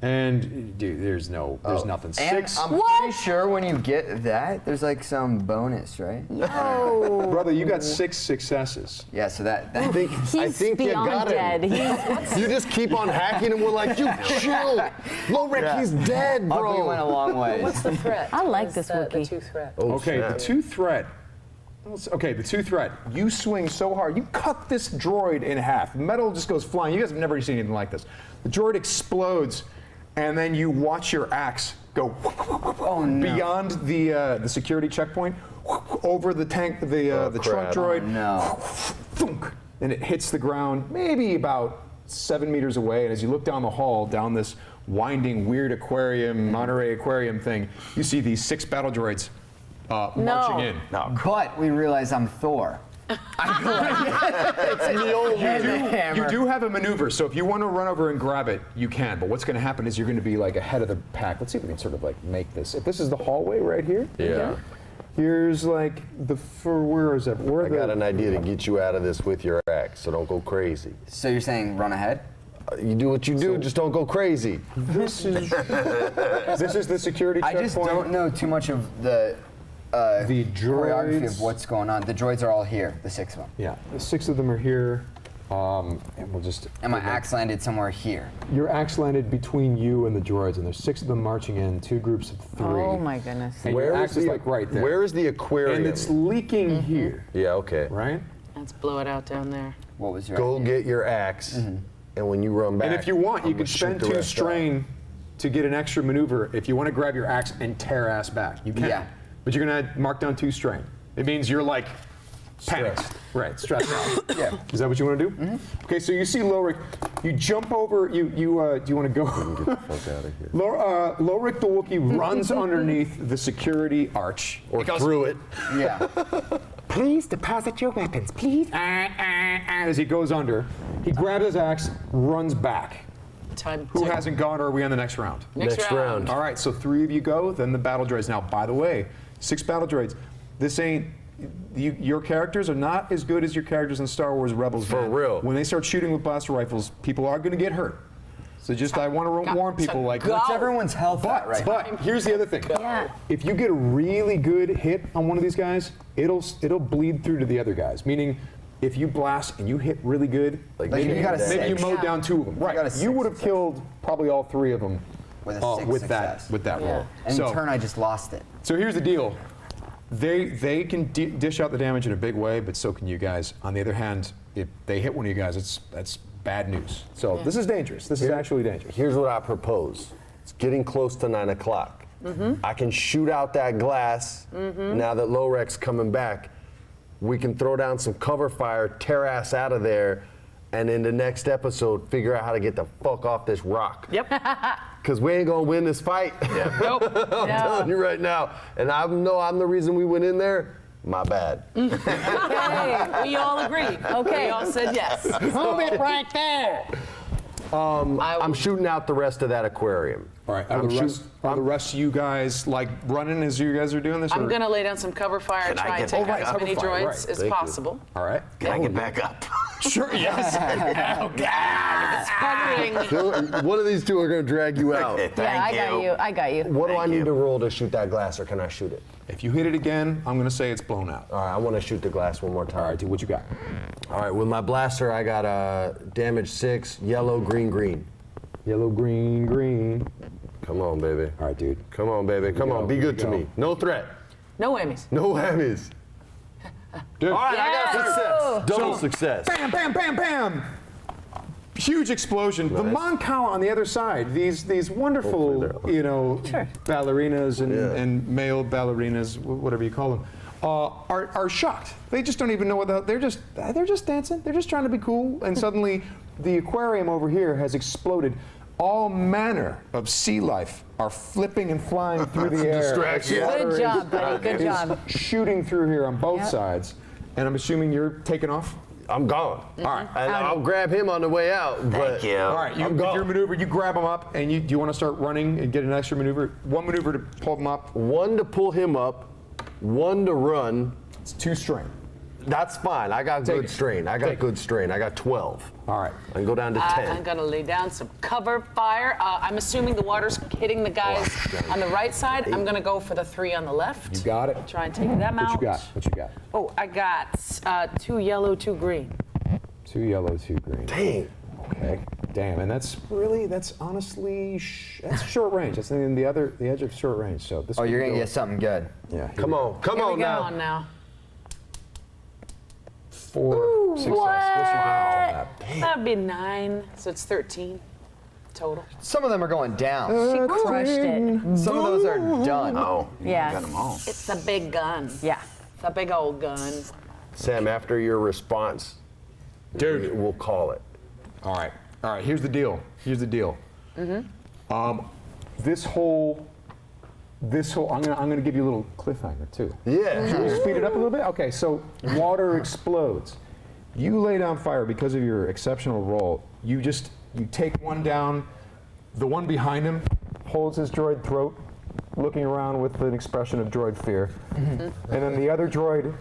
And dude, there's nothing. And 6. I'm pretty sure when you get that, there's like some bonus, right? Brother, you got 6 successes. Yeah, so that I think you beyond got dead. him. You just keep on hacking, and we're like, you chill. Lowrick, Yeah. he's dead, ugly went a bro. long way. What's the threat? I like What's this the Wookiee. 2 threat. Oh, Okay, snap. the 2 threat. Okay, the 2 threat. You swing so hard, you cut this droid in half. Metal just goes flying. You guys have never seen anything like this. The droid explodes, and then you watch your axe go beyond the security checkpoint, over the tank, the trunk crap. droid, No. thunk, and it hits the ground maybe about 7 meters away. And as you look down the hall, down this winding, weird aquarium, Monterey aquarium thing, you see these 6 battle droids marching in. No, But we realize I'm Thor. It's the old You do have a maneuver, so if you want to run over and grab it, you can. But what's going to happen is you're going to be like ahead of the pack. Let's see if we can sort of like make this. If this is the hallway right here, Yeah. here's like where is it? I got an idea to get you out of this with your axe, so don't go crazy. So you're saying run ahead? You do what you do, just don't go crazy. This is the security I checkpoint. just don't know too much of the choreography droids. of what's going on. The droids are all here, the 6 of them. Yeah, the 6 of them are here, and we'll just. And my axe landed somewhere here. Your axe landed between you and the droids, and there's 6 of them marching in, 2 groups of 3. Oh my goodness. And your Where axe is is the- like right there. Where is the aquarium? And it's leaking here, Yeah, okay. right? Let's blow it out down there. What was your Go idea? get your axe, and when you run back. And if you want, you I'm can gonna shoot spend the 2 rest strain to get an extra maneuver. If you want to grab your axe and tear ass back, you can. Yeah. But you're gonna mark down 2 strain. It means you're like panicked. Right, stressed out. Yeah. Is that what you want to do? Okay, so you see Lowrick. You jump over. Do you want to go? Fuck out of here. Lowrick the Wookiee runs underneath the security arch. Or through it. Yeah. Please deposit your weapons, please. As he goes under, he grabs his axe, runs back. Time. Who to- hasn't gone, or are we on the next round? Next round. All right, so 3 of you go, then the battle droids. Now, by the way, 6 battle droids. This ain't. Your characters are not as good as your characters in Star Wars Rebels. For man. real. When they start shooting with blaster rifles, people are going to get hurt. So just, I want to warn people, like. What's everyone's health at right now? But here's the other thing. Yeah. If you get a really good hit on one of these guys, it'll bleed through to the other guys. Meaning, if you blast and you hit really good, Like Like maybe you got a maybe you 6. mowed down 2 of them. got a Right. You 6 would have success. killed probably all 3 of them With a 6 with that success. roll. And in turn, I just lost it. So here's the deal. They can dish out the damage in a big way, but so can you guys. On the other hand, if they hit one of you guys, that's bad news. So this is dangerous. This is actually dangerous. Here's what I propose. It's getting close to 9 o'clock. I can shoot out that glass now that Lowrick's coming back. We can throw down some cover fire, tear ass out of there, and in the next episode, figure out how to get the fuck off this rock. Yep. Because we ain't gonna win this fight. Nope. I'm telling you right now. And I know I'm the reason we went in there. My bad. Okay, we all agreed. Okay, we all said yes. Hold it right there. I'm shooting out the rest of that aquarium. All right. Are the rest of you guys like running as you guys are doing this? I'm or- gonna lay down some cover fire and Can I try and get take back out as up? many Cover fire, droids right. as Thank you. possible. All right. Can I get back up? Sure. Yes. Hovering. One of these two are gonna drag you out. Okay, Yeah, I thank got you. I got you. What do I Thank need you. to roll to shoot that glass, or can I shoot it? If you hit it again, I'm gonna say it's blown out. All right, I want to shoot the glass one more time. All right, dude. What you got? All right, with my blaster, I got damage 6, yellow, green, green. Yellow, green, green. Come on, baby. All right, dude. Come on, baby. Come on, be Here good we to go. me. No threat. No whammies. No whammies. Dude. All right, I got success. Double So- success. Bam, bam, bam, bam. Huge explosion. The Nice. Moncala on the other side, these wonderful, Hopefully ballerinas and, Yeah. and male ballerinas, whatever you call them, are shocked. They just don't even know what they're just dancing. They're just trying to be cool. And suddenly, the aquarium over here has exploded. All manner of sea life are flipping and flying through the air. Distraction. Water Good job, buddy. Good is job. shooting through here on both Yep. sides. And I'm assuming you're taking off. I'm gone. All right. And I'll grab him on the way out. But Thank you. All right, I'm with gone. your maneuver, you grab him up, and do you want to start running and get an extra maneuver? One maneuver to pull him up. One to pull him up, one to run. It's 2 strain. That's fine. I got Take good it. strain. I got Take it. good strain. I got 12. All right. I can go down to 10. I'm gonna lay down some cover fire. I'm assuming the water's hitting the guys on the right side. I'm gonna go for the 3 on the left. You got it. Try and take them out. What you got? What you got? Oh, I got 2 yellow, 2 green. 2 yellow, 2 green. Dang. Okay. Damn, and that's honestly that's short range. That's in the edge of short range. So this. Oh, could you're gonna go- get something good. Yeah. Come on. Come Here on we go now. on now. 4 success. What's your damage on that? That'd be 9, so it's 13 total. Some of them are going down. She crushed it. Some of those are done. Oh, Yeah. got them all. It's a big gun. Yeah. It's a big old gun. Sam, after your response, Dude. we'll call it. All right. All right. Here's the deal. This whole. I'm gonna give you a little cliffhanger too. Yeah. Should we speed it up a little bit? Okay. So water explodes. You lay down fire because of your exceptional roll. You take one down. The one behind him holds his droid throat, looking around with an expression of droid fear, and then the other droid.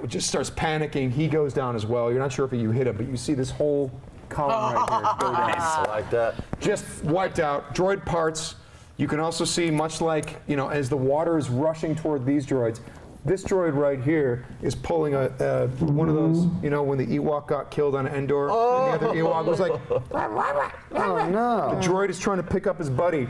Just starts panicking. He goes down as well. You're not sure if you hit him, but you see this whole column right here go down. I like that. Just wiped out. Droid parts. You can also see, much like, as the water is rushing toward these droids, this droid right here is pulling one of those, when the Ewok got killed on Endor, and the other Ewok was like, Oh no. the droid is trying to pick up his buddy.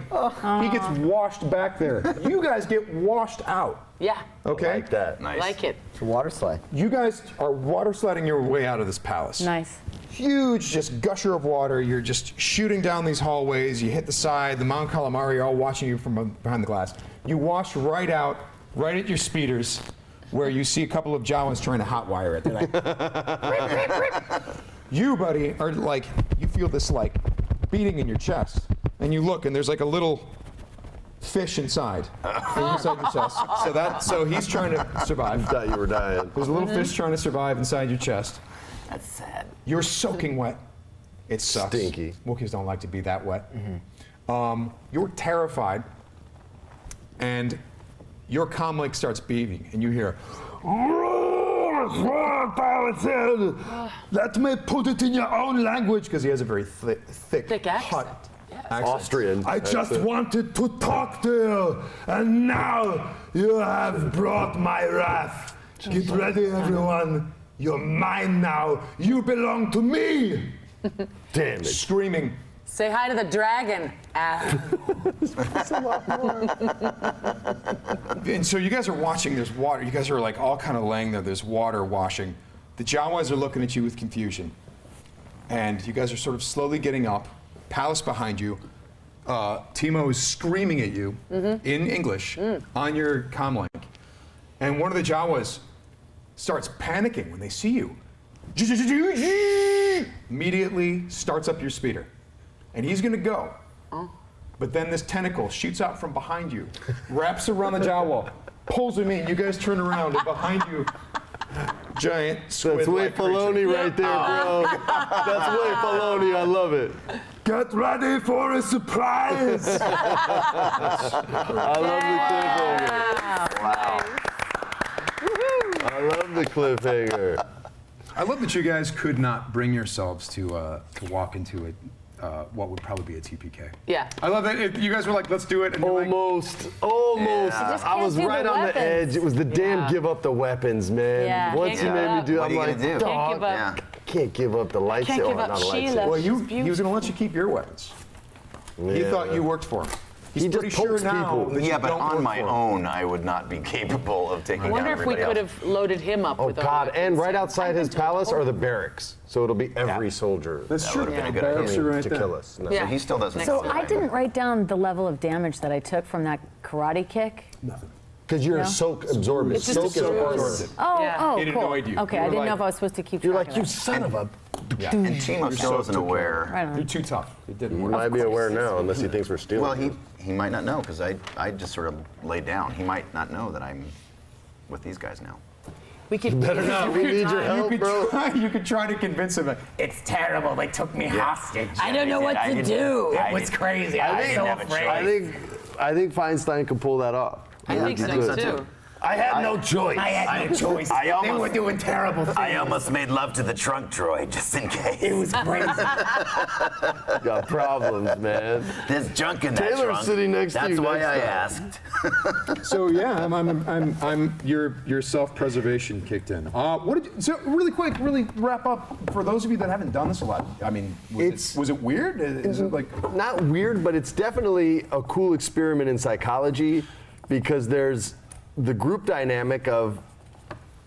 He gets washed back there. You guys get washed out. Yeah, Okay? Like that. Nice. like it. It's a water slide. You guys are water sliding your way out of this palace. Nice. Huge, just gusher of water. You're just shooting down these hallways. You hit the side. The Mount Calamari are all watching you from behind the glass. You wash right out, right at your speeders, where you see a couple of Jawas trying to hotwire it. They're like, you, buddy, are like, you feel this like beating in your chest, and you look, and there's like a little fish inside your chest. So he's trying to survive. Thought you were dying. There's a little fish trying to survive inside your chest. That's sad. You're soaking wet. It sucks. Stinky. Wookiees don't like to be that wet. You're terrified, and your comlink starts beeping, and you hear, let me put it in your own language, because he has a very thick accent. hot Yes. Austrian. I just wanted to talk to you, and now you have brought my wrath. Get ready, everyone. You're mine now. You belong to me. Damn it. Screaming. Say hi to the dragon. And so you guys are watching, there's water. You guys are like all kind of laying there. There's water washing. The Jawas are looking at you with confusion. And you guys are sort of slowly getting up. Palace behind you. Timo is screaming at you in English on your comlink. And one of the Jawas starts panicking when they see you. immediately starts up your speeder. And he's gonna go. But then this tentacle shoots out from behind you, wraps around the jaw wall, pulls him in. You guys turn around, and behind you, giant squid. That's way Filoni right there, bro. That's way Filoni. I love it. Get ready for a surprise. I love the cliffhanger. Wow. I love the cliffhanger. I love that you guys could not bring yourselves to walk into it. What would probably be a TPK. Yeah. I love that you guys were like, let's do it. And you're like, Almost. Yeah. I was do the right on the weapons. edge. It was the damn Yeah. give up the weapons, man. Yeah. Once Can't you give made me up. do, What I'm are you like, gonna do? dog, Can't give up. Yeah. can't give up the lights. Can't give up not a Sheila. lightsaber. well, She's he was beautiful. going to let you keep your weapons. He Yeah. thought you worked for him. He's He just pretty sure pokes now people. that you Yeah, but don't on work my for him. own, I would not be capable of taking I down wonder if we everybody could else. have loaded him up Oh with our God! weapons. And right outside his palace are the barracks, so it'll be every soldier That's That true. would've been a good Barracks idea. are right to there. kill us. No. Yeah. So he still doesn't. So know I that. didn't write down the level of damage that I took from that karate kick. Nothing. Because you're No? so absorbent. It's just Soak it up. absorbed. Oh, Yeah. oh, It cool. annoyed you. Okay, You I were didn't know like- if I was supposed to keep You're track like, of you it. son of a. And Timo still isn't aware. Right on. You're too tough. It didn't He work. might be aware now, unless he thinks we're stealing. Well, he might not know because I just sort of laid down. He might not know that I'm with these guys now. We could better not. We need your help, bro. You could try to convince him. It's terrible. They took me hostage. I don't know what to do. It was crazy. I was so afraid. I think Feinstein can pull that off. I think I so think so, too. too. I had no choice. I had no choice. I They almost- were doing terrible things. I almost made love to the trunk droid just in case. It was crazy. Got problems, man. There's junk in that Taylor's trunk. sitting next to That's you why next I time. asked. So yeah, I'm your self-preservation kicked in. What did you, so really quick, really wrap up for those of you that haven't done this a lot. I mean, was it weird? Is it like Not weird, but it's definitely a cool experiment in psychology because there's the group dynamic of,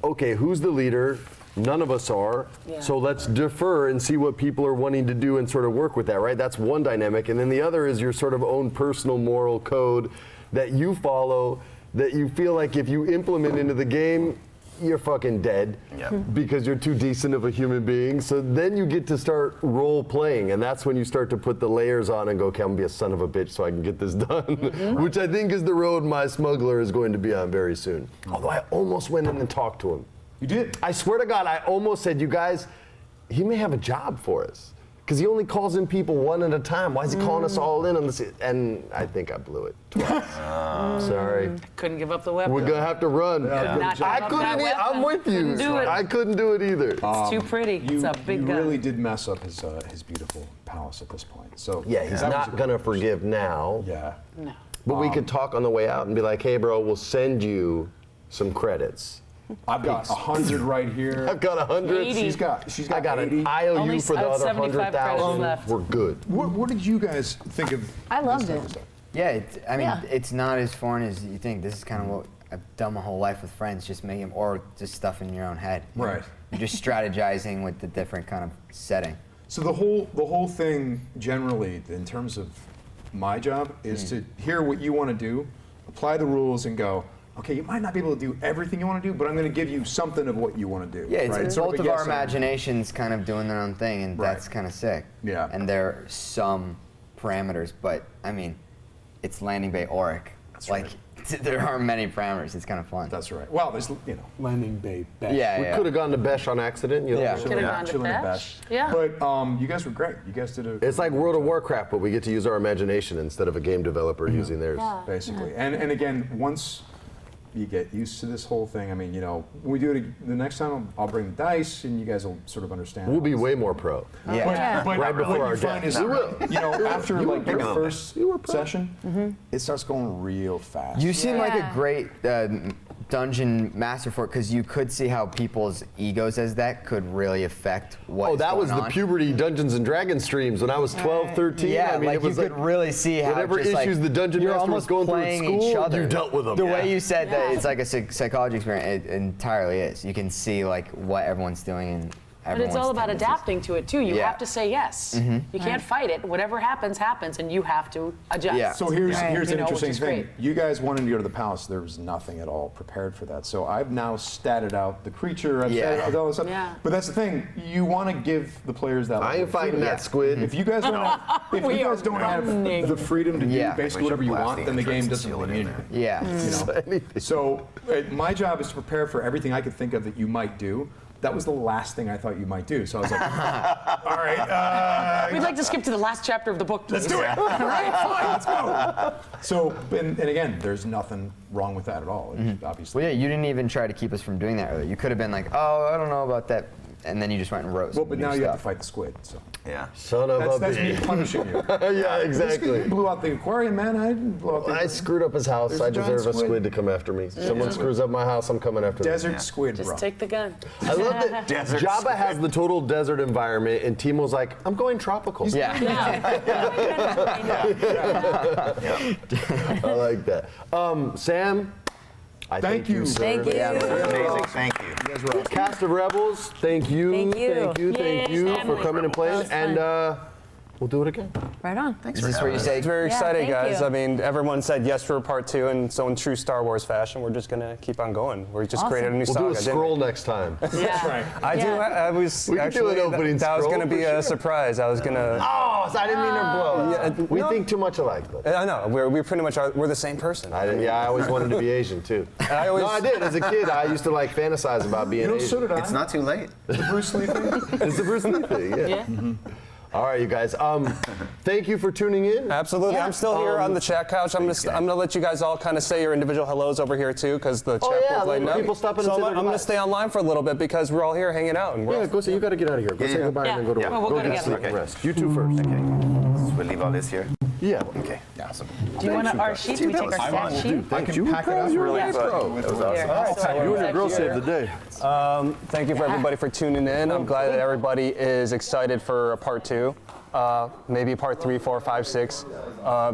okay, who's the leader? None of us are. Yeah. So let's defer and see what people are wanting to do and sort of work with that, right? That's one dynamic. And then the other is your sort of own personal moral code that you follow that you feel like if you implement into the game, you're fucking dead Yep. because you're too decent of a human being. So then you get to start role playing, and that's when you start to put the layers on and go, okay, I'm gonna be a son of a bitch so I can get this done, which I think is the road my smuggler is going to be on very soon. Although I almost went in and talked to him. you did? I swear to God, I almost said, you guys, he may have a job for us. Because he only calls in people one at a time. Why is he calling us all in on this? And I think I blew it twice. Sorry. Couldn't give up the weapon. We're gonna have to run. not I give up couldn't. that I'm weapon. with you. Couldn't do it. I couldn't do it either. It's too pretty. You, It's a big you gun. really did mess up his beautiful palace at this point. So Yeah, he's that was not gonna forgive now. Yeah. No. But we could talk on the way out and be like, hey, bro, we'll send you some credits. I've got 100 right here. I've got 100. 80. She's got I got 80. an IOU Only for the I have other 75 credits 100,000. left. We're good. What did you guys think of? I loved this type it. of stuff? Yeah, I mean, Yeah. it's not as foreign as you think. This is kind of what I've done my whole life with friends, just making, or just stuff in your own head. you know? Right. You're just strategizing with the different kind of setting. So the whole thing generally, in terms of my job, is to hear what you want to do, apply the rules, and go. Okay, you might not be able to do everything you want to do, but I'm going to give you something of what you want to do. Yeah, it's right? both Sort of a our yes and a no. imaginations kind of doing their own thing, and Right. that's kind of sick. Yeah. And there are some parameters, but I mean, it's Landing Bay Auric. That's like, right. there aren't many parameters. It's kind of fun. That's right. Well, there's Landing Bay. Besh. Yeah, We yeah. could have gone to Besh on accident. You know? Yeah. Could have gone to Chilling at Besh. Besh. Yeah. But you guys were great. You guys did a. It's like World of Warcraft, but we get to use our imagination instead of a game developer using theirs. basically. And again, once you get used to this whole thing, I mean, when we do it the next time, I'll bring the dice, and you guys will sort of understand. We'll be way more pro. Yeah. But Right before what our you find death. is, We will. after like your will. first session, it starts going real fast. You seem like a Yeah. great dungeon master for it, because you could see how people's egos as that could really affect what Oh, that was the on. puberty Dungeons and Dragons streams when I was 12, 13. Yeah, I mean, like it was you could really see how whatever just, like, issues the dungeon you're master was almost going through at playing school, each other. you dealt with them. The Yeah. way you said that it's like a psychology experience, it entirely is. You can see like what everyone's doing But it's all about adapting to it too. You have to say yes. You can't fight it. Whatever happens, happens, and you have to adjust. Yeah. So here's an which interesting is thing. great. You guys wanted to go to the palace. There was nothing at all prepared for that. So I've now statted out the creature. I've statted out all this stuff. Yeah. But that's the thing. You want to give the players that. I ain't fighting that squid. If you guys don't, have the freedom to do basically whatever you want, then the game doesn't really mean anything. Yeah. You know? So my job is to prepare for everything I could think of that you might do. That was the last thing I thought you might do. So I was like, all right. We'd like to skip to the last chapter of the book, please. Let's do it. All right, fine, let's go. So, and again, there's nothing wrong with that at all, obviously. Well, yeah, you didn't even try to keep us from doing that earlier. You could have been like, oh, I don't know about that. And then you just went and roast. Well, but now you have to fight the squid. So. Yeah. Son of a That's me bitch. punishing you. Yeah, exactly. You blew out the aquarium, man. I didn't blow out the I screwed up his house. There's I a giant deserve a squid. squid to come after me. Someone screws up my house, I'm coming after them. desert squid, bro. Just take the gun. I love that Desert Jabba squid. has the total desert environment, and Timo's like, I'm going tropical. Yeah. I like that. Sam, I thank you, sir. Thank you. Amazing. Thank you. Cast of Rebels, thank you, Thank you. thank you Yay, for family. coming and playing, was and we'll do it again. Right on. Is this where you say, It's very Yeah, exciting, thank guys. you. I mean, everyone said yes for part 2, and so in true Star Wars fashion, we're just gonna keep on going. We're just Awesome. created a new We'll saga. do a didn't we? scroll next time. Yeah. I do. Yeah. I was We could do actually an opening that was scroll gonna be for a sure. surprise. I was gonna. Oh, so I didn't mean to blow. Yeah, We no. think too much alike, but I know. We pretty much are. We're the same person. I always wanted to be Asian too. I always- No, I did. As a kid, I used to like fantasize about being Asian. So did I. It's not too late. the Bruce Lee thing. It's the Bruce Lee thing, yeah. All right, you guys. Thank you for tuning in. Absolutely. I'm still here on the chat couch. I'm gonna let you guys all kind of say your individual hellos over here too, because the chat yeah, board's lighting let up. people stop in and so say I'm their gonna goodbyes. stay online for a little bit because we're all here hanging out. And we're Yeah, go say you got to get out of here. Go say yeah. goodbye and then go to Yeah. work. Well, we'll go get together. sleep and rest. You two first. So we leave all this here? Yeah. Okay. Awesome. Do you want our sheet? Do we take our stat sheet? Thank you. Pack it up really That was awesome. You and your girl saved the day. Thank you for everybody for tuning in. I'm glad that everybody is excited for a part 2. Maybe part 3, 4, 5, 6.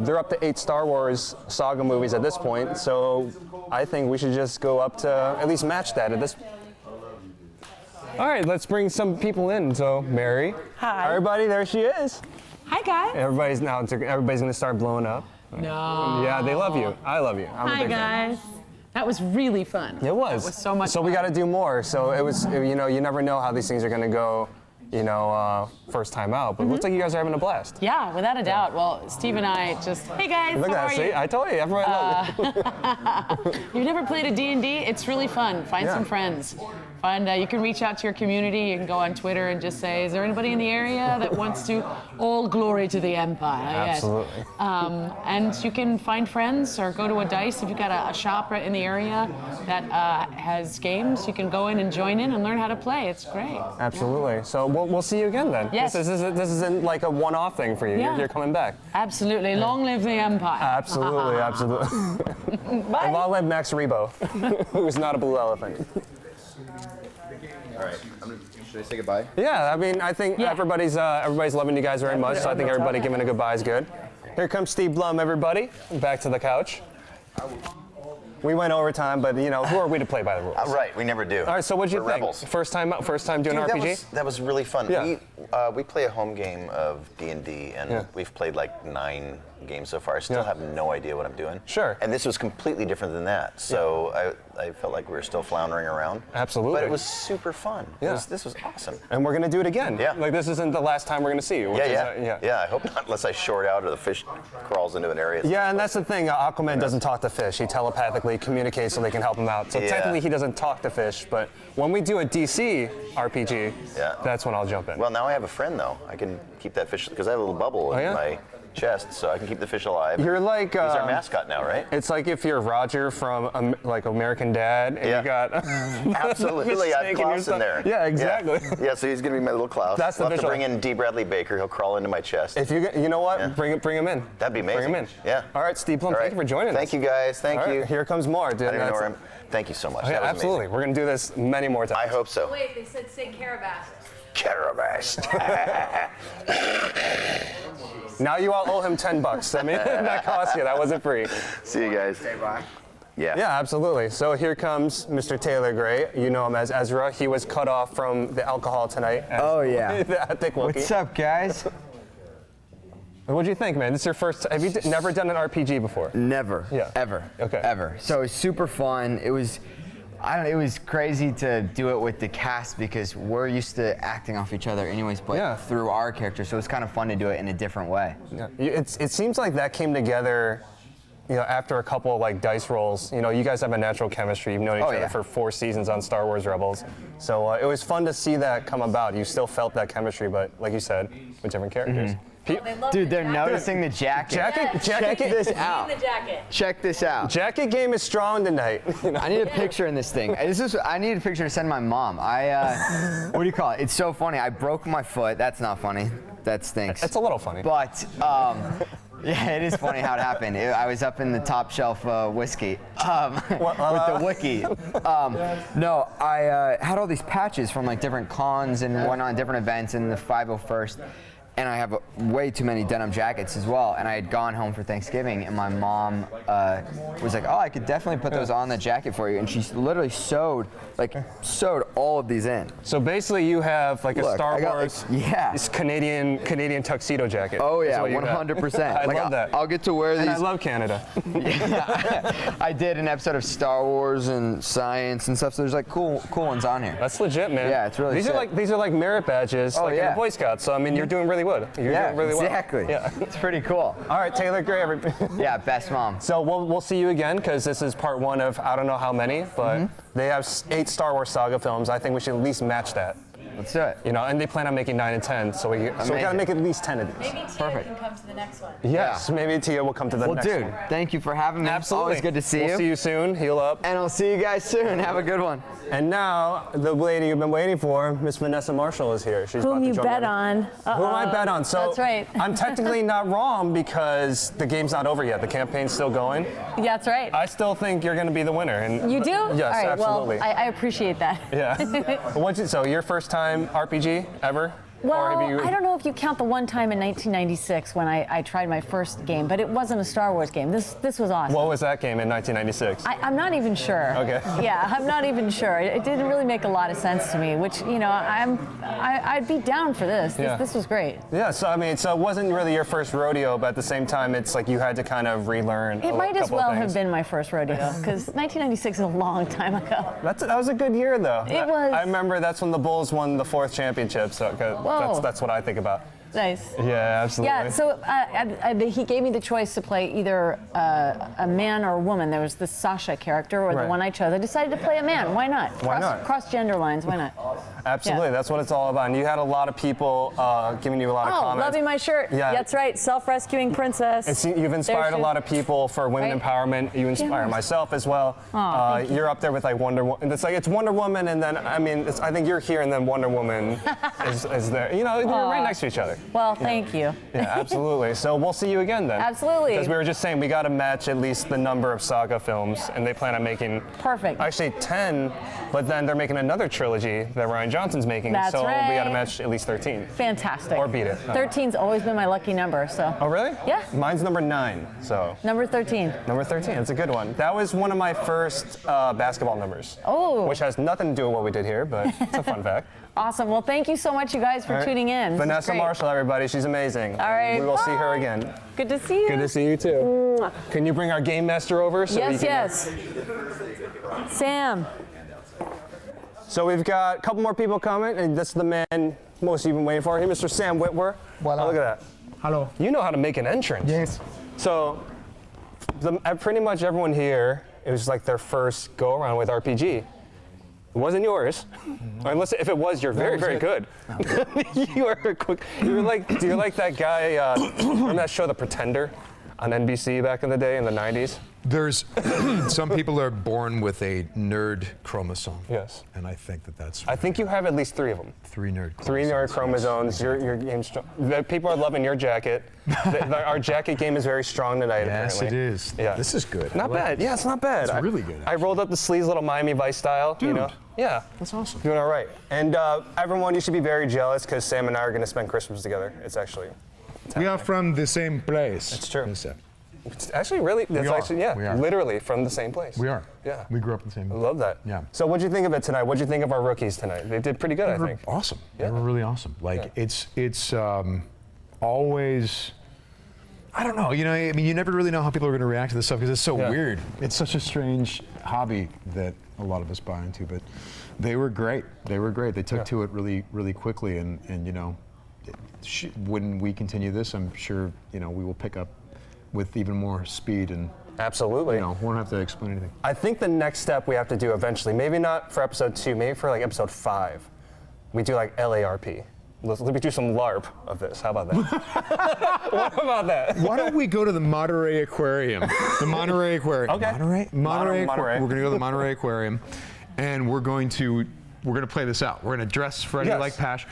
They're up to 8 Star Wars saga movies at this point, so I think we should just go up to at least match that at this. All right, let's bring some people in. So Mary, Hi. everybody, there she is. Hi, guys. Everybody's gonna start blowing up. No. Yeah, they love you. I love you. I'm a Hi, big fan. guys. That was really fun. It was. That was so much So we fun. got to do more. So it was. You know, you never know how these things are gonna go. You know, first time out. But it looks like you guys are having a blast. Yeah, without a doubt. Well, Steve and I just, hey guys, Look how at are that. See, you? I told you. Everyone loves it. You've never played a D&D? It's really fun. Find Yeah. some friends. You can reach out to your community. You can go on Twitter and just say, is there anybody in the area that wants to all glory to the Empire? Yes. Absolutely. And you can find friends or go to a dice. If you've got a shop right in the area that has games, you can go in and join in and learn how to play. It's great. Absolutely. So we'll see you again then. Yes. This isn't like a one-off thing for you. Yeah. You're coming back. Absolutely. Long live the Empire. Absolutely. Absolutely. Bye. And long live Max Rebo, who is not a blue elephant. All right. Should I say goodbye? Yeah, I mean, I think everybody's loving you guys very much. So I think everybody giving a goodbye is good. Here comes Steve Blum, everybody. Back to the couch. We went overtime, but you know, who are we to play by the rules? Right, we never do. All right, so what'd you We're think? rebels. First time doing Dude, RPG? that was really fun. Yeah. We play a home game of D&D, and Yeah. we've played like 9 games so far. I still have no idea what I'm doing. Sure. And this was completely different than that. So I felt like we were still floundering around. Absolutely. But it was super fun. Yeah. This was awesome. And we're gonna do it again. Yeah. Like this isn't the last time we're gonna see you. Which Yeah, I hope not, unless I short out or the fish crawls into an area. Yeah, and that's the thing. Aquaman doesn't talk to fish. He telepathically communicates so they can help him out. So Yeah. technically, he doesn't talk to fish. But when we do a DC RPG, that's when I'll jump in. Well, now I have a friend though. I can keep that fish because I have a little bubble in my chest, so I can keep the fish alive. You're like he's our mascot now, right? It's like if you're Roger from like American Dad, and you got absolutely. I have Klaus in there. Yeah, exactly. Yeah, so he's gonna be my little Klaus. That's the I'll have to visual. bring in D. Bradley Baker. He'll crawl into my chest. If you know what, bring him in. That'd be amazing. Bring him in. Yeah. All right, Steve Blum, thank you for joining us. Thank you guys. Thank All you. right, here comes more, dude. I don't even know where I'm. Thank you so much. Oh, yeah, That was absolutely. amazing. We're gonna do this many more times. I hope so. Wait, they said say Carabas. Carabas. Now you all owe him $10. I mean, that cost you. That wasn't free. See you guys. Say bye. Yes. Yeah, absolutely. So here comes Mr. Taylor Gray. You know him as Ezra. He was cut off from the alcohol tonight. Oh, yeah. The Epic Wookiee. What's up, guys? What'd you think, man? This is your first. Have you never done an RPG before? Never. Yeah. Ever. Okay. Ever. So it was super fun. It was, it was crazy to do it with the cast because we're used to acting off each other anyways, but through our characters. So it was kind of fun to do it in a different way. Yeah. It seems like that came together, you know, after a couple of like dice rolls. You know, you guys have a natural chemistry. You've known each other for 4 seasons on Star Wars Rebels. So it was fun to see that come about. You still felt that chemistry, but like you said, with different characters. Dude, they're noticing the jacket. Check this out. Check this out. Jacket game is strong tonight. I need a picture in this thing. I need a picture to send my mom. What do you call it? It's so funny. I broke my foot. That's not funny. That stinks. It's a little funny. But yeah, it is funny how it happened. I was up in the top shelf whiskey with the Wookiee. No, I had all these patches from like different cons and whatnot, different events in the 501st. And I have way too many denim jackets as well. And I had gone home for Thanksgiving, and my mom was like, "Oh, I could definitely put those on the jacket for you." And she literally sewed all of these in. So basically, you have like a Star Wars, this Canadian tuxedo jacket. Oh yeah, 100%. I love that. I'll get to wear these. And I love Canada. Yeah, I did an episode of Star Wars and science and stuff. So there's like cool ones on here. That's legit, man. Yeah, it's really. These are like merit badges, like in the Boy Scouts. So I mean, you're doing really well. You're doing really well. Exactly. Yeah, it's pretty cool. All right, Taylor Gray. Yeah, best mom. So we'll see you again because this is part 1 of I don't know how many, but they have 8 Star Wars saga films. I think we should at least match that. Let's do it. You know, and they plan on making 9 and 10, so we gotta make at least 10 of these. Maybe Tia can come to the next one. Yes, maybe Tia will come to the next one. Well, dude, thank you for having me. Absolutely. Always good to see you. We'll see you soon. Heal up. And I'll see you guys soon. Have a good one. And now, the lady you've been waiting for, Miss Vanessa Marshall, is here. She's Whom about to you join bet me. on. Whom I bet on. So that's right. I'm technically not wrong because the game's not over yet. The campaign's still going. Yeah, that's right. I still think you're going to be the winner. And You do? Yes, All right, absolutely. well, I appreciate that. Yeah. So your first time RPG ever? Well, or have you... I don't know if you count the one time in 1996 when I tried my first game, but it wasn't a Star Wars game. This was awesome. What was that game in 1996? I'm not even sure. Okay. Yeah, I'm not even sure. It didn't really make a lot of sense to me, which, you know, I'd be down for this. This was great. Yeah, so I mean, so it wasn't really your first rodeo, but at the same time, it's like you had to kind of relearn. It might as well have been my first rodeo, because 1996 is a long time ago. That was a good year, though. It was. I remember that's when the Bulls won the 4th championship, so that's what I think about. Nice. Yeah, absolutely. Yeah, so he gave me the choice to play either a man or a woman. There was the Sasha character or the one I chose. I decided to play a man. Why not? Why not? Cross gender lines. Why not? Absolutely. Yeah. That's what it's all about. And you had a lot of people giving you a lot of comments. Loving my shirt. Yeah. That's right. Self-rescuing princess. You've inspired a lot of people for women empowerment. You inspire myself as well. You're up there with like Wonder Woman. It's Wonder Woman, and then I mean, I think you're here, and then Wonder Woman is there. You know, you're right next to each other. Well, thank you. Yeah, absolutely. So we'll see you again then. Absolutely. Because we were just saying we got to match at least the number of saga films, and they plan on making actually 10, but then they're making another trilogy that Rian Johnson's making. That's so right. we got to match at least 13. Fantastic. Or beat it. 13's always been my lucky number. So. Oh really? Yeah. Mine's number 9. So. Number 13. Number 13. It's a good one. That was one of my first basketball numbers. Oh. Which has nothing to do with what we did here, but it's a fun fact. Awesome. Well, thank you so much, you guys, for tuning in. Vanessa Marshall, everybody. She's amazing. All right. We will see her again. Good to see you. Good to see you too. Mwah. Can you bring our game master over? So Yes. Sam. So we've got a couple more people coming, and this is the man most of you have been waiting for. Hey, Mr. Sam Witwer. Voila. Oh, look at that. Hello. You know how to make an entrance. Yes. So pretty much everyone here, it was like their first go around with RPG. It wasn't yours, unless if it was, you're very, very good. You're like that guy. Remember that show, The Pretender, on NBC back in the day in the '90s? There's some people are born with a nerd chromosome. Yes. And I think that's. I think you have at least 3 of them. 3 nerd. 3 nerd chromosomes. Your game's strong. People are loving your jacket. Our jacket game is very strong tonight. Yes, apparently. it is. Yeah. This is good. Not bad. Yeah, it's not bad. It's really good. I rolled up the sleeves, little Miami Vice style. Dude. You know. Yeah. That's awesome. Doing all right. And everyone, you should be very jealous because Sam and I are going to spend Christmas together. It's actually. We are from the same place. It's true. It's actually really, that's are. actually, yeah, We are. literally from the same place. We are. Yeah. We grew up in the same. I love that. Yeah. So what'd you think of it tonight? What'd you think of our rookies tonight? They did pretty good, I think. Awesome. Yeah. They were really awesome. Like it's always. I don't know. You know, I mean, you never really know how people are going to react to this stuff because it's so weird. It's such a strange hobby that a lot of us buy into. But they were great. They were great. They took to it really, really quickly. And you know, when we continue this, I'm sure we will pick up with even more speed and. Absolutely. You know, won't have to explain anything. I think the next step we have to do eventually, maybe not for episode 2, maybe for like episode 5, we do like LARP. Let me do some LARP of this. How about that? What about that? Why don't we go to the Monterey Aquarium? The Monterey Aquarium. Okay. Monterey. Monterey. We're going to go to the Monterey Aquarium, and we're going to play this out. We're going to dress Freddie like Pash.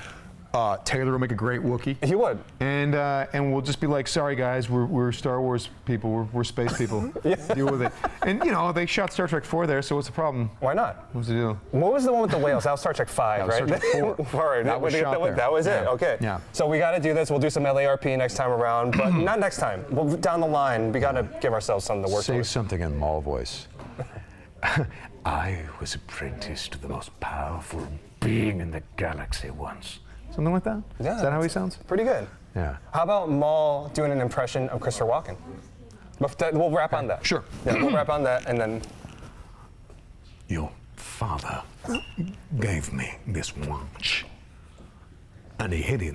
Taylor will make a great Wookiee. He would. And we'll just be like, sorry guys, we're Star Wars people, we're space people. Deal with it. And they shot Star Trek 4 there, so what's the problem? Why not? What's the deal? What was the one with the whales? That was Star Trek 5, right? Star Trek 4. All right, That was shot there. That was it. Yeah. Okay. Yeah. So we got to do this. We'll do some LARP next time around, but not next time. Well, down the line, we got to give ourselves something to work Say with. something in Maul voice. I was apprenticed to the most powerful being in the galaxy once. Something like that? Yeah. Is that how he sounds? Pretty good. Yeah. How about Maul doing an impression of Christopher Walken? We'll wrap on that. Sure. Yeah, we'll wrap on that, and then. Your father gave me this watch, and he hid it,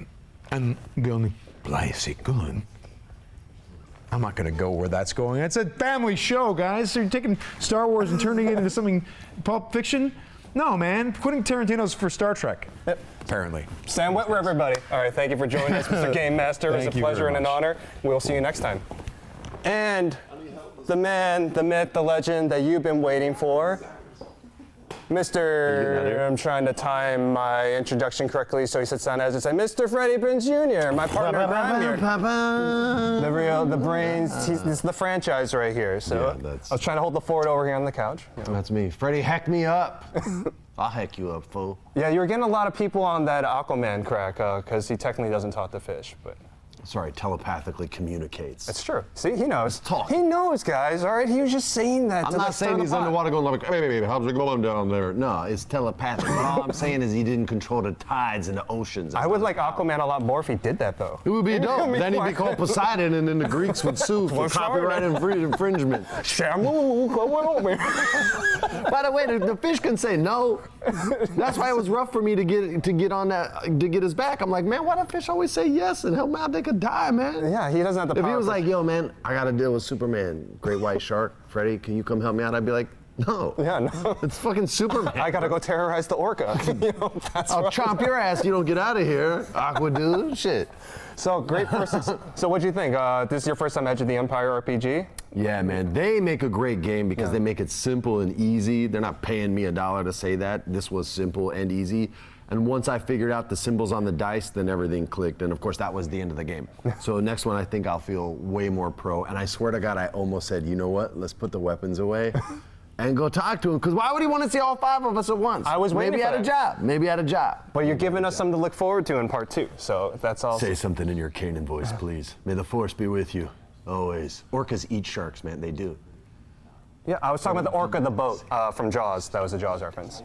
and the only place he could. I'm not going to go where that's going. It's a family show, guys. So you're taking Star Wars and turning it into something Pulp Fiction? No, man. Quentin Tarantino's for Star Trek. Yep. Apparently. Sam Witwer, everybody. All right, thank you for joining us, Mr. Game Master. It was a Thank you pleasure very and an much. honor. We'll see you next time. And the man, the myth, the legend that you've been waiting for, Mr. I'm trying to time my introduction correctly so he sits down as I say, Mr. Freddie Prinze Jr., my partner in crime here. The brains, this is the franchise right here. So Yeah, I was trying to hold the fort over here on the couch. That's me. Freddie, hack me up. I'll hack you up, fool. Yeah, you were getting a lot of people on that Aquaman crack because he technically doesn't talk to fish, but. Sorry, telepathically communicates. It's true. See, he knows. Talk. He knows, guys. All right, he was just saying that. I'm not saying he's underwater going like, hey, baby, how's it going down there? No, it's telepathic. All I'm saying is he didn't control the tides and the oceans. I would like Aquaman a lot more if he did that, though. It would be dope. Then he'd be called Poseidon, and then the Greeks would sue for copyright infringement. Shamu, go over. By the way, the fish can say no. That's why it was rough for me to get on that, to get his back. I'm like, man, why do fish always say yes and help me out? They could die, man. Yeah, he doesn't have the If power. he was like, yo, man, I got to deal with Superman, great white shark, Freddie, can you come help me out? I'd be like, no. Yeah, no. It's fucking Superman. I gotta go terrorize the orca. I'll chomp your ass. You don't get out of here, Aqua dude. Shit. So great first. So what'd you think? This is your first time Edge of the Empire RPG? Yeah, man. They make a great game because they make it simple and easy. They're not paying me $1 to say that. This was simple and easy. And once I figured out the symbols on the dice, then everything clicked. And of course, that was the end of the game. So next one, I think I'll feel way more pro. And I swear to God, I almost said, you know what? Let's put the weapons away and go talk to him. Because why would he want to see all 5 of us at once? I was waiting Maybe for at a that. job. Maybe at a job. But you're giving us something to look forward to in part 2. So that's all. Say something in your Kanan voice, please. May the Force be with you, always. Orcas eat sharks, man. They do. Yeah, I was talking about the orca, the boat from Jaws. That was a Jaws reference.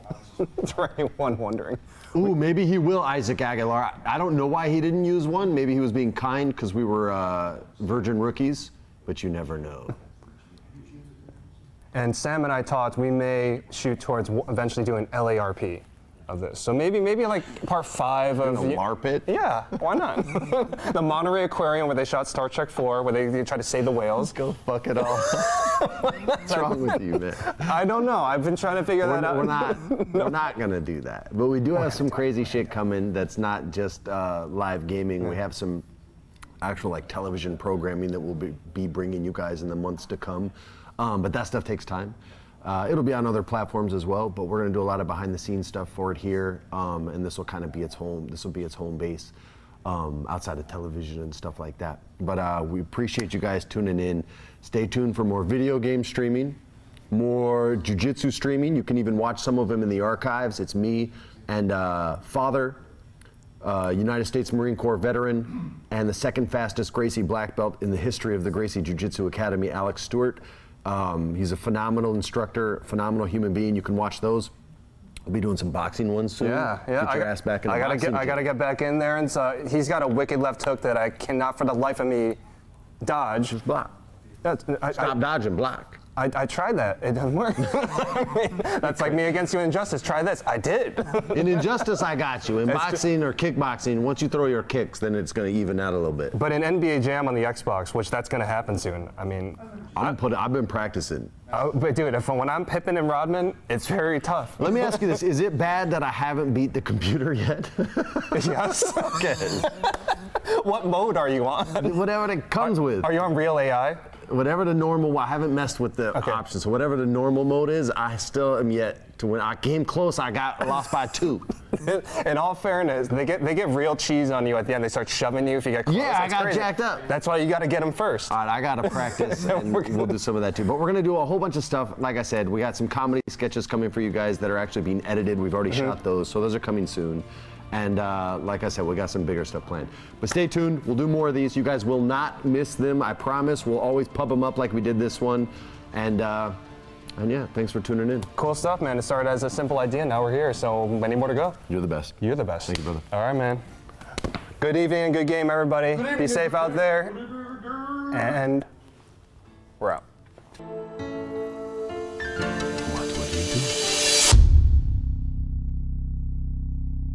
For anyone wondering. Ooh, maybe he will, Isaac Aguilar. I don't know why he didn't use one. Maybe he was being kind because we were virgin rookies, but you never know. And Sam and I talked, we may shoot towards eventually doing LARP of this. So maybe like part 5 of... Gonna LARP it? Yeah, why not? The Monterey Aquarium where they shot Star Trek 4, where they try to save the whales. Go fuck it all. What's wrong with you, man? I don't know. I've been trying to figure that out. We're not gonna do that. But we do have some crazy shit coming that's not just live gaming. We have some actual like television programming that we'll be bringing you guys in the months to come. But that stuff takes time. It'll be on other platforms as well, but we're gonna do a lot of behind the scenes stuff for it here. And this will kind of be its home. This will be its home base outside of television and stuff like that. But we appreciate you guys tuning in. Stay tuned for more video game streaming, more jiu-jitsu streaming. You can even watch some of them in the archives. It's me and Father United States Marine Corps veteran, and the second fastest Gracie black belt in the history of the Gracie Jiu-Jitsu Academy, Alex Stewart. He's a phenomenal instructor, phenomenal human being. You can watch those. We'll be doing some boxing ones soon. Yeah. Get your ass back in the boxing. I gotta get back in there, and so he's got a wicked left hook that I cannot for the life of me dodge. Just block. Stop dodging, block. I tried that. It doesn't work. I mean, that's like me against you in Injustice. Try this. I did. In Injustice, I got you. In boxing or kickboxing, once you throw your kicks, then it's going to even out a little bit. But in NBA Jam on the Xbox, which that's going to happen soon. I mean, I've been practicing. But dude, when I'm Pippen and Rodman, it's very tough. Let me ask you this: is it bad that I haven't beat the computer yet? Yes. Okay. What mode are you on? Whatever it comes with. Are you on real AI? Whatever the normal, I haven't messed with the options. So whatever the normal mode is, I still am yet to win. I came close. I lost by 2. In all fairness, they get real cheese on you at the end. They start shoving you if you get close. Yeah, I got crazy. jacked up. That's why you got to get them first. All right, I got to practice, and we'll do some of that too. But we're going to do a whole bunch of stuff. Like I said, we got some comedy sketches coming for you guys that are actually being edited. We've already shot those, so those are coming soon. And like I said, we got some bigger stuff planned. But stay tuned. We'll do more of these. You guys will not miss them. I promise. We'll always pub them up like we did this one. And yeah, thanks for tuning in. Cool stuff, man. It started as a simple idea. Now we're here. So many more to go. You're the best. You're the best. Thank you, brother. All right, man. Good evening and good game, everybody. Be safe out there. And we're out.